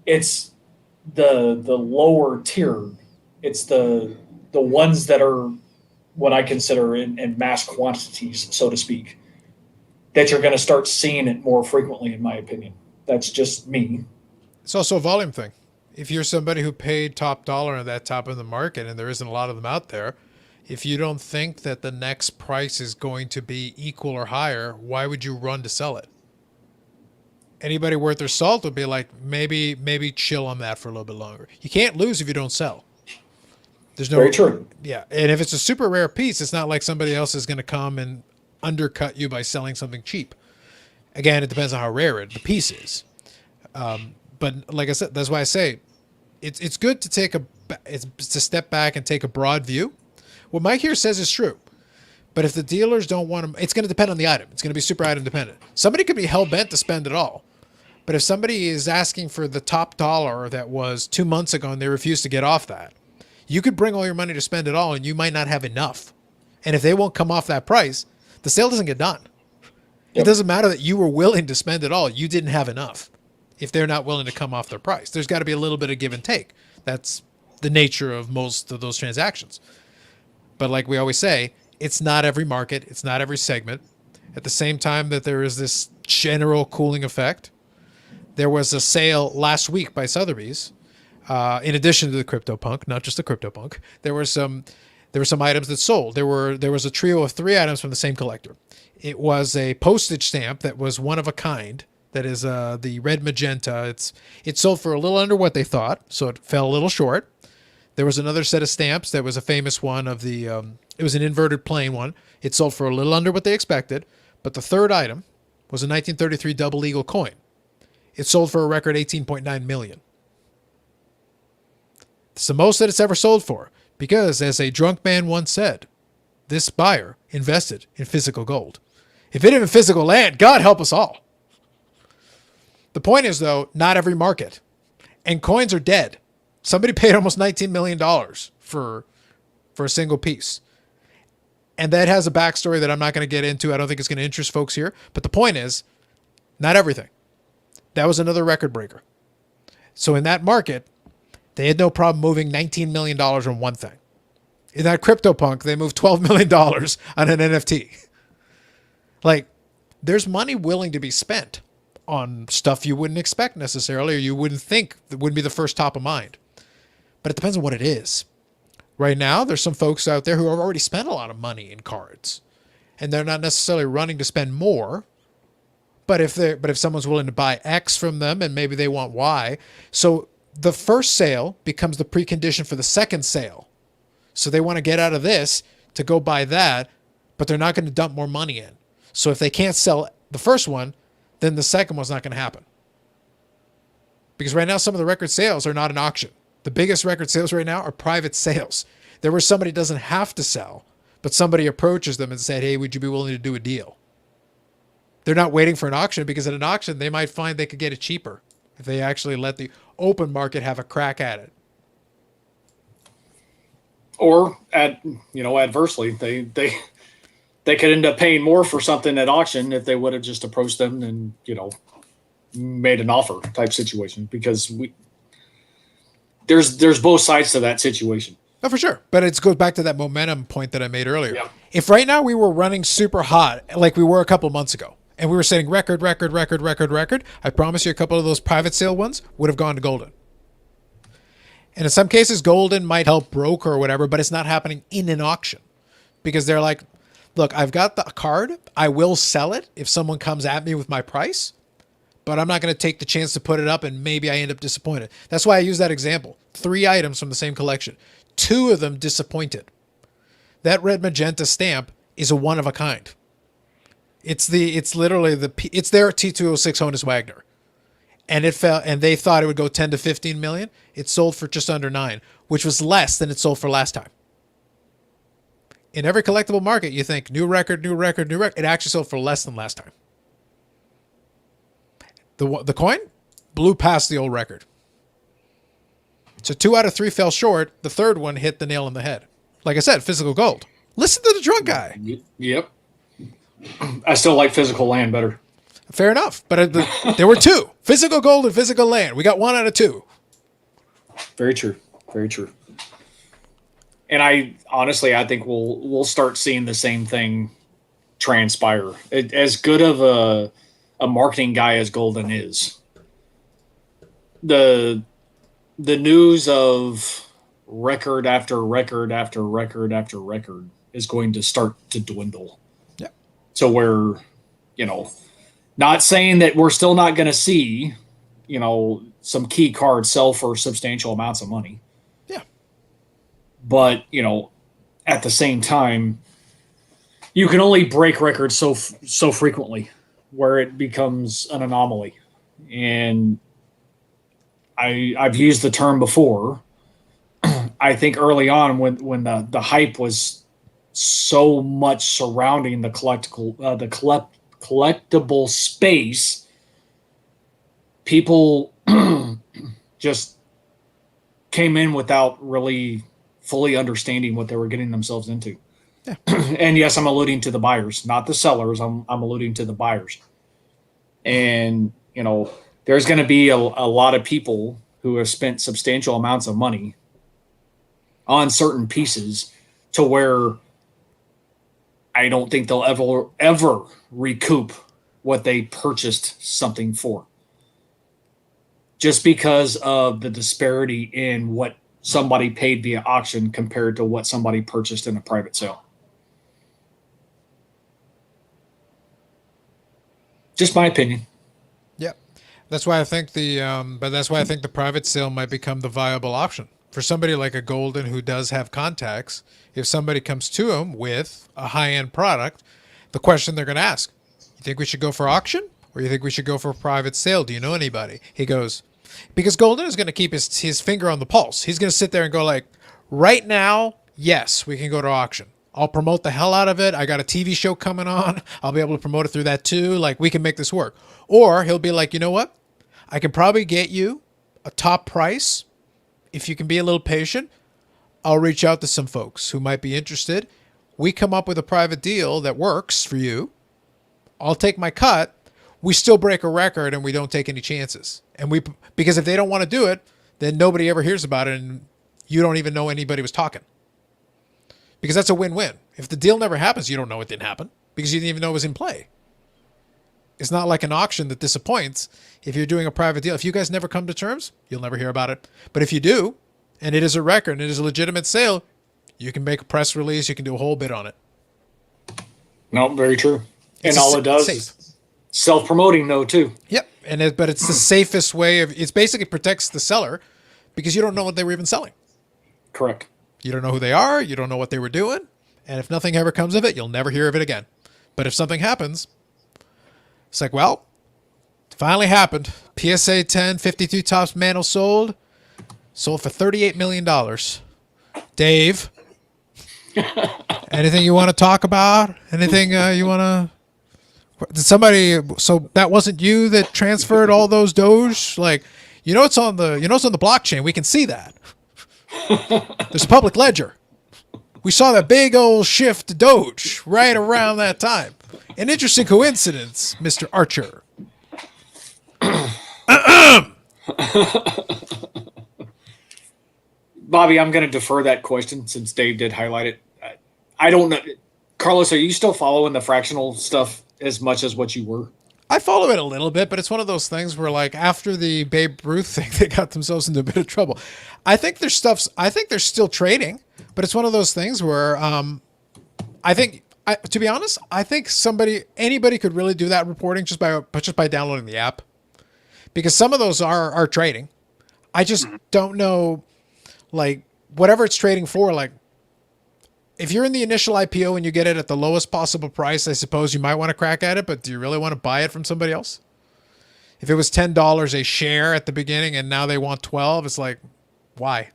It's the lower tier. It's the ones that are what I consider in mass quantities, so to speak, that you're going to start seeing it more frequently, in my opinion. That's just me. It's also a volume thing. If you're somebody who paid top dollar at that top of the market and there isn't a lot of them out there, if you don't think that the next price is going to be equal or higher, why would you run to sell it? Anybody worth their salt would be like, maybe chill on that for a little bit longer. You can't lose if you don't sell. There's no, Very true. Yeah, and if it's a super rare piece, it's not like somebody else is going to come and undercut you by selling something cheap. Again, it depends on how rare the piece is. But like I said, that's why I say it's good to to step back and take a broad view. What Mike here says is true. But if the dealers don't want them, it's going to depend on the item. It's going to be super item dependent. Somebody could be hell bent to spend it all. But if somebody is asking for the top dollar that was 2 months ago and they refuse to get off that, you could bring all your money to spend it all and you might not have enough. And if they won't come off that price, the sale doesn't get done. It doesn't matter that you were willing to spend it all. You didn't have enough if they're not willing to come off their price. There's got to be a little bit of give and take. That's the nature of most of those transactions. But like we always say, it's not every market. It's not every segment. At the same time that there is this general cooling effect, there was a sale last week by Sotheby's. In addition to the CryptoPunk, not just the CryptoPunk, there were some items that sold. There was a trio of 3 items from the same collector. It was a postage stamp that was one of a kind. That is the red magenta. It sold for a little under what they thought, so it fell a little short. There was another set of stamps that was a famous one of the. It was an inverted plain one. It sold for a little under what they expected, but the third item was a 1933 double eagle coin. It sold for a record $18.9 million. It's the most that it's ever sold for because, as a drunk man once said, this buyer invested in physical gold. If it isn't physical land, God help us all. The point is, though, not every market. And coins are dead. Somebody paid almost $19 million for a single piece. And that has a backstory that I'm not going to get into. I don't think it's going to interest folks here. But the point is, not everything. That was another record breaker. So in that market, they had no problem moving $19 million on one thing. In that CryptoPunk, they moved $12 million on an NFT. Like, there's money willing to be spent on stuff you wouldn't expect necessarily, or you wouldn't think that wouldn't be the first top of mind. But it depends on what it is. Right now, there's some folks out there who have already spent a lot of money in cards, and they're not necessarily running to spend more. But if someone's willing to buy X from them and maybe they want Y, so the first sale becomes the precondition for the second sale. So they want to get out of this to go buy that, but they're not going to dump more money in. So if they can't sell the first one, then the second one's not going to happen. Because right now, some of the record sales are not an auction. The biggest record sales right now are private sales. There where somebody doesn't have to sell, but somebody approaches them and said, hey, would you be willing to do a deal? They're not waiting for an auction because at an auction, they might find they could get it cheaper if they actually let the open market have a crack at it. Or adversely, they they could end up paying more for something at auction if they would have just approached them and, made an offer type situation, because there's both sides to that situation. Oh, for sure. But it goes back to that momentum point that I made earlier. Yeah. If right now we were running super hot, like we were a couple months ago, and we were setting record, I promise you a couple of those private sale ones would have gone to Golden. And in some cases, Golden might help broker or whatever, but it's not happening in an auction because they're like, look, I've got the card. I will sell it if someone comes at me with my price, but I'm not going to take the chance to put it up and maybe I end up disappointed. That's why I use that example. 3 items from the same collection. 2 of them disappointed. That red magenta stamp is a one of a kind. It's literally their T206 Honus Wagner. And it fell, and they thought it would go 10 to 15 million. It sold for just under 9, which was less than it sold for last time. In every collectible market, you think new record. It actually sold for less than last time. The coin blew past the old record. So 2 out of 3 fell short. The third one hit the nail on the head. Like I said, physical gold. Listen to the drunk guy. Yep. I still like physical land better. Fair enough. But there were 2. Physical gold and physical land. We got 1 out of 2. Very true. Very true. And I think we'll start seeing the same thing transpire. As good of a marketing guy as Golden is, the news of record after record after record after record is going to start to dwindle. Yeah. So we're, not saying that we're still not going to see, some key cards sell for substantial amounts of money. Yeah. But, at the same time, you can only break records so frequently where it becomes an anomaly. And I've used the term before. I think early on when the hype was so much surrounding the collectible space, people just came in without really fully understanding what they were getting themselves into. Yeah. And yes, I'm alluding to the buyers, not the sellers. I'm alluding to the buyers. And, there's going to be a lot of people who have spent substantial amounts of money on certain pieces to where I don't think they'll ever recoup what they purchased something for. Just because of the disparity in what somebody paid via auction compared to what somebody purchased in a private sale. Just my opinion. Yeah. That's why I think the private sale might become the viable option. For somebody like a Golden who does have contacts, if somebody comes to him with a high-end product, the question they're going to ask, you think we should go for auction or you think we should go for a private sale? Do you know anybody? He goes, because Golden is going to keep his finger on the pulse. He's going to sit there and go like, right now, yes, we can go to auction. I'll promote the hell out of it. I got a TV show coming on. I'll be able to promote it through that too. Like, we can make this work. Or he'll be like, you know what? I can probably get you a top price. If you can be a little patient, I'll reach out to some folks who might be interested. We come up with a private deal that works for you. I'll take my cut. We still break a record and we don't take any chances. Because if they don't want to do it, then nobody ever hears about it and you don't even know anybody was talking. Because that's a win-win. If the deal never happens, you don't know it didn't happen because you didn't even know it was in play. It's not like an auction that disappoints. If you're doing a private deal, if you guys never come to terms, you'll never hear about it. But if you do, and it is a record, and it is a legitimate sale, you can make a press release, you can do a whole bit on it. No, very true. It's and all it does is self-promoting though too. Yep. But it's the safest way it basically protects the seller because you don't know what they were even selling. Correct. You don't know who they are. You don't know what they were doing. And if nothing ever comes of it, you'll never hear of it again. But if something happens, it's like, well, it finally happened. PSA 10, 52 tops mantle sold for $38 million. Dave, anything you want to talk about? Anything you want to... Did somebody... So that wasn't you that transferred all those Doge? Like, it's on the blockchain. We can see that. There's a public ledger. We saw that big old shift to Doge right around that time. An interesting coincidence, Mr. Archer. Bobby, I'm going to defer that question since Dave did highlight it. I don't know. Carlos, are you still following the fractional stuff as much as what you were? I follow it a little bit, but it's one of those things where, like, after the Babe Ruth thing, they got themselves into a bit of trouble. I think their stuff's. I think they're still trading, but it's one of those things where to be honest, I think anybody could really do that reporting just by downloading the app, because some of those are trading. I just don't know, like, whatever it's trading for, like. If you're in the initial IPO and you get it at the lowest possible price, I suppose you might want to crack at it, but do you really want to buy it from somebody else? If it was $10 a share at the beginning and now they want 12, it's like, why?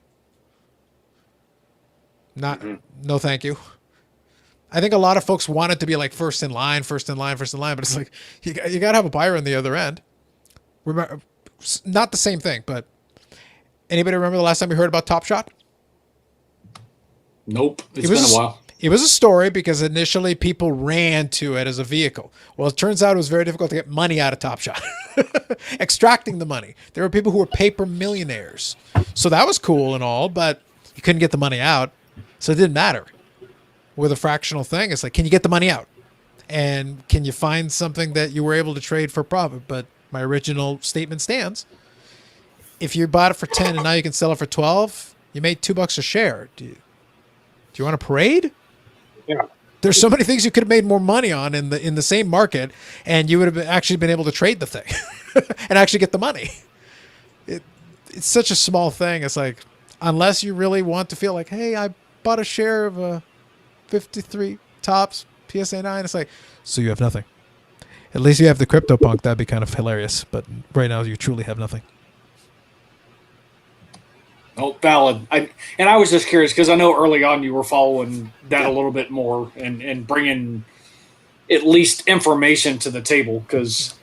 No, thank you. I think a lot of folks want it to be like first in line, but it's like, you got to have a buyer on the other end. Remember, not the same thing, but anybody remember the last time we heard about Top Shot? Nope. It's been a while. It was a story because initially people ran to it as a vehicle. Well, it turns out it was very difficult to get money out of Top Shot. Extracting the money. There were people who were paper millionaires. So that was cool and all, but you couldn't get the money out. So it didn't matter. With a fractional thing, it's like, can you get the money out? And can you find something that you were able to trade for profit? But my original statement stands. If you bought it for 10 and now you can sell it for 12, you made $2 a share. Do you want a parade? Yeah. There's so many things you could have made more money on in the same market, and you would have actually been able to trade the thing and actually get the money. It's such a small thing. It's like, unless you really want to feel like, hey, I bought a share of a 53 Tops PSA 9. It's like, so you have nothing. At least you have the CryptoPunk. That'd be kind of hilarious. But right now, you truly have nothing. Oh, valid. I was just curious because I know early on you were following that a little bit more and bringing at least information to the table, because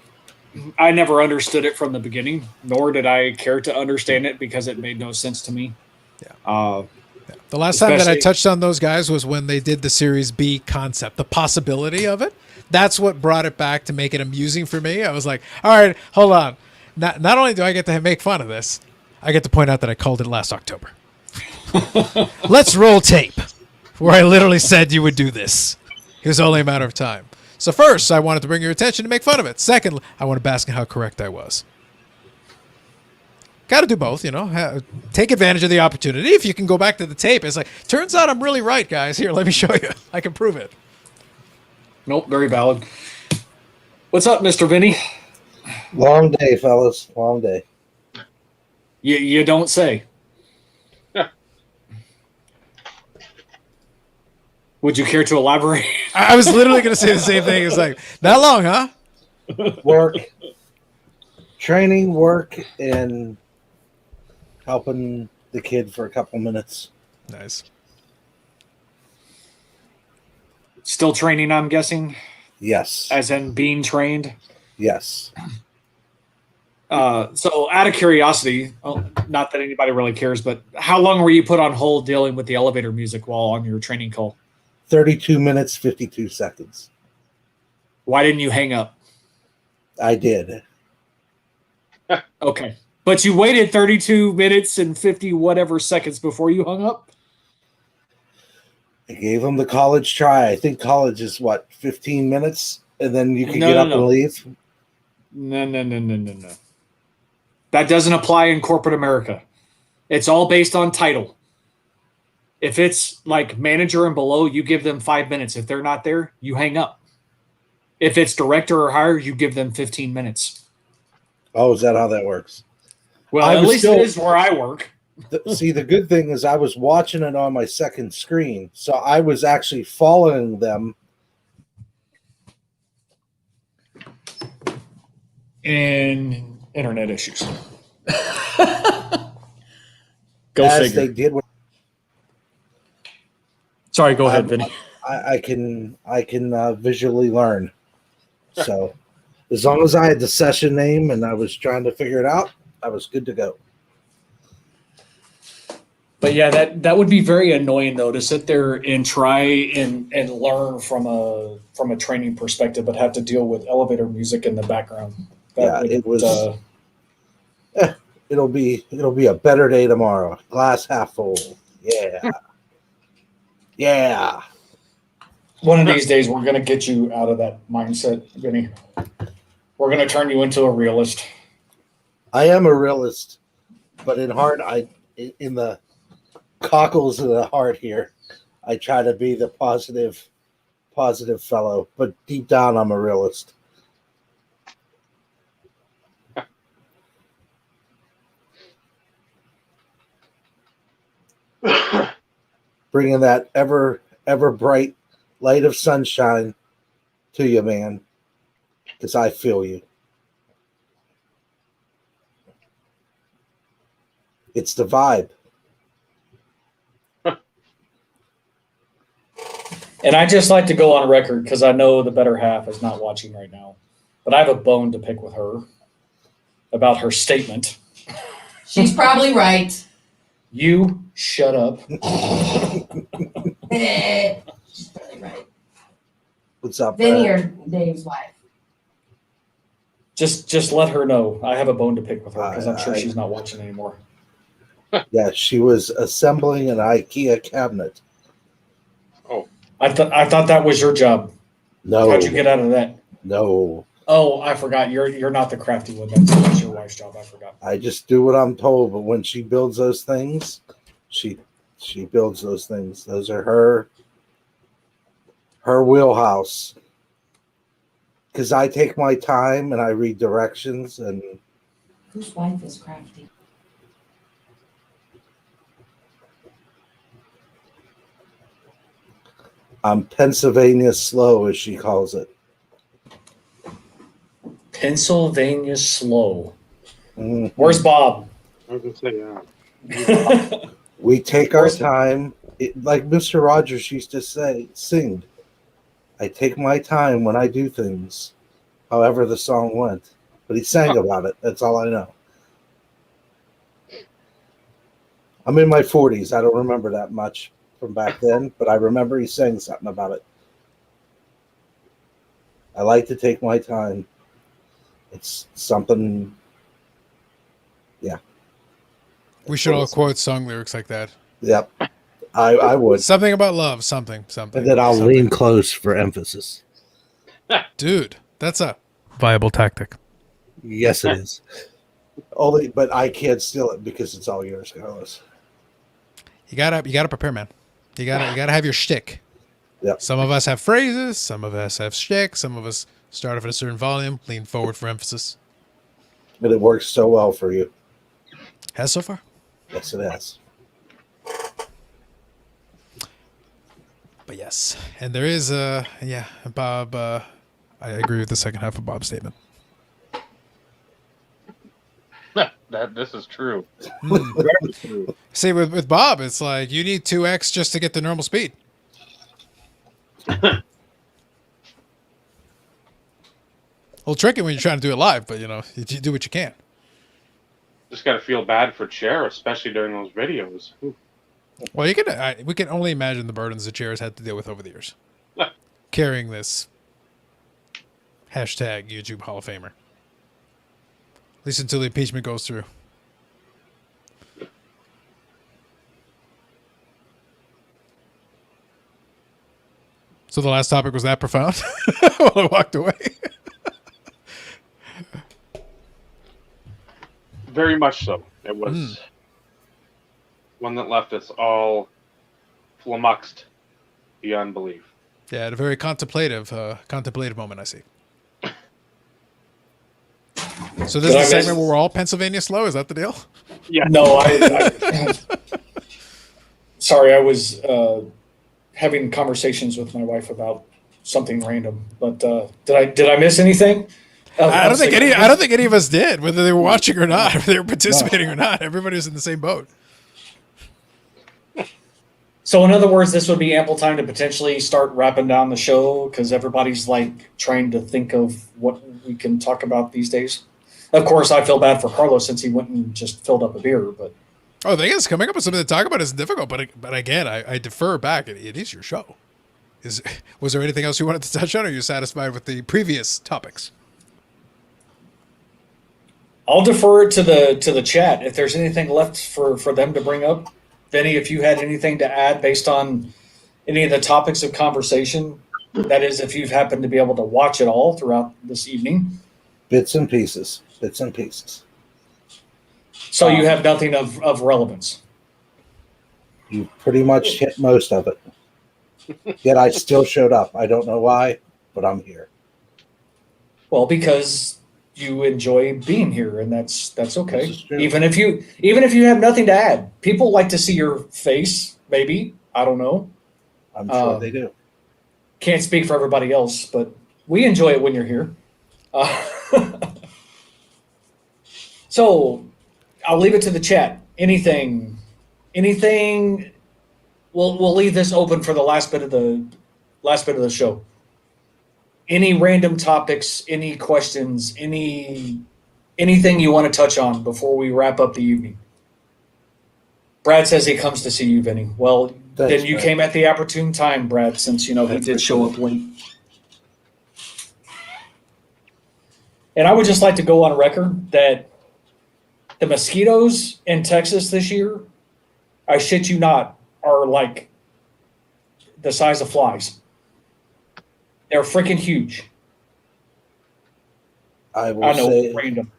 I never understood it from the beginning, nor did I care to understand it because it made no sense to me. Yeah. The last time that I touched on those guys was when they did the Series B concept, the possibility of it. That's what brought it back to make it amusing for me. I was like, all right, hold on. Not only do I get to make fun of this, I get to point out that I called it last October. Let's roll tape, where I literally said you would do this. It was only a matter of time. So first, I wanted to bring your attention to make fun of it. Second, I want to bask in how correct I was. Got to do both, take advantage of the opportunity. If you can go back to the tape, it's like, turns out I'm really right, guys. Here, let me show you. I can prove it. Nope, very valid. What's up, Mr. Vinny? Long day, fellas. Long day. You don't say. Would you care to elaborate? I was literally going to say the same thing. It's like, that long, huh? Work, training, work, and helping the kid for a couple minutes. Nice. Still training, I'm guessing? Yes. As in being trained? Yes. So out of curiosity, not that anybody really cares, but how long were you put on hold dealing with the elevator music while on your training call? 32 minutes, 52 seconds. Why didn't you hang up? I did. Okay. But you waited 32 minutes and 50 whatever seconds before you hung up? I gave him the college try. I think college is 15 minutes, and then you can get up and leave? No. That doesn't apply in corporate America. It's all based on title. If it's like manager and below, you give them 5 minutes. If they're not there, you hang up. If it's director or higher, you give them 15 minutes. Oh, is that how that works? Well, at least it is where I work. See, the good thing is I was watching it on my second screen, so I was actually following them. And internet issues. Go as figure. They did. Sorry, go ahead, Vinny. I can visually learn. So as long as I had the session name and I was trying to figure it out, I was good to go. But yeah, that would be very annoying though to sit there and try and learn from a training perspective, but have to deal with elevator music in the background. It was. It'll be a better day tomorrow. Glass half full. Yeah. Yeah. One of these days, we're going to get you out of that mindset, Vinny. We're going to turn you into a realist. I am a realist, but in heart, in the cockles of the heart here, I try to be the positive fellow, but deep down, I'm a realist. Bringing that ever bright light of sunshine to you, man, because I feel you. It's the vibe. And I just like to go on record because I know the better half is not watching right now. But I have a bone to pick with her about her statement. She's probably right. You shut up. She's probably right. What's up, Vinny Brad? or Dave's wife? Just let her know I have a bone to pick with her because I'm sure she's not watching anymore. Yeah, she was assembling an IKEA cabinet. I thought that was your job. No. How'd you get out of that? No. Oh, I forgot. You're not the crafty one. That's your wife's job. I forgot. I just do what I'm told, but when she builds those things, she builds those things. Those are her wheelhouse. Because I take my time and I read directions and Whose wife is crafty? I'm Pennsylvania slow, as she calls it. Pennsylvania slow. Mhm. Where's Bob? I was gonna say, yeah. We take our time. Like Mr. Rogers used to sing. I take my time when I do things, however the song went. But he sang about it. That's all I know. I'm in my 40s. I don't remember that much from back then, but I remember he sang something about it. I like to take my time. It's something, yeah. We should all quote song lyrics like that. Yep, I would. Something about love, something. And then I'll something. lean close for emphasis. Dude, that's a viable tactic. Yes, it is. Only, but I can't steal it because it's all yours, Carlos. You gotta prepare, man. You gotta have your shtick. Yep. Some of us have phrases, some of us have shtick, some of us start off at a certain volume, lean forward for emphasis. But it works so well for you. Has so far. Yes, it has. But yes. And there is Bob, I agree with the second half of Bob's statement. That this is true. Mm. Very true. See, with Bob, it's like you need 2x just to get the normal speed. A little tricky when you're trying to do it live, but you do what you can. Just got to feel bad for Chair, especially during those videos. Ooh. Well, we can only imagine the burdens the Chair has had to deal with over the years, carrying this hashtag YouTube Hall of Famer. At least until the impeachment goes through. So the last topic was that profound? While I walked away. Very much so. It was one that left us all flummoxed beyond belief. Yeah, a very contemplative moment, I see. So this is the segment where we're all Pennsylvania slow? Is that the deal? Yeah. No, I sorry, I was having conversations with my wife about something random. But did I miss anything? I don't think any of us did, whether they were watching or not, whether they were participating or not. Everybody was in the same boat. So in other words, this would be ample time to potentially start wrapping down the show because everybody's like trying to think of what we can talk about these days. Of course, I feel bad for Carlos since he went and just filled up a beer, but Oh, the thing is, coming up with something to talk about is difficult, but again, I defer back. It is your show. Was there anything else you wanted to touch on, or are you satisfied with the previous topics? I'll defer it to the chat. If there's anything left for them to bring up, Vinny, if you had anything to add based on any of the topics of conversation, that is, if you've happened to be able to watch it all throughout this evening. Bits and pieces. Bits and pieces. So you have nothing of relevance. You pretty much hit most of it. Yet I still showed up. I don't know why, but I'm here. Well, because you enjoy being here, and that's okay. This is true. Even if you have nothing to add, people like to see your face. Maybe, I don't know. I'm sure they do. Can't speak for everybody else, but we enjoy it when you're here. So I'll leave it to the chat. Anything. We'll leave this open for the last bit of the show. Any random topics, any questions, anything you want to touch on before we wrap up the evening? Brad says he comes to see you, Vinny. Well, Thanks, then you Brad. came at the opportune time, Brad, since he did show up late. And I would just like to go on record that the mosquitoes in Texas this year, I shit you not, are like the size of flies. They're freaking huge. I will I know, say random.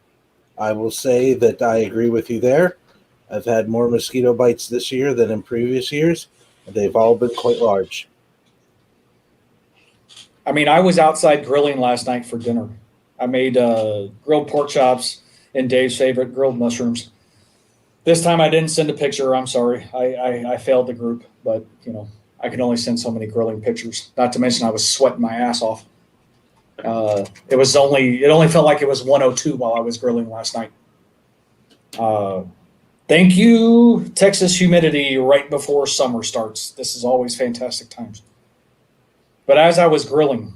I will say that I agree with you there. I've had more mosquito bites this year than in previous years, and they've all been quite large. I mean, I was outside grilling last night for dinner. I made grilled pork chops and Dave's favorite, grilled mushrooms. This time I didn't send a picture. I'm sorry. I failed the group, but I can only send so many grilling pictures. Not to mention I was sweating my ass off. It only felt like it was 102 while I was grilling last night. Thank you, Texas humidity right before summer starts. This is always fantastic times. But as I was grilling,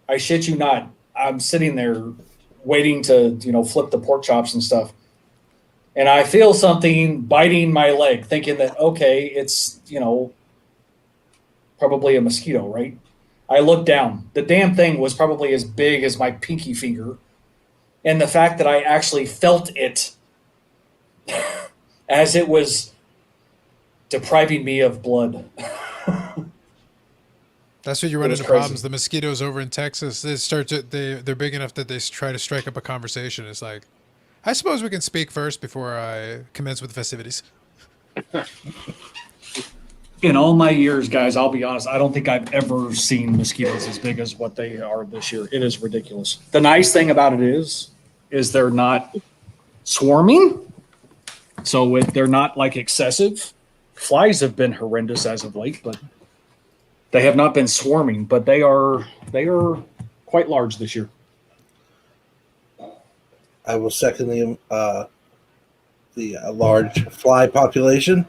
I shit you not, I'm sitting there waiting to, flip the pork chops and stuff. And I feel something biting my leg, thinking that, okay, it's, probably a mosquito, right? I looked down. The damn thing was probably as big as my pinky finger. And the fact that I actually felt it as it was depriving me of blood. That's what you It run was into crazy. problems. The mosquitoes over in Texas, they're big enough that they try to strike up a conversation. It's like, I suppose we can speak first before I commence with the festivities. In all my years, guys, I'll be honest, I don't think I've ever seen mosquitoes as big as what they are this year. It is ridiculous. The nice thing about it is they're not swarming. So they're not like excessive. Flies have been horrendous as of late, but they have not been swarming, but they are quite large this year. I will second the large fly population,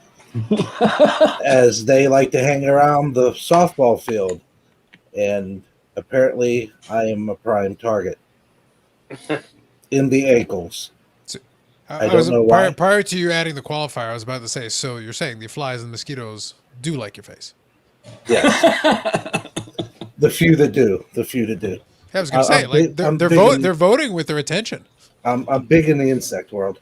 as they like to hang around the softball field, and apparently I am a prime target in the ankles. I don't know why. Prior to you adding the qualifier, I was about to say, so you're saying the flies and mosquitoes do like your face? Yes, the few that do. I was going to say, I'm like, big- I'm big in- they're voting with their attention. I'm big in the insect world.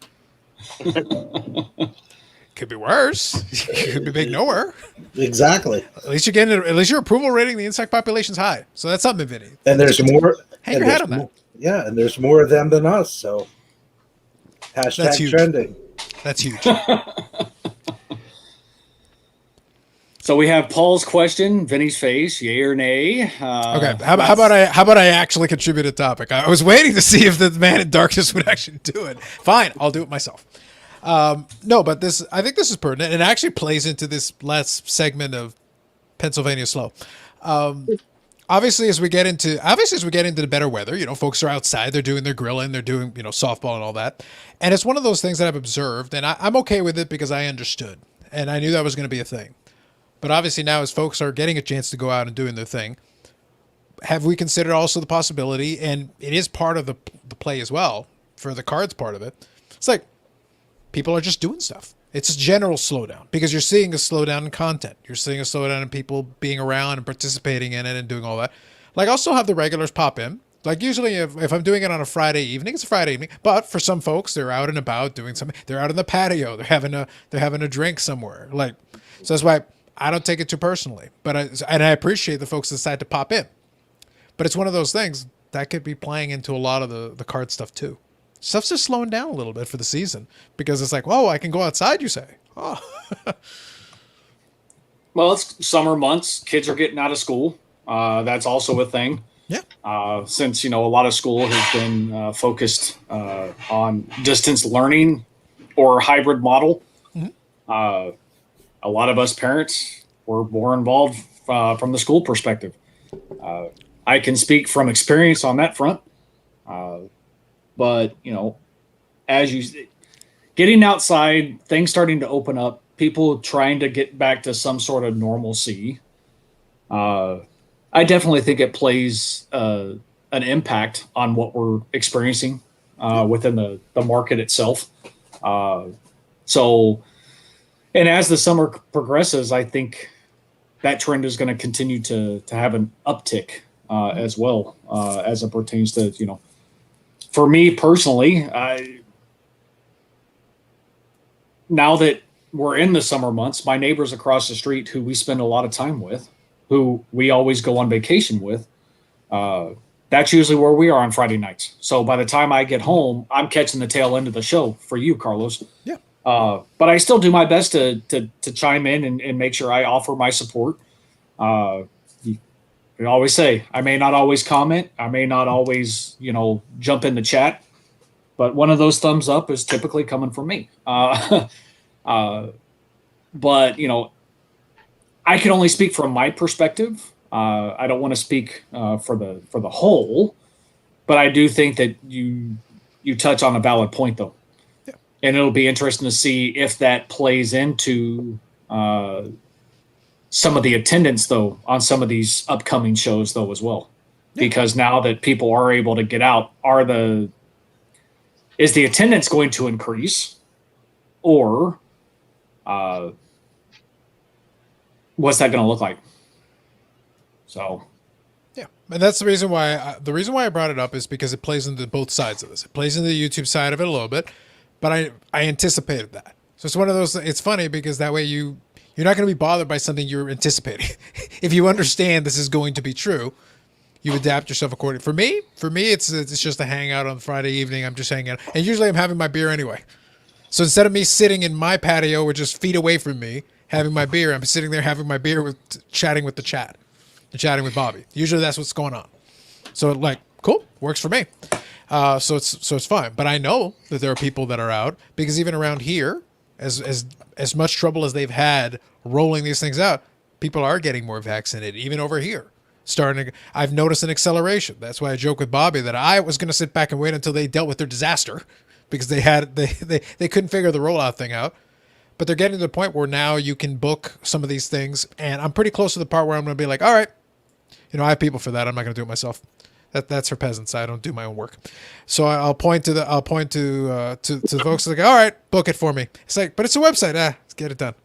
Could be worse. Could be big nowhere. Exactly. At least your approval rating, the insect population's high. So that's something, Vinny. And there's more. Hang and your hat there's on that. more- Yeah, and there's more of them than us. So That's huge. trending. That's huge. So we have Paul's question, Vinny's face, yay or nay. Okay. How about I actually contribute a topic? I was waiting to see if the man in darkness would actually do it. Fine, I'll do it myself. No, but I think this is pertinent and it actually plays into this last segment of Pennsylvania Slow. Obviously, as we get into the better weather, folks are outside, they're doing their grilling, they're doing, softball and all that. And it's one of those things that I've observed, and I'm okay with it because I understood and I knew that was going to be a thing. But obviously now as folks are getting a chance to go out and doing their thing, have we considered also the possibility, and it is part of the play as well, for the cards part of it, it's like, people are just doing stuff. It's a general slowdown because you're seeing a slowdown in content. You're seeing a slowdown in people being around and participating in it and doing all that. Like, I'll still have the regulars pop in. Like, usually if I'm doing it on a Friday evening, it's a Friday evening. But for some folks, they're out and about doing something. They're out in the patio. They're having a drink somewhere. Like, so that's why I don't take it too personally. But I appreciate the folks that decide to pop in. But it's one of those things that could be playing into a lot of the card stuff too. Stuff's just slowing down a little bit for the season because it's like, whoa, I can go outside, you say. Oh. Well, it's summer months. Kids are getting out of school. That's also a thing. Yeah. Since, a lot of school has been focused on distance learning or hybrid model. Mm-hmm. A lot of us parents were more involved from the school perspective. I can speak from experience on that front. But, as getting outside, things starting to open up, people trying to get back to some sort of normalcy. I definitely think it plays an impact on what we're experiencing within the market itself. So, and as the summer progresses, I think that trend is going to continue to have an uptick as well as it pertains to, for me personally, now that we're in the summer months, my neighbors across the street who we spend a lot of time with, who we always go on vacation with, that's usually where we are on Friday nights. So by the time I get home, I'm catching the tail end of the show for you, Carlos. Yeah. But I still do my best to chime in and make sure I offer my support. I always say I may not always comment. I may not always, jump in the chat, but one of those thumbs up is typically coming from me. But, I can only speak from my perspective. I don't want to speak for the whole, but I do think that you touch on a valid point, though. Yeah. And it'll be interesting to see if that plays into some of the attendance, though, on some of these upcoming shows, though, as well. Yeah. Because now that people are able to get out, is the attendance going to increase, or what's that going to look like? So, yeah, and that's the reason why I brought it up is because it plays into both sides of this. It plays into the YouTube side of it a little bit, but I anticipated that. So it's one of those. It's funny because that way you're not going to be bothered by something you're anticipating. If you understand this is going to be true, you adapt yourself accordingly. For me, it's just a hangout on Friday evening. I'm just hanging out, and usually I'm having my beer anyway. So instead of me sitting in my patio, which is feet away from me, having my beer, I'm sitting there having my beer chatting with the chat and chatting with Bobby. Usually that's what's going on. So cool, works for me. So it's fine. But I know that there are people that are out because even around here, as much trouble as they've had rolling these things out, people are getting more vaccinated. Even over here, I've noticed an acceleration. That's why I joke with Bobby that I was going to sit back and wait until they dealt with their disaster because they couldn't figure the rollout thing out. But they're getting to the point where now you can book some of these things, and I'm pretty close to the part where I'm going to be like, all right, I have people for that. I'm not going to do it myself. That's for peasants. I don't do my own work. So I'll point to the folks like, all right, book it for me. It's like, but it's a website. Let's get it done.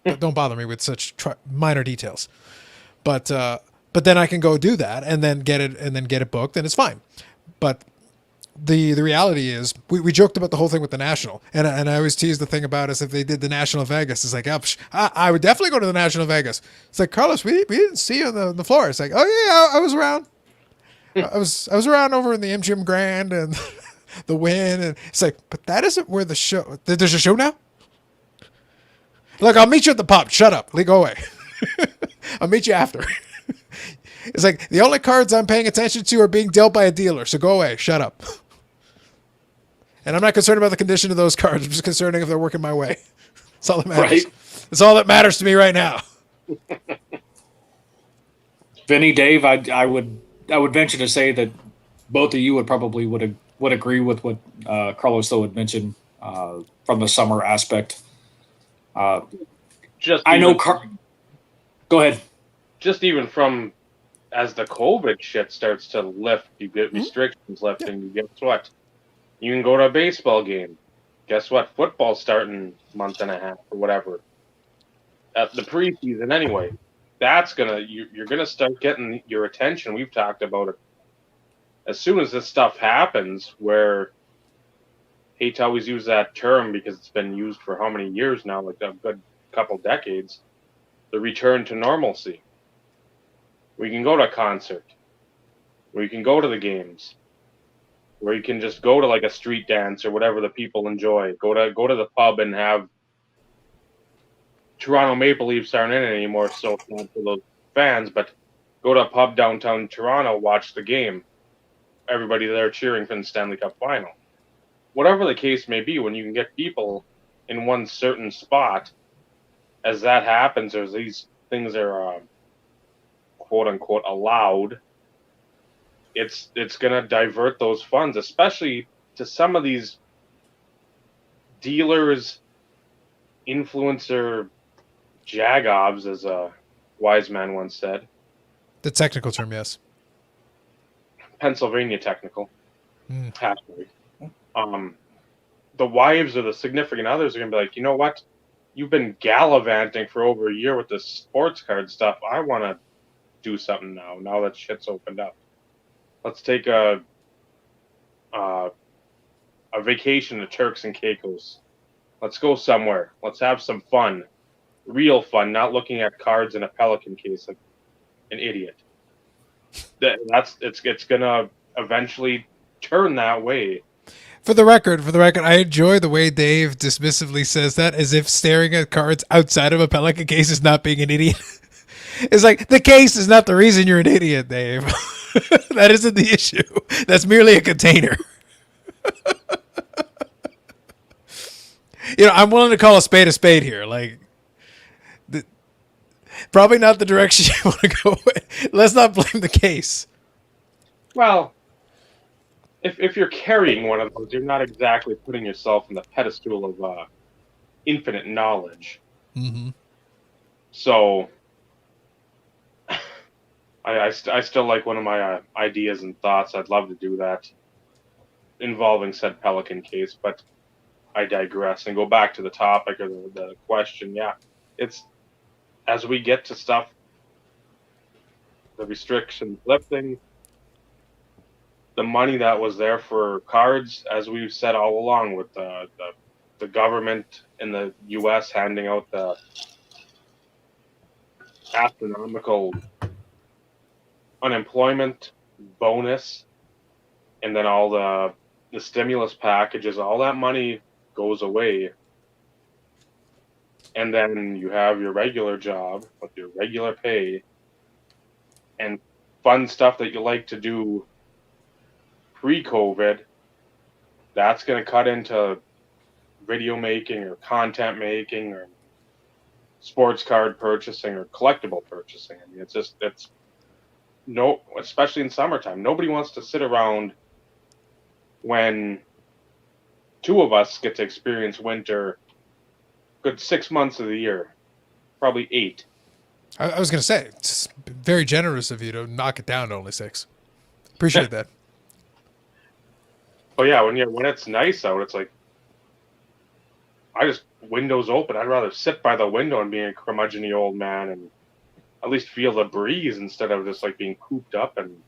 But don't bother me with such minor details. But then I can go do that and then get it booked, and it's fine. But the reality is, we joked about the whole thing with the National, and I always tease the thing about us if they did the National Vegas. It's like, I would definitely go to the National Vegas. It's like, Carlos, we didn't see you on the floor. It's like, oh yeah, I was around. I was around over in the MGM Grand and the Wynn, and it's like, but that isn't where the show. There's a show now. Look, I'll meet you at the pub. Shut up. Go away. I'll meet you after. It's like the only cards I'm paying attention to are being dealt by a dealer. So go away. Shut up. And I'm not concerned about the condition of those cards. I'm just concerned if they're working my way. That's all that matters. Right. That's all that matters to me right now. Vinny, Dave, I would venture to say that both of you would agree with what Carlos though had mentioned from the summer aspect. Go ahead. Just even from as the COVID shit starts to lift, you get restrictions lifting. You get what? You can go to a baseball game. guess what? Football's starting month and a half or whatever. At the preseason anyway. That's you're gonna start getting your attention. We've talked about it. As soon as this stuff happens, where hate to always use that term because it's been used for how many years now, like a good couple decades, the return to normalcy. We can go to a concert, where you can go to the games, where you can just go to like a street dance or whatever the people enjoy. Go to the pub and have Toronto Maple Leafs aren't in it anymore, so it's not for those fans, but go to a pub downtown Toronto, watch the game. Everybody there cheering for the Stanley Cup final. Whatever the case may be, when you can get people in one certain spot, as that happens, or as these things are quote unquote allowed, it's gonna divert those funds, especially to some of these dealers, influencer jagovs, as a wise man once said. The technical term, yes. Pennsylvania technical. Halfway. The wives or the significant others are gonna be like, you know what? You've been gallivanting for over a year with this sports card stuff. I want to do something now that shit's opened up. Let's take a vacation to Turks and Caicos. Let's go somewhere. Let's have some fun. Real fun, not looking at cards in a Pelican case like an idiot. It's gonna eventually turn that way. For the record, I enjoy the way Dave dismissively says that, as if staring at cards outside of a Pelican case is not being an idiot. It's like, the case is not the reason you're an idiot, Dave. That isn't the issue. That's merely a container. I'm willing to call a spade here. Like, probably not the direction you want to go with. Let's not blame the case. Well, if you're carrying one of those, you're not exactly putting yourself in the pedestal of infinite knowledge. Mm-hmm. So, I still like one of my ideas and thoughts. I'd love to do that involving said Pelican case, but I digress and go back to the topic or the question. Yeah, it's as we get to stuff, the restrictions lifting, the money that was there for cards, as we've said all along, with the government in the U.S. handing out the astronomical unemployment bonus, and then all the stimulus packages, all that money goes away. And then you have your regular job with your regular pay and fun stuff that you like to do pre-COVID. That's going to cut into video making or content making or sports card purchasing or collectible purchasing. I mean, especially in summertime, nobody wants to sit around when two of us get to experience winter good 6 months of the year, probably 8. I was going to say, it's very generous of you to knock it down to only 6. Appreciate that. But yeah, when it's nice out, it's like, I just, windows open. I'd rather sit by the window and be a curmudgeon-y old man and at least feel the breeze instead of just like being cooped up and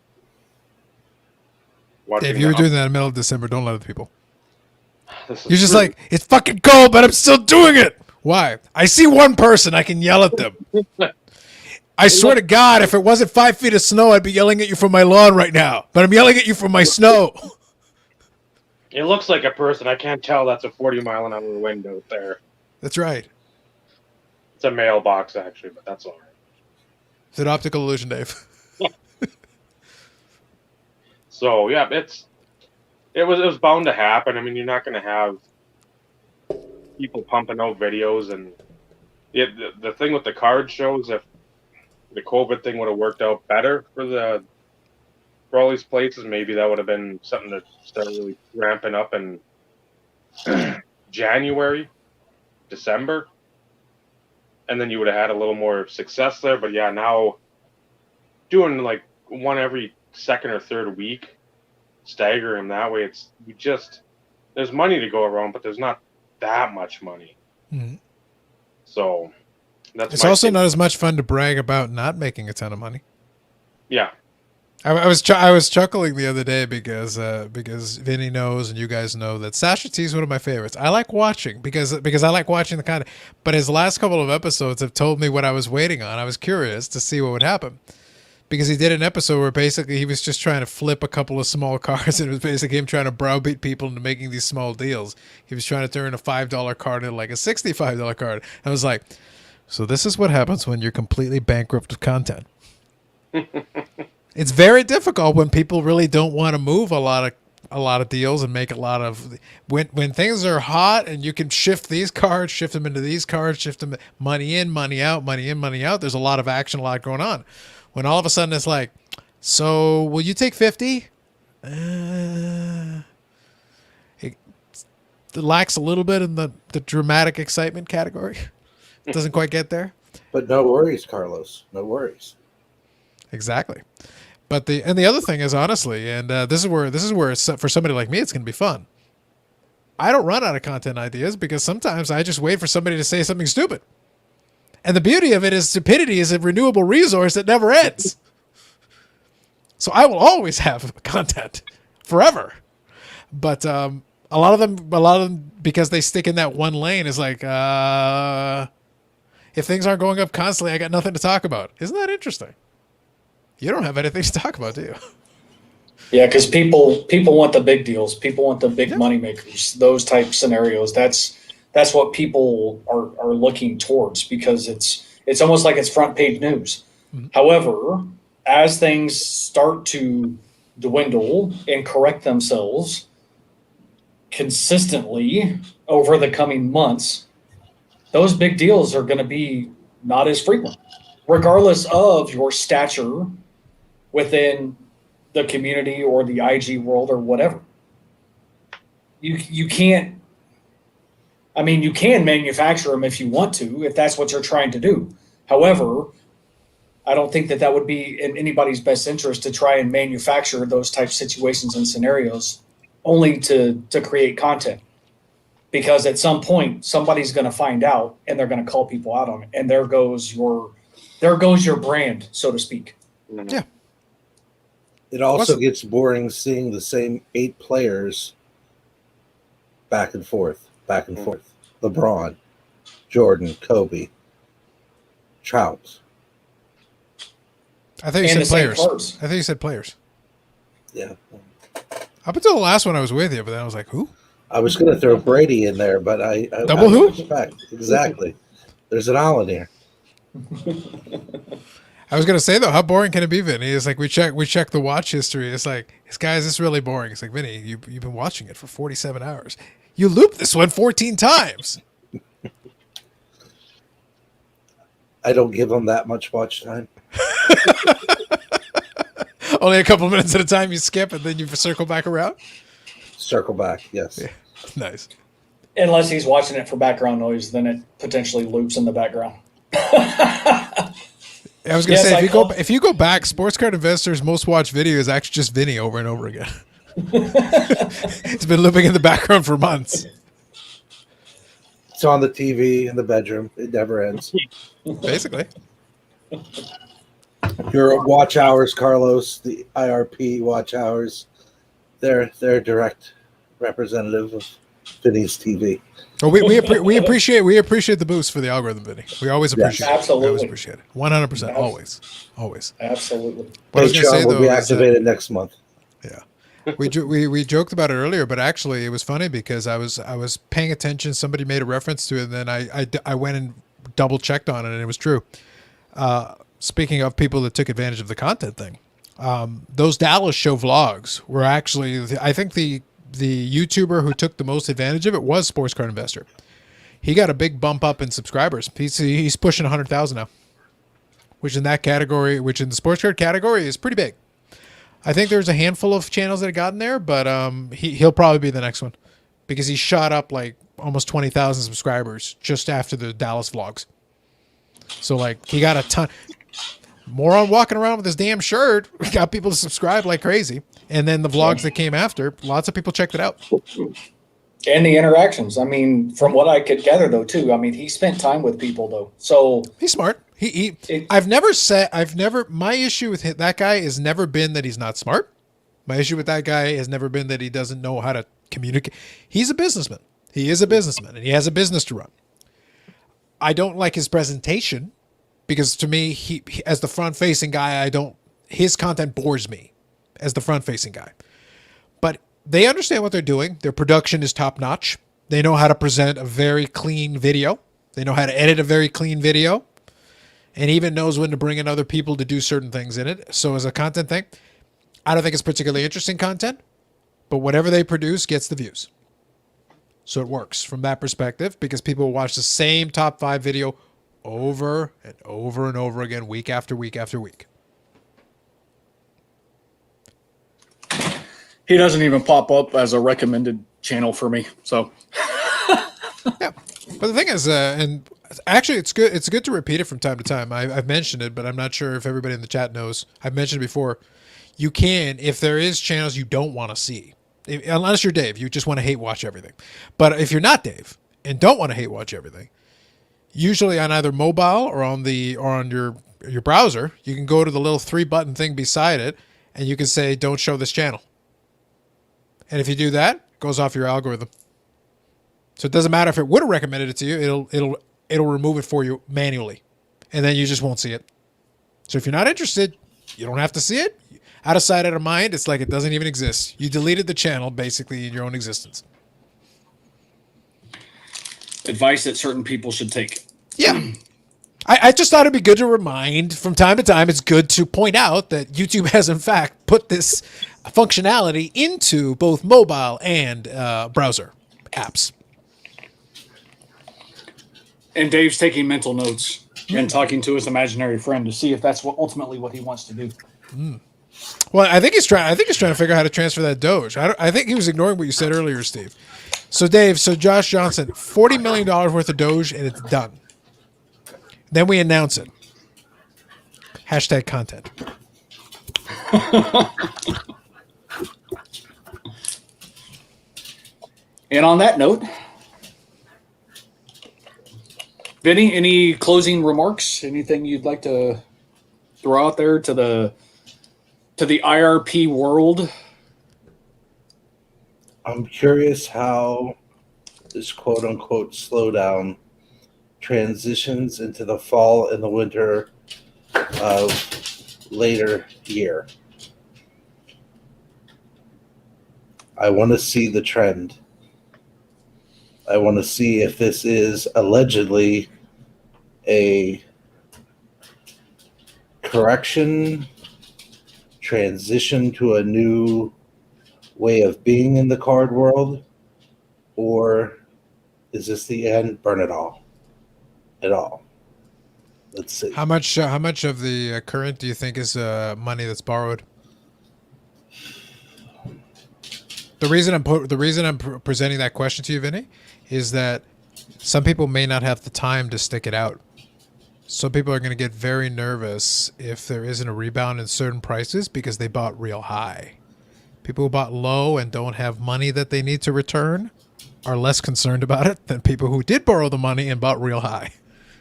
watching. Dave, you were doing that in the middle of December. Don't let other people. This is You're just true. like, it's fucking cold, but I'm still doing it. Why? I see one person, I can yell at them. I swear to God, if it wasn't 5 feet of snow, I'd be yelling at you from my lawn right now. But I'm yelling at you from my snow. It looks like a person. I can't tell that's a 40-mile-an-hour window there. That's right. It's a mailbox, actually, but that's all right. It's an optical illusion, Dave. So yeah, it was bound to happen. I mean, you're not going to have people pumping out videos, and the thing with the card shows, if the COVID thing would have worked out better for all these places, maybe that would have been something to start really ramping up in January, December, and then you would have had a little more success there. But yeah, now doing like one every second or third week, staggering that way, there's money to go around, but there's not that much money. Mhm. So that's It's my also take. not as much fun to brag about not making a ton of money. Yeah. I was chuckling the other day because Vinny knows and you guys know that Sasha T is one of my favorites. I like watching because I like watching the content. But his last couple of episodes have told me what I was waiting on. I was curious to see what would happen because he did an episode where basically he was just trying to flip a couple of small cards and it was basically him trying to browbeat people into making these small deals. He was trying to turn a $5 card into like a $65 card. I was like, so this is what happens when you're completely bankrupt with content. It's very difficult when people really don't want to move a lot of deals and make a lot of when things are hot and you can shift these cards, shift them into these cards, shift them money in, money out, money in, money out. There's a lot of action, a lot going on. When all of a sudden it's like, so will you take 50? It lacks a little bit in the dramatic excitement category. It doesn't quite get there. But no worries, Carlos. No worries. Exactly. But the other thing is honestly, and this is where it's, for somebody like me, it's going to be fun. I don't run out of content ideas because sometimes I just wait for somebody to say something stupid. And the beauty of it is stupidity is a renewable resource that never ends. So I will always have content forever. But a lot of them, because they stick in that one lane, is like, if things aren't going up constantly, I got nothing to talk about. Isn't that interesting? You don't have anything to talk about, do you? Yeah, because people want the big deals. People want the big money makers. Those type scenarios. That's what people are looking towards because it's almost like it's front page news. Mm-hmm. However, as things start to dwindle and correct themselves consistently over the coming months, those big deals are going to be not as frequent, regardless of your stature within the community or the IG world or whatever. You can't, I mean, you can manufacture them if you want to, if that's what you're trying to do. However, I don't think that would be in anybody's best interest to try and manufacture those type of situations and scenarios only to create content. Because at some point, somebody's going to find out and they're going to call people out on it. And there goes your brand, so to speak. Yeah. It also gets boring seeing the same 8 players back and forth. LeBron, Jordan, Kobe, Trout. I thought you And the said same players. cars. I thought you said players. Yeah. Up until the last one, I was with you, but then I was like, who? I was going to throw Brady in there, but I Double who? Respect. Exactly. There's an island here. I was gonna say though, how boring can it be, Vinny? It's like we check the watch history. It's like, is this really boring? It's like, Vinny, you've been watching it for 47 hours. You looped this one 14 times. I don't give them that much watch time. Only a couple minutes at a time you skip and then you circle back around. Circle back, yes. Yeah. Nice. Unless he's watching it for background noise, then it potentially loops in the background. I was gonna Yes, say I if you go back, Sports Card Investor's most watched video is actually just Vinny over and over again. It's been looping in the background for months. It's on the TV in the bedroom. It never ends. Basically. Your watch hours, Carlos, the IRP watch hours, they're direct representative of Vinny's TV. Well, we appreciate the boost for the algorithm, Vinny. We always appreciate it. absolutely. We always appreciate it. 100%. Always. Absolutely. What I was gonna say, Patreon will though, be is that- activated next month. Yeah, we joked about it earlier, but actually it was funny because I was paying attention. Somebody made a reference to it, and then I went and double checked on it, and it was true. Speaking of people that took advantage of the content thing, those Dallas show vlogs were actually, I think the YouTuber who took the most advantage of it was Sports Card Investor. He got a big bump up in subscribers. He's pushing 100,000 now, which in the sports card category is pretty big. I think there's a handful of channels that have gotten there, but he'll probably be the next one because he shot up like almost 20,000 subscribers just after the Dallas vlogs. So like he got a ton. Moron walking around with his damn shirt got people to subscribe like crazy. And then the vlogs that came after, lots of people checked it out. And the interactions. I mean, from what I could gather, though, too. I mean, he spent time with people, though. So He's smart. My issue with that guy has never been that he's not smart. My issue with that guy has never been that he doesn't know how to communicate. He's a businessman. He is a businessman, and he has a business to run. I don't like his presentation because to me, he as the front-facing guy, his content bores me as the front-facing guy. But they understand what they're doing. Their production is top-notch. They know how to present a very clean video. They know how to edit a very clean video, and even knows when to bring in other people to do certain things in it. So as a content thing, I don't think it's particularly interesting content, but whatever they produce gets the views. So it works from that perspective because people watch the same top 5 video over and over and over again, week after week after week. he doesn't even pop up as a recommended channel for me. So Yeah. But the thing is, and actually it's good. It's good to repeat it from time to time. I've mentioned it, but I'm not sure if everybody in the chat knows. I've mentioned it before. You can, if there is channels you don't want to see, unless you're Dave, you just want to hate watch everything. But if you're not Dave and don't want to hate watch everything, usually on either mobile or on your browser, you can go to the little 3-button thing beside it, and you can say, "Don't show this channel." And if you do that, it goes off your algorithm. So it doesn't matter if it would have recommended it to you; it'll remove it for you manually, and then you just won't see it. So if you're not interested, you don't have to see it. Out of sight, out of mind. It's like it doesn't even exist. You deleted the channel basically in your own existence. advice that certain people should take. Yeah. I just thought it'd be good to remind from time to time. It's good to point out that YouTube has in fact put this functionality into both mobile and browser apps. And Dave's taking mental notes and talking to his imaginary friend to see if that's ultimately what he wants to do. Well, I think he's trying to figure out how to transfer that Doge. I think he was ignoring what you said earlier, Steve. So Dave, Josh Johnson, $40 million worth of Doge, and it's done. Then we announce it. Hashtag content. And on that note, Vinny, any closing remarks? Anything you'd like to throw out there to the IRP world? I'm curious how this quote unquote slowdown transitions into the fall and the winter of later year. I want to see the trend. I want to see if this is allegedly a correction, transition to a new way of being in the card world, or is this the end? Burn it all. It all. Let's see. How much of the current do you think is money that's borrowed? The reason I'm presenting that question to you, Vinny, is that some people may not have the time to stick it out. Some people are going to get very nervous if there isn't a rebound in certain prices because they bought real high. People who bought low and don't have money that they need to return are less concerned about it than people who did borrow the money and bought real high.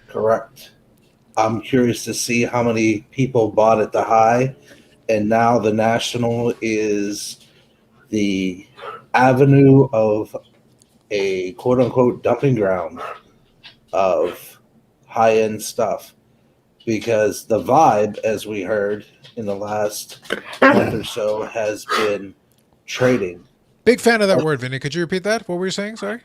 Correct. I'm curious to see how many people bought at the high, and now the National is the avenue of a quote-unquote dumping ground of high-end stuff, because the vibe, as we heard in the last month or so, has been trading. Big fan of that word, Vinny. Could you repeat that? What were you saying? Sorry.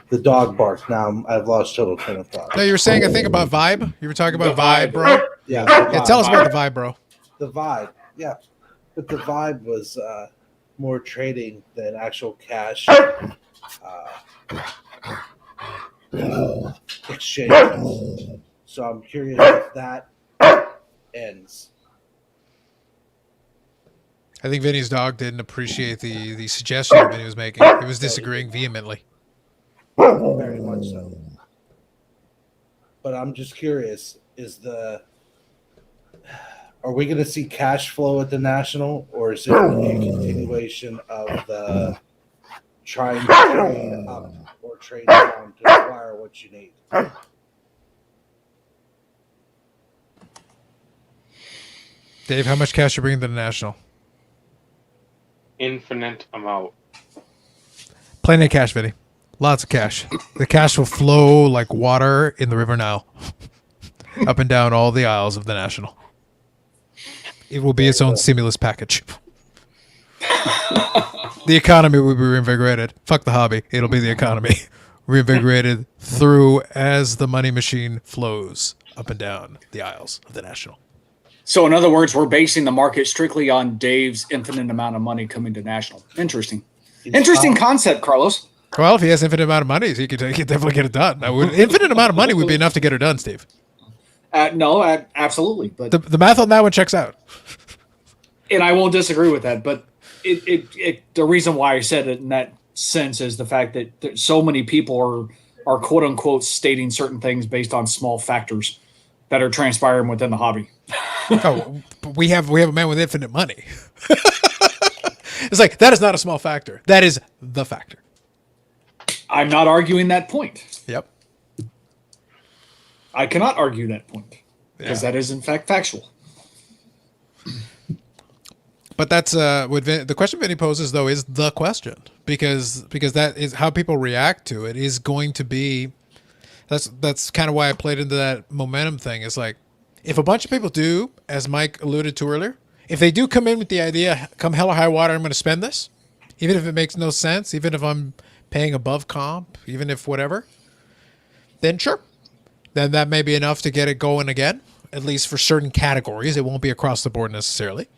The dog bark. Now I've lost total train of thought. No, you were saying a thing about vibe. You were talking about vibe, bro. Yeah, Yeah, tell us about the vibe, bro. the vibe. Yeah, but the vibe was more trading than actual cash exchange. So I'm curious if that ends. I think Vinny's dog didn't appreciate the suggestion that Vinny was making. He was disagreeing vehemently. Very much so. But I'm just curious, are we going to see cash flow at the National, or is it going to be a continuation of the try and trade up or trade down to acquire what you need. Dave, how much cash you bringing to the National? Infinite amount. Plenty of cash, Vinny. Lots of cash. The cash will flow like water in the River Nile, up and down all the aisles of the National. It will be its own stimulus package. The economy will be reinvigorated. Fuck the hobby. It'll be the economy. Reinvigorated through as the money machine flows up and down the aisles of the National. So, in other words, we're basing the market strictly on Dave's infinite amount of money coming to National. Interesting. Interesting concept, Carlos. Well, if he has infinite amount of money, he could definitely get it done. Infinite amount of money would be enough to get it done, Steve. No, absolutely. But The math on that one checks out. and I won't disagree with that. But the reason why I said it in that sense is the fact that so many people are quote unquote stating certain things based on small factors that are transpiring within the hobby. Oh, but we have a man with infinite money. It's like, that is not a small factor. That is the factor. I'm not arguing that point. Yep. I cannot argue that point because that is in fact factual. But that's the question Vinny poses, though, is the question, because that is how people react to it is going to be. That's kind of why I played into that momentum thing. It's like, if a bunch of people do, as Mike alluded to earlier, if they do come in with the idea, come hell or high water, I'm going to spend this, even if it makes no sense, even if I'm paying above comp, even if whatever, then sure. Then that may be enough to get it going again, at least for certain categories. It won't be across the board necessarily,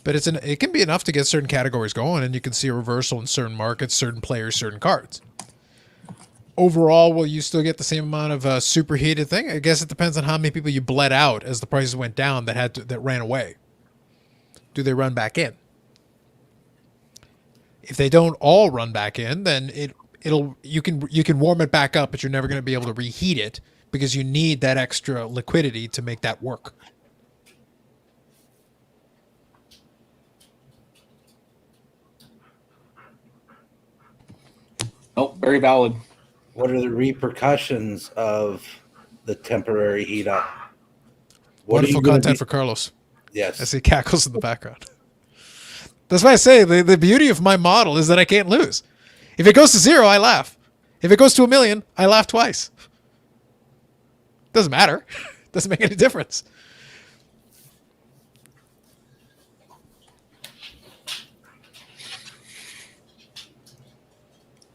but it can be enough to get certain categories going, and you can see a reversal in certain markets, certain players, certain cards. Overall, will you still get the same amount of superheated thing? I guess it depends on how many people you bled out as the prices went down that ran away. Do they run back in? If they don't all run back in, then you can warm it back up, but you're never going to be able to reheat it because you need that extra liquidity to make that work. Oh, very valid. What are the repercussions of the temporary heat up? Wonderful content for Carlos. Yes. As he cackles in the background. That's why I say the beauty of my model is that I can't lose. If it goes to 0, I laugh. If it goes to 1 million, I laugh twice. Doesn't matter. Doesn't make any difference.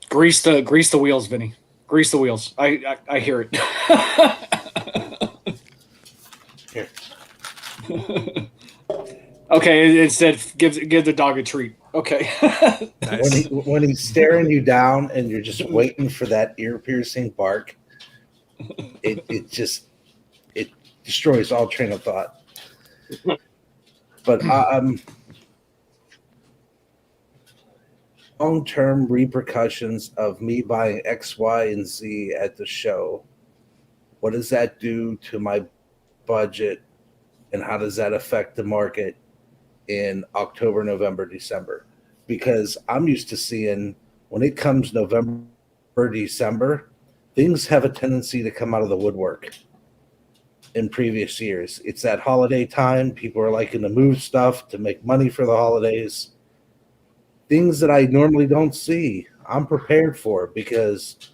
Grease the wheels, Vinny. Grease the wheels. I hear it. Here. Okay, it said give the dog a treat. Okay. Nice. When he's staring you down and you're just waiting for that ear-piercing bark, it destroys all train of thought. But long-term repercussions of me buying X, Y, and Z at the show. What does that do to my budget, and how does that affect the market in October, November, December? Because I'm used to seeing when it comes November, December, things have a tendency to come out of the woodwork in previous years. It's that holiday time. People are liking to move stuff to make money for the holidays. Things that I normally don't see, I'm prepared for because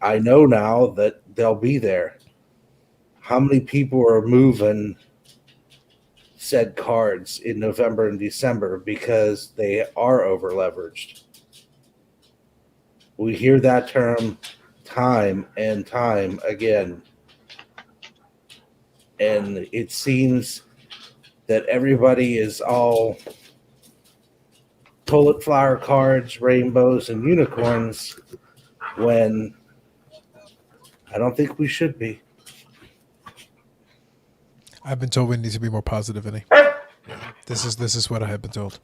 I know now that they'll be there. How many people are moving said cards in November and December because they are over leveraged? We hear that term time and time again. And it seems that everybody is all tulip flower cards, rainbows, and unicorns when I don't think we should be. I've been told we need to be more positive, Vinny. This is what I have been told.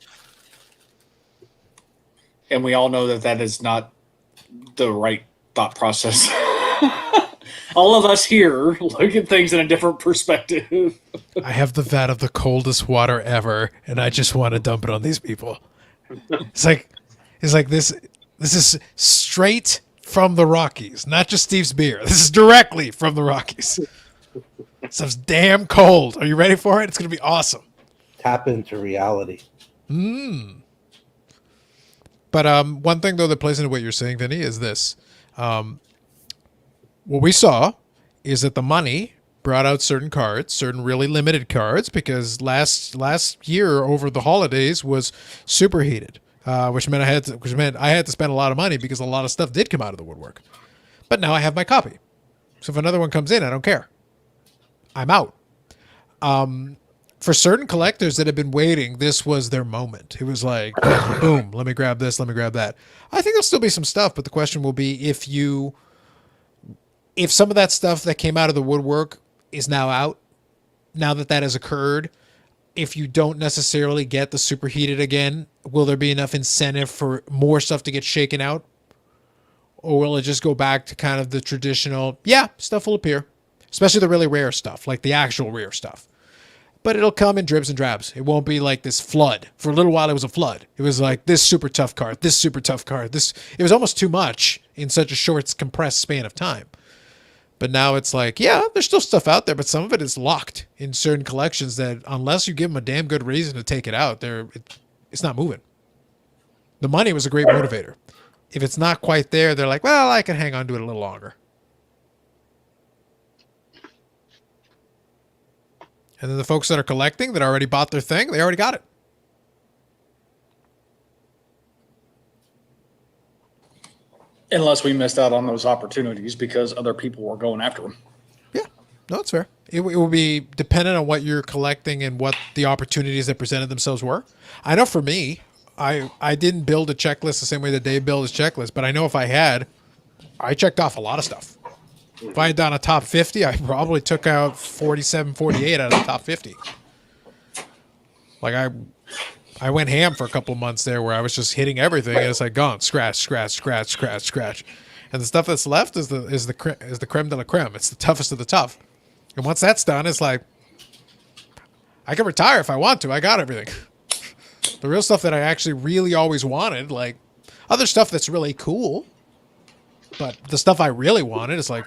And we all know that is not the right thought process. All of us here look at things in a different perspective. I have the vat of the coldest water ever, and I just want to dump it on these people. It's like this This is straight from the Rockies, not just Steve's beer. This is directly from the Rockies. Stuff's damn cold. Are you ready for it? It's going to be awesome. Tap into reality. But one thing, though, that plays into what you're saying, Vinny, is this. What we saw is that the money brought out certain cards, certain really limited cards, because last year over the holidays was superheated, which meant I had to spend a lot of money because a lot of stuff did come out of the woodwork. But now I have my copy, so if another one comes in, I don't care. I'm out. For certain collectors that have been waiting, this was their moment. It was like, boom, let me grab this, let me grab that. I think there'll still be some stuff, but the question will be if some of that stuff that came out of the woodwork is now out, now that that has occurred, if you don't necessarily get the superheated again, will there be enough incentive for more stuff to get shaken out? Or will it just go back to kind of the traditional, yeah, stuff will appear, especially the really rare stuff, like the actual rare stuff. But it'll come in dribs and drabs. It won't be like this flood. For a little while, it was a flood. It was like this super tough card, this super tough card. It was almost too much in such a short, compressed span of time. But now it's like, yeah, there's still stuff out there, but some of it is locked in certain collections that unless you give them a damn good reason to take it out, it's not moving. The money was a great motivator. If it's not quite there, they're like, well, I can hang on to it a little longer. And then the folks that are collecting that already bought their thing, they already got it. Unless we missed out on those opportunities because other people were going after them. Yeah, no, that's fair. It will be dependent on what you're collecting and what the opportunities that presented themselves were. I know for me, I didn't build a checklist the same way that Dave built his checklist, but I know if I had, I checked off a lot of stuff. If I had done a top 50, I probably took out 47, 48 out of the top 50. Like I went ham for a couple of months there where I was just hitting everything and it's like gone, scratch, scratch, scratch, scratch, scratch. And the stuff that's left is the creme de la creme. It's the toughest of the tough. And once that's done, it's like I can retire if I want to. I got everything. The real stuff that I actually really always wanted, like other stuff that's really cool, but the stuff I really wanted is like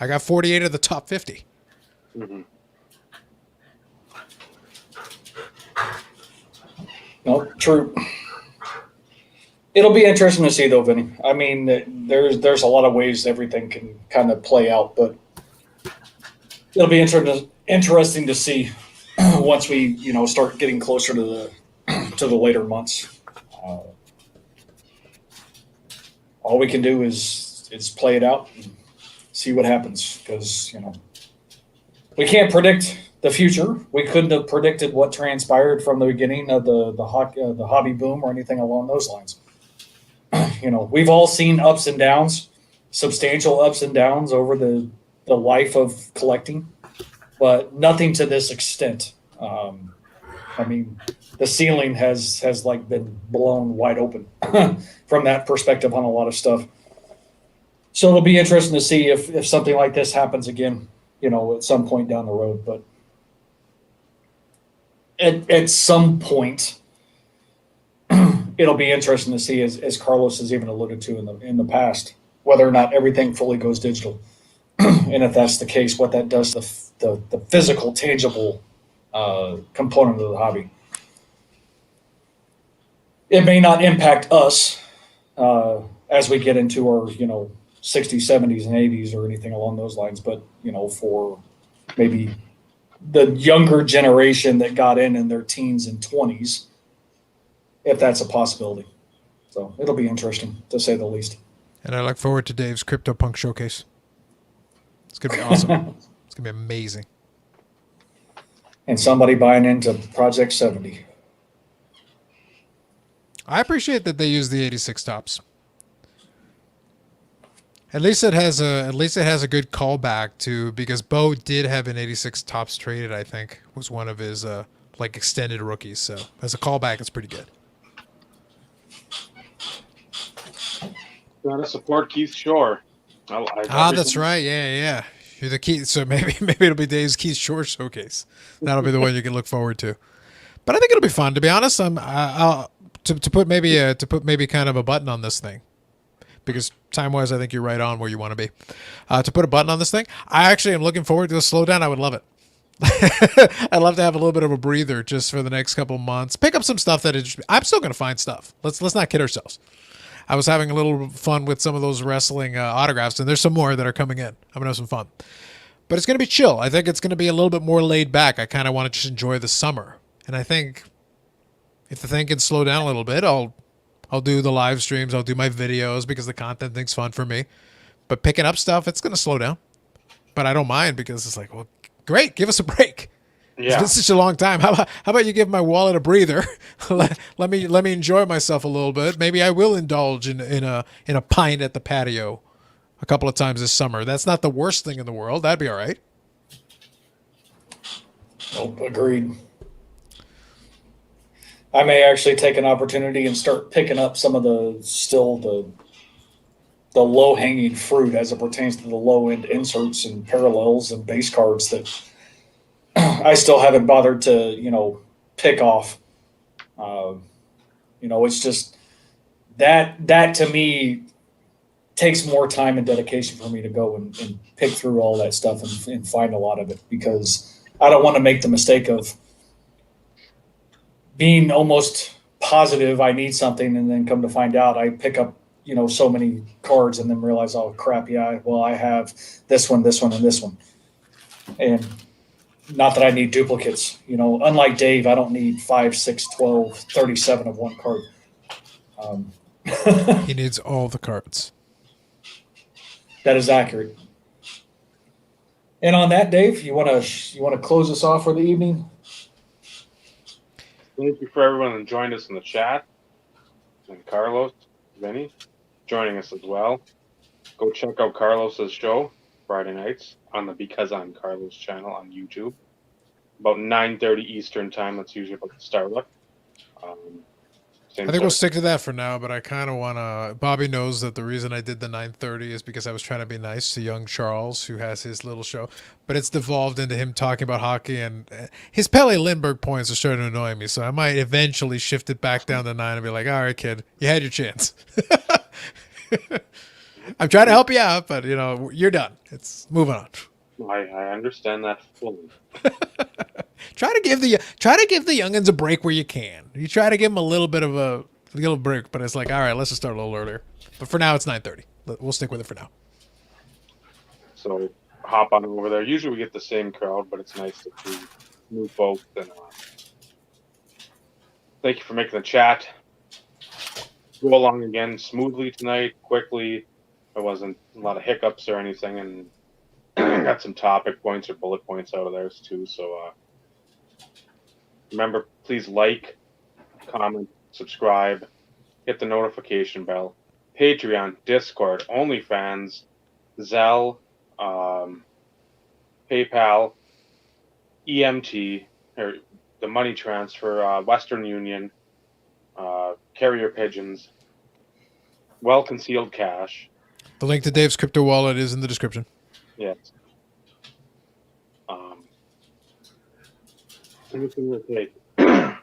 I got 48 of the top 50. Mm-hmm. No, true. It'll be interesting to see, though, Vinny. I mean, there's a lot of ways everything can kind of play out, but it'll be interesting to see once we, start getting closer to the later months. All we can do is play it out and see what happens, because we can't predict the future. We couldn't have predicted what transpired from the beginning of the hobby boom or anything along those lines. We've all seen ups and downs, substantial ups and downs over the life of collecting, but nothing to this extent. I mean, the ceiling has like been blown wide open from that perspective on a lot of stuff. So it'll be interesting to see if something like this happens again, at some point down the road. But at some point, it'll be interesting to see, as Carlos has even alluded to in the past, whether or not everything fully goes digital, and if that's the case, what that does to the physical, tangible component of the hobby. It may not impact us as we get into our 60s, 70s, and 80s or anything along those lines, but for maybe the younger generation that got in their teens and 20s, if that's a possibility. So it'll be interesting, to say the least. And I look forward to Dave's CryptoPunk showcase. It's going to be awesome. It's going to be amazing. And somebody buying into Project 70. I appreciate that they use the 86 tops. At least it has a good callback to, because Bo did have an 86 tops traded, I think, was one of his extended rookies. So as a callback, it's pretty good. Gotta support Keith Shore. That's right. Yeah. You're the Keith. So maybe it'll be Dave's Keith Shore showcase. That'll be the one you can look forward to. But I think it'll be fun. To be honest, to put maybe kind of a button on this thing, because time-wise, I think you're right on where you want to be. To put a button on this thing, I actually am looking forward to a slowdown. I would love it. I'd love to have a little bit of a breather just for the next couple months. Pick up some stuff I'm still going to find stuff. Let's not kid ourselves. I was having a little fun with some of those wrestling autographs, and there's some more that are coming in. I'm going to have some fun. But it's going to be chill. I think it's going to be a little bit more laid back. I kind of want to just enjoy the summer. And I think if the thing can slow down a little bit, I'll do the live streams. I'll do my videos because the content thing's fun for me. But picking up stuff, it's going to slow down. But I don't mind because it's like, well, great, give us a break. Yeah. It's been such a long time. How about you give my wallet a breather? let me enjoy myself a little bit. Maybe I will indulge in a pint at the patio a couple of times this summer. That's not the worst thing in the world. That'd be all right. Nope, agreed. I may actually take an opportunity and start picking up some of the low hanging fruit as it pertains to the low end inserts and parallels and base cards that I still haven't bothered to, pick off. It's just that to me takes more time and dedication for me to go and pick through all that stuff and find a lot of it, because I don't want to make the mistake of being almost positive I need something and then come to find out I pick up, so many cards and then realize, oh crap, yeah, well, I have this one, and this one. And not that I need duplicates, unlike Dave, I don't need 5, 6, 12, 37 of one card. He needs all the cards. That is accurate. And on that, Dave, you want to close us off for the evening? Thank you for everyone that joined us in the chat. And Carlos, Vinny, joining us as well. Go check out Carlos's show Friday nights on the Because I'm Carlos channel on YouTube. About 9:30 Eastern time. That's usually about the startup. I think we'll stick to that for now, but I kind of want to... Bobby knows that the reason I did the 9:30 is because I was trying to be nice to young Charles, who has his little show. But it's devolved into him talking about hockey, and his Pele Lindbergh points are starting to annoy me, so I might eventually shift it back down to 9 and be like, all right, kid, you had your chance. I'm trying to help you out, but, you're done. It's moving on. I understand that fully. Try to give the youngins a break where you can. You try to give them a little bit of a little break, but it's like, all right, let's just start a little earlier. But for now, it's 9:30. We'll stick with it for now. So hop on over there. Usually we get the same crowd, but it's nice to see new folks. And thank you for making the chat go along again smoothly tonight, quickly. There wasn't a lot of hiccups or anything, and got some topic points or bullet points out of theirs too. So remember, please like, comment, subscribe, hit the notification bell. Patreon, Discord, OnlyFans, Zelle, PayPal, EMT, or the money transfer, Western Union, carrier pigeons, well-concealed cash. The link to Dave's crypto wallet is in the description. Yes. Anything will take. We're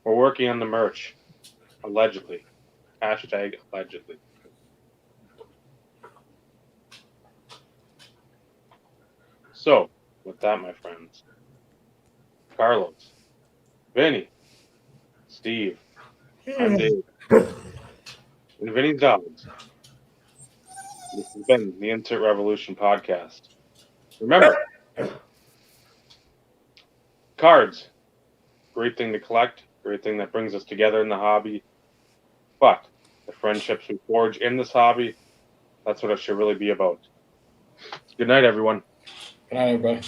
working on the merch. Allegedly. Hashtag allegedly. So, with that, my friends, Carlos, Vinny, Steve, I'm Dave, and Vinny's dogs. This has been the Insert Revolution podcast. Remember, cards, great thing to collect, great thing that brings us together in the hobby. But the friendships we forge in this hobby, that's what it should really be about. Good night, everyone. Good night, everybody.